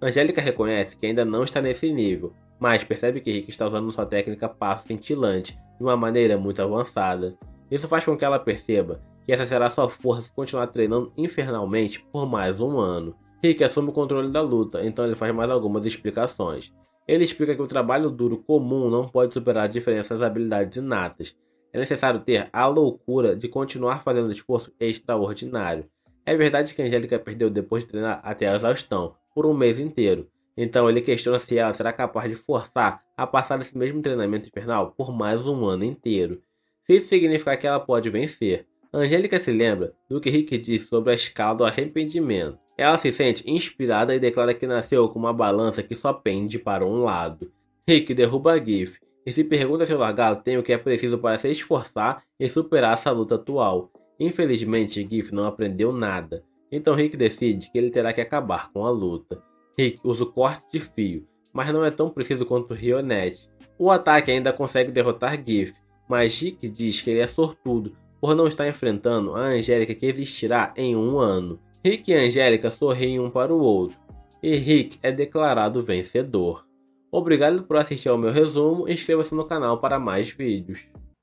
Angélica reconhece que ainda não está nesse nível, mas percebe que Rick está usando sua técnica passo cintilante de uma maneira muito avançada. Isso faz com que ela perceba que essa será sua força se continuar treinando infernalmente por mais um ano. Rick assume o controle da luta, então ele faz mais algumas explicações. Ele explica que o trabalho duro comum não pode superar a diferença das habilidades inatas. É necessário ter a loucura de continuar fazendo esforço extraordinário. É verdade que Angélica perdeu depois de treinar até a exaustão, por um mês inteiro. Então ele questiona se ela será capaz de forçar a passar esse mesmo treinamento infernal por mais um ano inteiro. Se isso significar que ela pode vencer. Angélica se lembra do que Rick disse sobre a escala do arrependimento. Ela se sente inspirada e declara que nasceu com uma balança que só pende para um lado. Rick derruba Giff e se pergunta se o lagarto tem o que é preciso para se esforçar e superar essa luta atual. Infelizmente, Giff não aprendeu nada, então Rick decide que ele terá que acabar com a luta. Rick usa o corte de fio, mas não é tão preciso quanto Rionette. O ataque ainda consegue derrotar Giff, mas Rick diz que ele é sortudo por não estar enfrentando a Angélica que existirá em um ano. Rick e Angélica sorriem um para o outro, e Rick é declarado vencedor. Obrigado por assistir ao meu resumo e inscreva-se no canal para mais vídeos.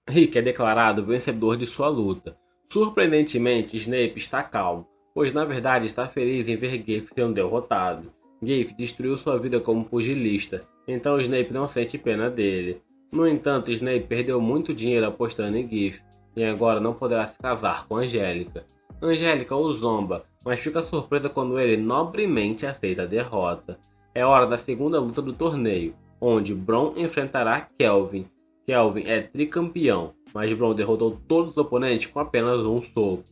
Rick é declarado vencedor de sua luta. Surpreendentemente, Snape está calmo, pois na verdade está feliz em ver Giff sendo derrotado. Giff destruiu sua vida como pugilista, então Snape não sente pena dele. No entanto, Snape perdeu muito dinheiro apostando em Giff, e agora não poderá se casar com Angélica. Angélica o zomba, mas fica surpresa quando ele nobremente aceita a derrota. É hora da segunda luta do torneio, onde Bron enfrentará Kelvin. Kelvin é tricampeão, mas Bron derrotou todos os oponentes com apenas um soco.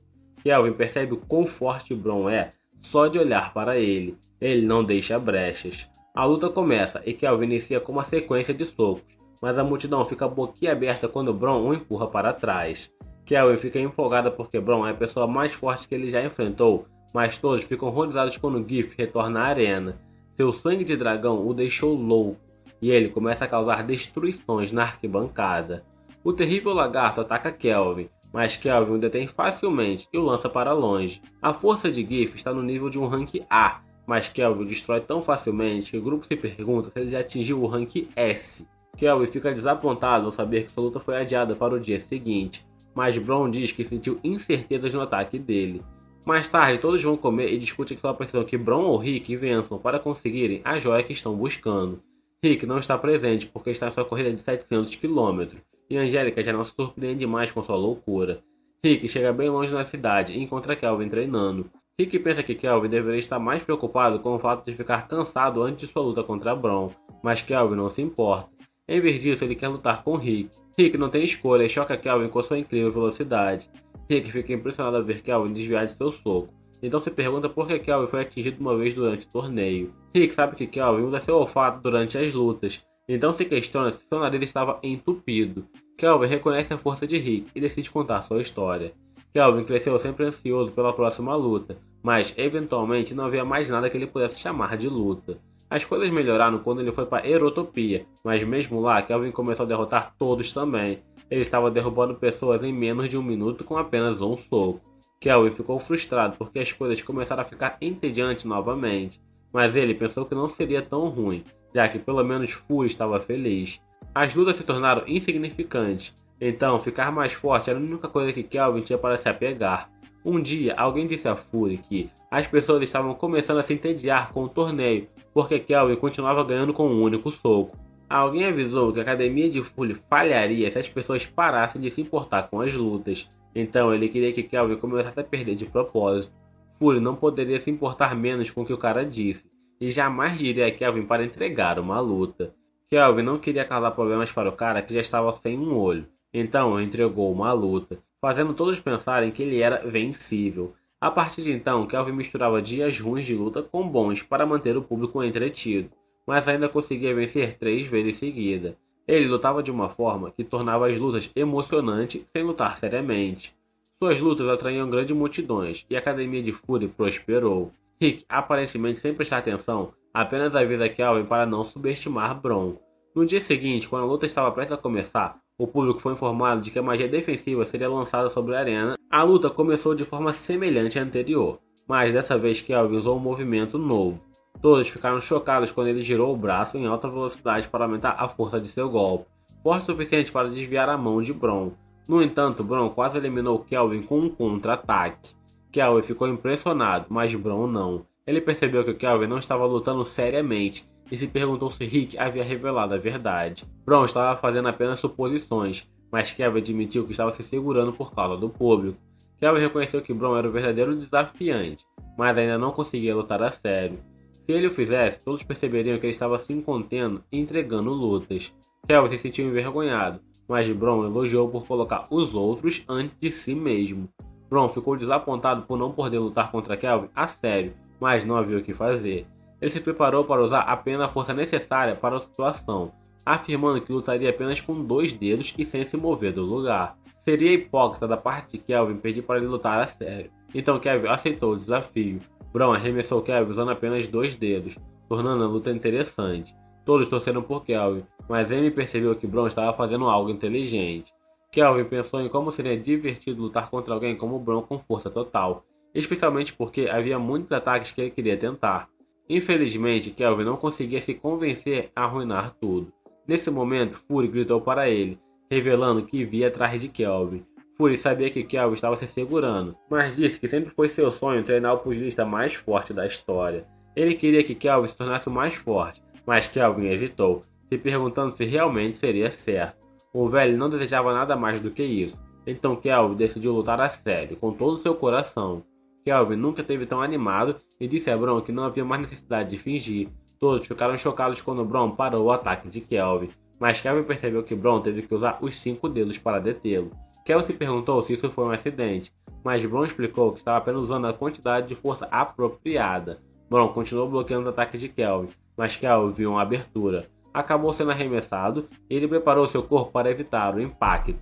Kelvin percebe o quão forte Bron é só de olhar para ele. Ele não deixa brechas. A luta começa e Kelvin inicia com uma sequência de socos, mas a multidão fica boquiaberta quando Bron o empurra para trás. Kelvin fica empolgada porque Bron é a pessoa mais forte que ele já enfrentou, mas todos ficam horrorizados quando Giff retorna à arena. Seu sangue de dragão o deixou louco, e ele começa a causar destruições na arquibancada. O terrível lagarto ataca Kelvin, mas Kelvin o detém facilmente e o lança para longe. A força de Giff está no nível de um rank A, mas Kelvin o destrói tão facilmente que o grupo se pergunta se ele já atingiu o rank S. Kelvin fica desapontado ao saber que sua luta foi adiada para o dia seguinte, mas Bron diz que sentiu incertezas no ataque dele. Mais tarde, todos vão comer e discutem que só precisam que Bron ou Rick vençam para conseguirem a joia que estão buscando. Rick não está presente porque está em sua corrida de 700 km, e Angélica já não se surpreende mais com sua loucura. Rick chega bem longe na cidade e encontra Kelvin treinando. Rick pensa que Kelvin deveria estar mais preocupado com o fato de ficar cansado antes de sua luta contra Bron, mas Kelvin não se importa. Em vez disso, ele quer lutar com Rick. Rick não tem escolha e choca Kelvin com sua incrível velocidade. Rick fica impressionado ao ver Kelvin desviar de seu soco, então se pergunta por que Kelvin foi atingido uma vez durante o torneio. Rick sabe que Kelvin usa seu olfato durante as lutas, então se questiona se seu nariz estava entupido. Kelvin reconhece a força de Rick e decide contar sua história. Kelvin cresceu sempre ansioso pela próxima luta, mas eventualmente não havia mais nada que ele pudesse chamar de luta. As coisas melhoraram quando ele foi para Erotopia, mas mesmo lá Kelvin começou a derrotar todos também. Ele estava derrubando pessoas em menos de um minuto com apenas um soco. Kelvin ficou frustrado porque as coisas começaram a ficar entediantes novamente, mas ele pensou que não seria tão ruim, já que pelo menos Fury estava feliz. As lutas se tornaram insignificantes, então ficar mais forte era a única coisa que Kelvin tinha para se apegar. Um dia, alguém disse a Fury que as pessoas estavam começando a se entediar com o torneio, porque Kelvin continuava ganhando com um único soco. Alguém avisou que a academia de Fury falharia se as pessoas parassem de se importar com as lutas, então ele queria que Kelvin começasse a perder de propósito. Fury não poderia se importar menos com o que o cara disse, e jamais diria a Kelvin para entregar uma luta. Kelvin não queria causar problemas para o cara que já estava sem um olho, então entregou uma luta, fazendo todos pensarem que ele era vencível. A partir de então, Kelvin misturava dias ruins de luta com bons para manter o público entretido. mas ainda conseguia vencer 3 vezes seguida. Ele lutava de uma forma que tornava as lutas emocionantes sem lutar seriamente. Suas lutas atraíam grandes multidões e a Academia de Fury prosperou. Rick, aparentemente sem prestar atenção, apenas avisa Kelvin para não subestimar Bron. No dia seguinte, quando a luta estava prestes a começar, o público foi informado de que a magia defensiva seria lançada sobre a arena. A luta começou de forma semelhante à anterior, mas dessa vez Kelvin usou um movimento novo. Todos ficaram chocados quando ele girou o braço em alta velocidade para aumentar a força de seu golpe, forte o suficiente para desviar a mão de Bron. No entanto, Bron quase eliminou Kelvin com um contra-ataque. Kelvin ficou impressionado, mas Bron não. Ele percebeu que Kelvin não estava lutando seriamente e se perguntou se Rick havia revelado a verdade. Bron estava fazendo apenas suposições, mas Kelvin admitiu que estava se segurando por causa do público. Kelvin reconheceu que Bron era o verdadeiro desafiante, mas ainda não conseguia lutar a sério. Se ele o fizesse, todos perceberiam que ele estava se contendo e entregando lutas. Kelvin se sentiu envergonhado, mas Bron elogiou por colocar os outros antes de si mesmo. Bron ficou desapontado por não poder lutar contra Kelvin a sério, mas não havia o que fazer. Ele se preparou para usar apenas a força necessária para a situação, afirmando que lutaria apenas com 2 dedos e sem se mover do lugar. Seria hipócrita da parte de Kelvin pedir para ele lutar a sério, então Kelvin aceitou o desafio. Bron arremessou Kelvin usando apenas 2 dedos, tornando a luta interessante. Todos torceram por Kelvin, mas Amy percebeu que Bron estava fazendo algo inteligente. Kelvin pensou em como seria divertido lutar contra alguém como Bron com força total, especialmente porque havia muitos ataques que ele queria tentar. Infelizmente, Kelvin não conseguia se convencer a arruinar tudo. Nesse momento, Fury gritou para ele, revelando que via atrás de Kelvin. Fury sabia que Kelvin estava se segurando, mas disse que sempre foi seu sonho treinar o pugilista mais forte da história. Ele queria que Kelvin se tornasse o mais forte, mas Kelvin evitou, se perguntando se realmente seria certo. O velho não desejava nada mais do que isso, então Kelvin decidiu lutar a sério, com todo o seu coração. Kelvin nunca esteve tão animado e disse a Bron que não havia mais necessidade de fingir. Todos ficaram chocados quando Bron parou o ataque de Kelvin, mas Kelvin percebeu que Bron teve que usar os 5 dedos para detê-lo. Kelvin se perguntou se isso foi um acidente, mas Bron explicou que estava apenas usando a quantidade de força apropriada. Bron continuou bloqueando os ataques de Kelvin, mas Kelvin viu uma abertura. Acabou sendo arremessado e ele preparou seu corpo para evitar o impacto.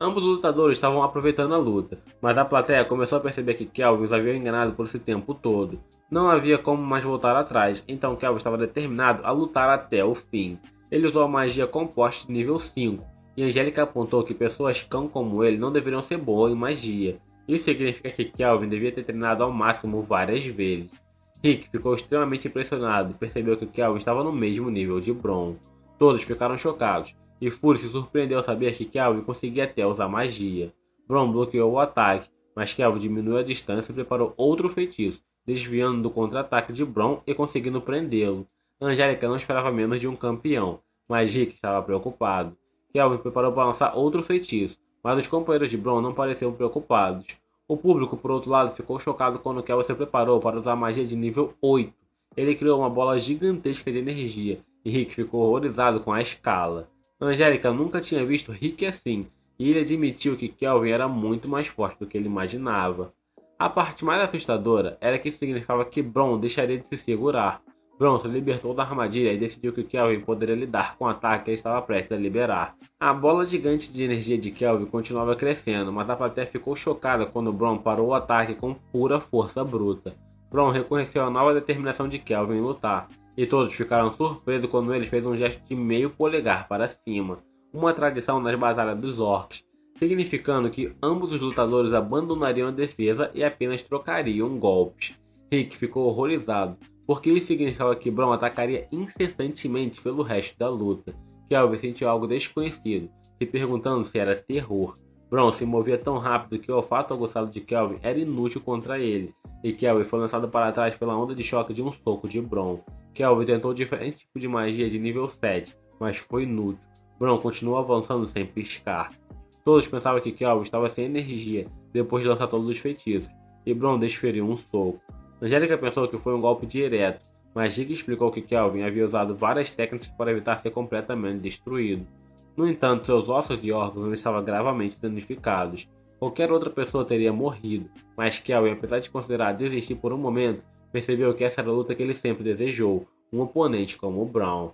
Ambos os lutadores estavam aproveitando a luta, mas a plateia começou a perceber que Kelvin os havia enganado por esse tempo todo. Não havia como mais voltar atrás, então Kelvin estava determinado a lutar até o fim. Ele usou a magia composta de nível 5, e Angélica apontou que pessoas cão como ele não deveriam ser boas em magia. Isso significa que Kelvin devia ter treinado ao máximo várias vezes. Rick ficou extremamente impressionado e percebeu que Kelvin estava no mesmo nível de Bron. Todos ficaram chocados, e Fury se surpreendeu ao saber que Kelvin conseguia até usar magia. Bron bloqueou o ataque, mas Kelvin diminuiu a distância e preparou outro feitiço, desviando do contra-ataque de Bron e conseguindo prendê-lo. Angélica não esperava menos de um campeão, mas Rick estava preocupado. Kelvin preparou para lançar outro feitiço, mas os companheiros de Bron não pareciam preocupados. O público, por outro lado, ficou chocado quando Kelvin se preparou para usar magia de nível 8. Ele criou uma bola gigantesca de energia, e Rick ficou horrorizado com a escala. Angélica nunca tinha visto Rick assim, e ele admitiu que Kelvin era muito mais forte do que ele imaginava. A parte mais assustadora era que isso significava que Bron deixaria de se segurar. Bron se libertou da armadilha e decidiu que Kelvin poderia lidar com o ataque que ele estava prestes a liberar. A bola gigante de energia de Kelvin continuava crescendo, mas a plateia ficou chocada quando Bron parou o ataque com pura força bruta. Bron reconheceu a nova determinação de Kelvin em lutar, e todos ficaram surpresos quando ele fez um gesto de meio polegar para cima, uma tradição nas batalhas dos orcs, significando que ambos os lutadores abandonariam a defesa e apenas trocariam golpes. Rick ficou horrorizado, porque isso significava que Bron atacaria incessantemente pelo resto da luta. Kelvin sentiu algo desconhecido, se perguntando se era terror. Bron se movia tão rápido que o olfato aguçado de Kelvin era inútil contra ele, e Kelvin foi lançado para trás pela onda de choque de um soco de Bron. Kelvin tentou diferentes tipos de magia de nível 7, mas foi inútil. Bron continuou avançando sem piscar. Todos pensavam que Kelvin estava sem energia depois de lançar todos os feitiços, e Bron desferiu um soco. Angélica pensou que foi um golpe direto, mas Rick explicou que Kelvin havia usado várias técnicas para evitar ser completamente destruído. No entanto, seus ossos e órgãos estavam gravemente danificados. Qualquer outra pessoa teria morrido, mas Kelvin, apesar de considerar desistir por um momento, percebeu que essa era a luta que ele sempre desejou, um oponente como o Braun.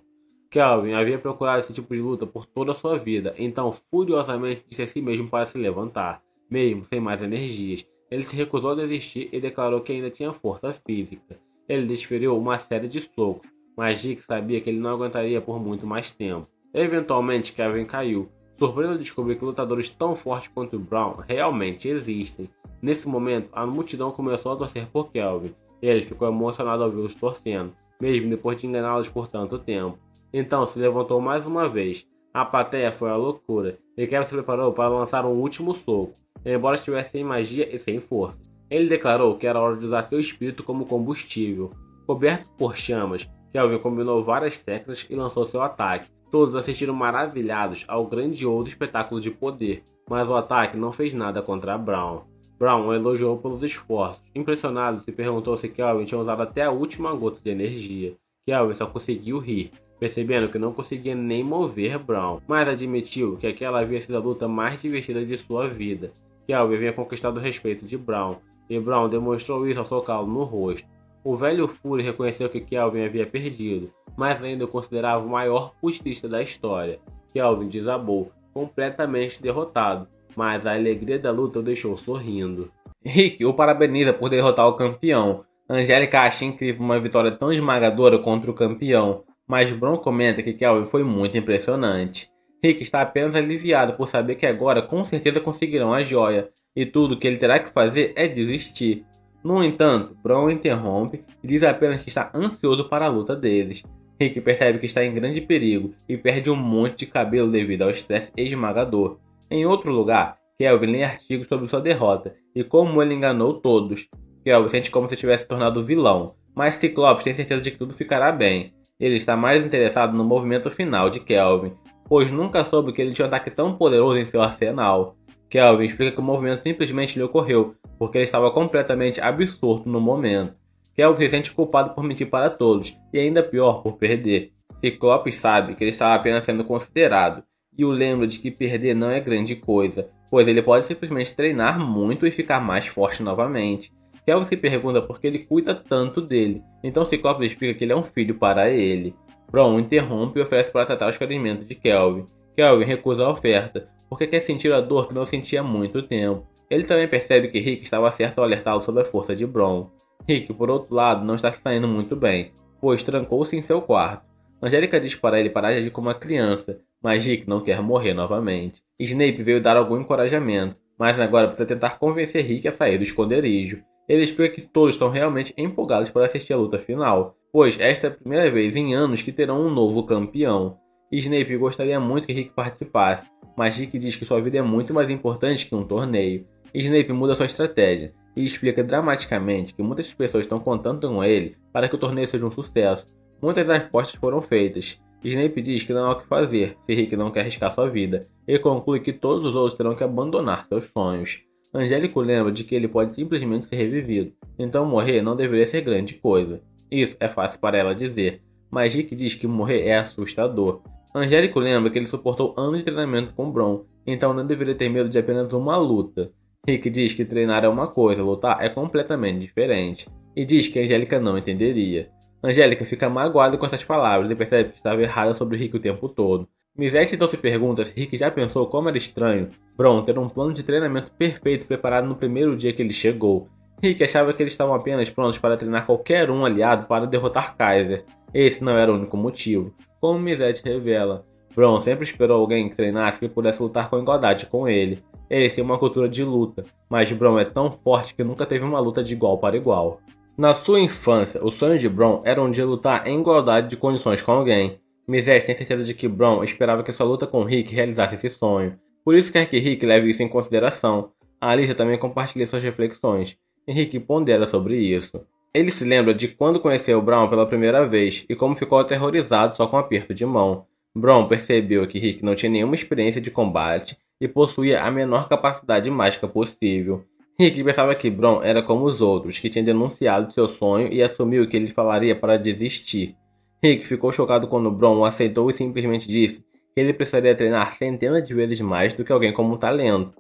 Kelvin havia procurado esse tipo de luta por toda a sua vida, então furiosamente disse a si mesmo para se levantar, mesmo sem mais energias. Ele se recusou a desistir e declarou que ainda tinha força física. Ele desferiu uma série de socos, mas Rick sabia que ele não aguentaria por muito mais tempo. Eventualmente, Kelvin caiu. Surpreso ao descobrir que lutadores tão fortes quanto o Braun realmente existem. Nesse momento, a multidão começou a torcer por Kelvin. Ele ficou emocionado ao vê-los torcendo, mesmo depois de enganá-los por tanto tempo. Então se levantou mais uma vez. A plateia foi a loucura, e Kelvin se preparou para lançar um último soco, embora estivesse sem magia e sem força. Ele declarou que era hora de usar seu espírito como combustível. Coberto por chamas, Kelvin combinou várias técnicas e lançou seu ataque. Todos assistiram maravilhados ao grandioso espetáculo de poder, mas o ataque não fez nada contra Braun. Braun o elogiou pelos esforços. Impressionado, se perguntou se Kelvin tinha usado até a última gota de energia. Kelvin só conseguiu rir, percebendo que não conseguia nem mover Braun, mas admitiu que aquela havia sido a luta mais divertida de sua vida. Kelvin havia conquistado o respeito de Braun, e Braun demonstrou isso ao socá-lo no rosto. O velho Fury reconheceu que Kelvin havia perdido, mas ainda o considerava o maior pugiilista da história. Kelvin desabou, completamente derrotado, mas a alegria da luta o deixou sorrindo. Rick o parabeniza por derrotar o campeão. Angélica acha incrível uma vitória tão esmagadora contra o campeão, mas Braun comenta que Kelvin foi muito impressionante. Rick está apenas aliviado por saber que agora com certeza conseguirão a joia, e tudo que ele terá que fazer é desistir. No entanto, Braun interrompe e diz apenas que está ansioso para a luta deles. Rick percebe que está em grande perigo e perde um monte de cabelo devido ao estresse esmagador. Em outro lugar, Kelvin lê artigos sobre sua derrota e como ele enganou todos. Kelvin sente como se tivesse tornado vilão, mas Ciclopes tem certeza de que tudo ficará bem. Ele está mais interessado no movimento final de Kelvin, pois nunca soube que ele tinha um ataque tão poderoso em seu arsenal. Kelvin explica que o movimento simplesmente lhe ocorreu, porque ele estava completamente absorto no momento. Kelvin se sente culpado por mentir para todos, e ainda pior por perder. Ciclopes sabe que ele estava apenas sendo considerado, e o lembra de que perder não é grande coisa, pois ele pode simplesmente treinar muito e ficar mais forte novamente. Kelvin se pergunta por que ele cuida tanto dele, então Ciclopes explica que ele é um filho para ele. Braun interrompe e oferece para tratar os ferimentos de Kelvin. Kelvin recusa a oferta, porque quer sentir a dor que não sentia há muito tempo. Ele também percebe que Rick estava certo ao alertá-lo sobre a força de Braun. Rick, por outro lado, não está se saindo muito bem, pois trancou-se em seu quarto. Angélica diz para ele parar de agir como uma criança, mas Rick não quer morrer novamente. Snape veio dar algum encorajamento, mas agora precisa tentar convencer Rick a sair do esconderijo. Ele explica que todos estão realmente empolgados para assistir a luta final, pois esta é a primeira vez em anos que terão um novo campeão. Snape gostaria muito que Rick participasse, mas Rick diz que sua vida é muito mais importante que um torneio. Snape muda sua estratégia e explica dramaticamente que muitas pessoas estão contando com ele para que o torneio seja um sucesso. Muitas apostas foram feitas. Snape diz que não há o que fazer se Rick não quer arriscar sua vida. Ele conclui que todos os outros terão que abandonar seus sonhos. Angélico lembra de que ele pode simplesmente ser revivido, então morrer não deveria ser grande coisa. Isso é fácil para ela dizer, mas Rick diz que morrer é assustador. Angélico lembra que ele suportou anos de treinamento com Braun, então não deveria ter medo de apenas uma luta. Rick diz que treinar é uma coisa, lutar é completamente diferente, e diz que Angélica não entenderia. Angélica fica magoada com essas palavras e percebe que estava errada sobre Rick o tempo todo. Mizete então se pergunta se Rick já pensou como era estranho Braun ter um plano de treinamento perfeito preparado no primeiro dia que ele chegou. Rick achava que eles estavam apenas prontos para treinar qualquer um aliado para derrotar Kaiser. Esse não era o único motivo. Como Mizete revela, Braun sempre esperou alguém que treinasse que pudesse lutar com igualdade com ele. Eles têm uma cultura de luta, mas Braun é tão forte que nunca teve uma luta de igual para igual. Na sua infância, o sonho de Braun era um dia lutar em igualdade de condições com alguém. Mizete tem certeza de que Braun esperava que sua luta com Rick realizasse esse sonho. Por isso quer que Rick leve isso em consideração. A Alicia também compartilha suas reflexões, e Rick pondera sobre isso. Ele se lembra de quando conheceu Braun pela primeira vez e como ficou aterrorizado só com um aperto de mão. Braun percebeu que Rick não tinha nenhuma experiência de combate e possuía a menor capacidade mágica possível. Rick pensava que Braun era como os outros, que tinha denunciado seu sonho e assumiu que ele falaria para desistir. Rick ficou chocado quando Braun o aceitou e simplesmente disse que ele precisaria treinar centenas de vezes mais do que alguém como um talento.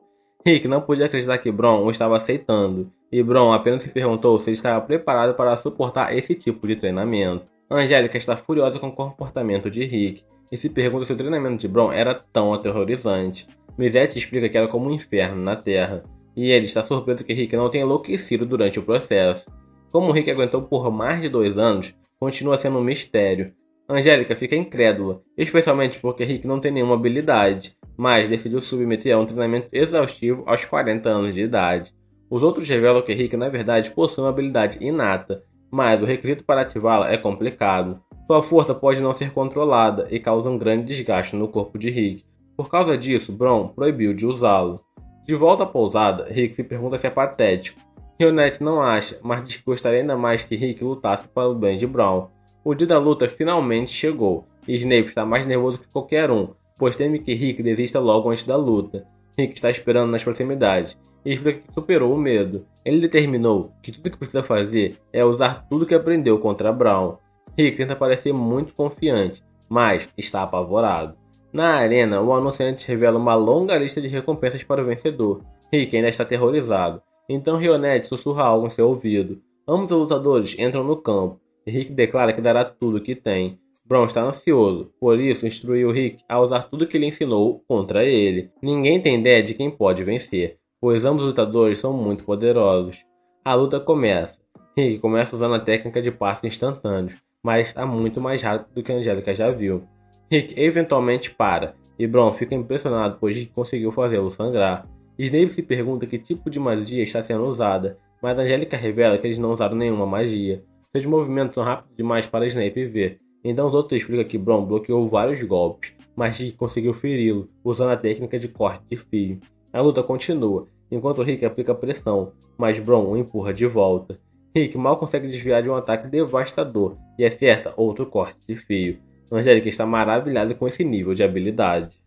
Rick não podia acreditar que Braun o estava aceitando, e Braun apenas se perguntou se ele estava preparado para suportar esse tipo de treinamento. Angélica está furiosa com o comportamento de Rick e se pergunta se o treinamento de Bron era tão aterrorizante. Mizette explica que era como um inferno na Terra, e ele está surpreso que Rick não tenha enlouquecido durante o processo. Como Rick aguentou por mais de 2 anos, continua sendo um mistério. Angélica fica incrédula, especialmente porque Rick não tem nenhuma habilidade, mas decidiu submeter a um treinamento exaustivo aos 40 anos de idade. Os outros revelam que Rick na verdade possui uma habilidade inata, mas o requisito para ativá-la é complicado. Sua força pode não ser controlada e causa um grande desgaste no corpo de Rick. Por causa disso, Bron proibiu de usá-lo. De volta à pousada, Rick se pergunta se é patético. Rionette não acha, mas diz que gostaria ainda mais que Rick lutasse para o bem de Bron. O dia da luta finalmente chegou, e Snape está mais nervoso que qualquer um, pois teme que Rick desista logo antes da luta. Rick está esperando nas proximidades, e explica que superou o medo. Ele determinou que tudo que precisa fazer é usar tudo que aprendeu contra Brown. Rick tenta parecer muito confiante, mas está apavorado. Na arena, o anunciante revela uma longa lista de recompensas para o vencedor. Rick ainda está aterrorizado, então Rionette sussurra algo em seu ouvido. Ambos os lutadores entram no campo, e Rick declara que dará tudo o que tem. Bron está ansioso, por isso instruiu Rick a usar tudo que ele ensinou contra ele. Ninguém tem ideia de quem pode vencer, pois ambos os lutadores são muito poderosos. A luta começa. Rick começa usando a técnica de passos instantâneos, mas está muito mais rápido do que a Angélica já viu. Rick eventualmente para, e Bron fica impressionado pois Rick conseguiu fazê-lo sangrar. Snape se pergunta que tipo de magia está sendo usada, mas Angélica revela que eles não usaram nenhuma magia. Seus movimentos são rápidos demais para Snape ver, então os outros explicam que Bron bloqueou vários golpes, mas Rick conseguiu feri-lo, usando a técnica de corte de fio. A luta continua, enquanto Rick aplica pressão, mas Bron o empurra de volta. Rick mal consegue desviar de um ataque devastador e acerta outro corte de fio. Angélica está maravilhada com esse nível de habilidade.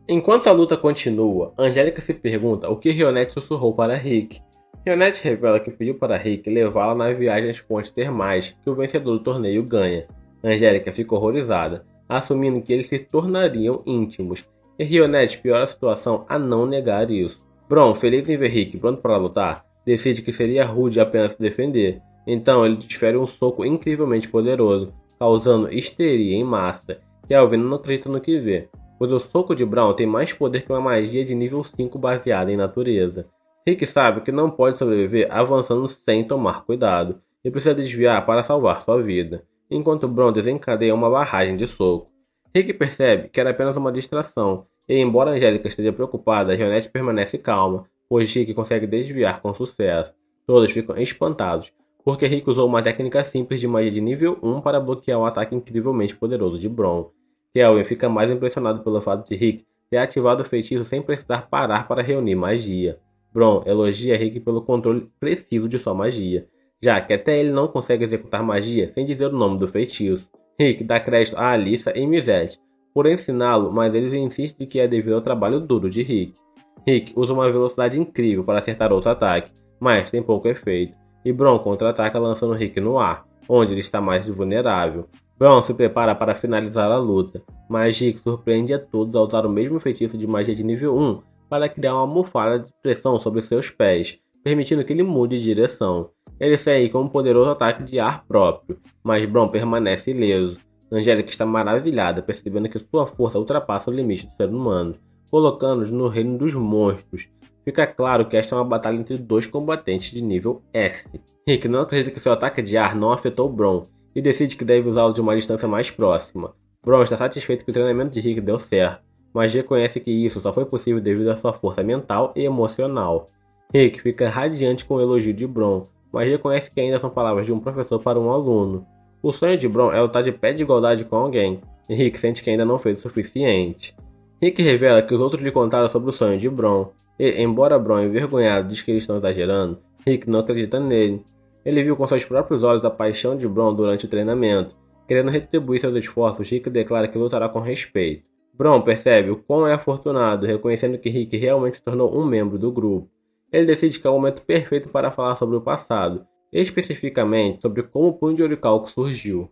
Enquanto a luta continua, Angélica se pergunta o que Rionette sussurrou para Rick. Rionette revela que pediu para Rick levá-la na viagem às fontes termais que o vencedor do torneio ganha. Angélica fica horrorizada, assumindo que eles se tornariam íntimos, e Rionette piora a situação a não negar isso. Bron, feliz em ver Rick pronto para lutar, decide que seria rude apenas se defender, então ele desfere um soco incrivelmente poderoso, causando histeria em massa, que Alvin não acredita no que vê, pois o soco de Brown tem mais poder que uma magia de nível 5 baseada em natureza. Rick sabe que não pode sobreviver avançando sem tomar cuidado, e precisa desviar para salvar sua vida, enquanto Brown desencadeia uma barragem de soco. Rick percebe que era apenas uma distração, e embora Angélica esteja preocupada, Rionette permanece calma, pois Rick consegue desviar com sucesso. Todos ficam espantados, porque Rick usou uma técnica simples de magia de nível 1 para bloquear um ataque incrivelmente poderoso de Bron. Kelvin fica mais impressionado pelo fato de Rick ter ativado o feitiço sem precisar parar para reunir magia. Bron elogia Rick pelo controle preciso de sua magia, já que até ele não consegue executar magia sem dizer o nome do feitiço. Rick dá crédito a Alyssa e Mizette por ensiná-lo, mas eles insistem que é devido ao trabalho duro de Rick. Rick usa uma velocidade incrível para acertar outro ataque, mas tem pouco efeito, e Bron contra-ataca lançando Rick no ar, onde ele está mais vulnerável. Bron se prepara para finalizar a luta, mas Rick surpreende a todos ao usar o mesmo feitiço de magia de nível 1 para criar uma almofada de pressão sobre seus pés, permitindo que ele mude de direção. Ele segue com um poderoso ataque de ar próprio, mas Bron permanece ileso. Angélica está maravilhada, percebendo que sua força ultrapassa o limite do ser humano, colocando-nos no reino dos monstros. Fica claro que esta é uma batalha entre dois combatentes de nível S. Rick não acredita que seu ataque de ar não afetou Bron, e decide que deve usá-lo de uma distância mais próxima. Bron está satisfeito que o treinamento de Rick deu certo, mas reconhece que isso só foi possível devido à sua força mental e emocional. Rick fica radiante com o elogio de Bron, mas reconhece que ainda são palavras de um professor para um aluno. O sonho de Bron é lutar de pé de igualdade com alguém, e Rick sente que ainda não fez o suficiente. Rick revela que os outros lhe contaram sobre o sonho de Bron, e, embora Bron envergonhado diz que eles estão exagerando, Rick não acredita nele. Ele viu com seus próprios olhos a paixão de Bron durante o treinamento. Querendo retribuir seus esforços, Rick declara que lutará com respeito. Bron percebe o quão é afortunado, reconhecendo que Rick realmente se tornou um membro do grupo. Ele decide que é o momento perfeito para falar sobre o passado, especificamente sobre como o Punho de Orichalco surgiu.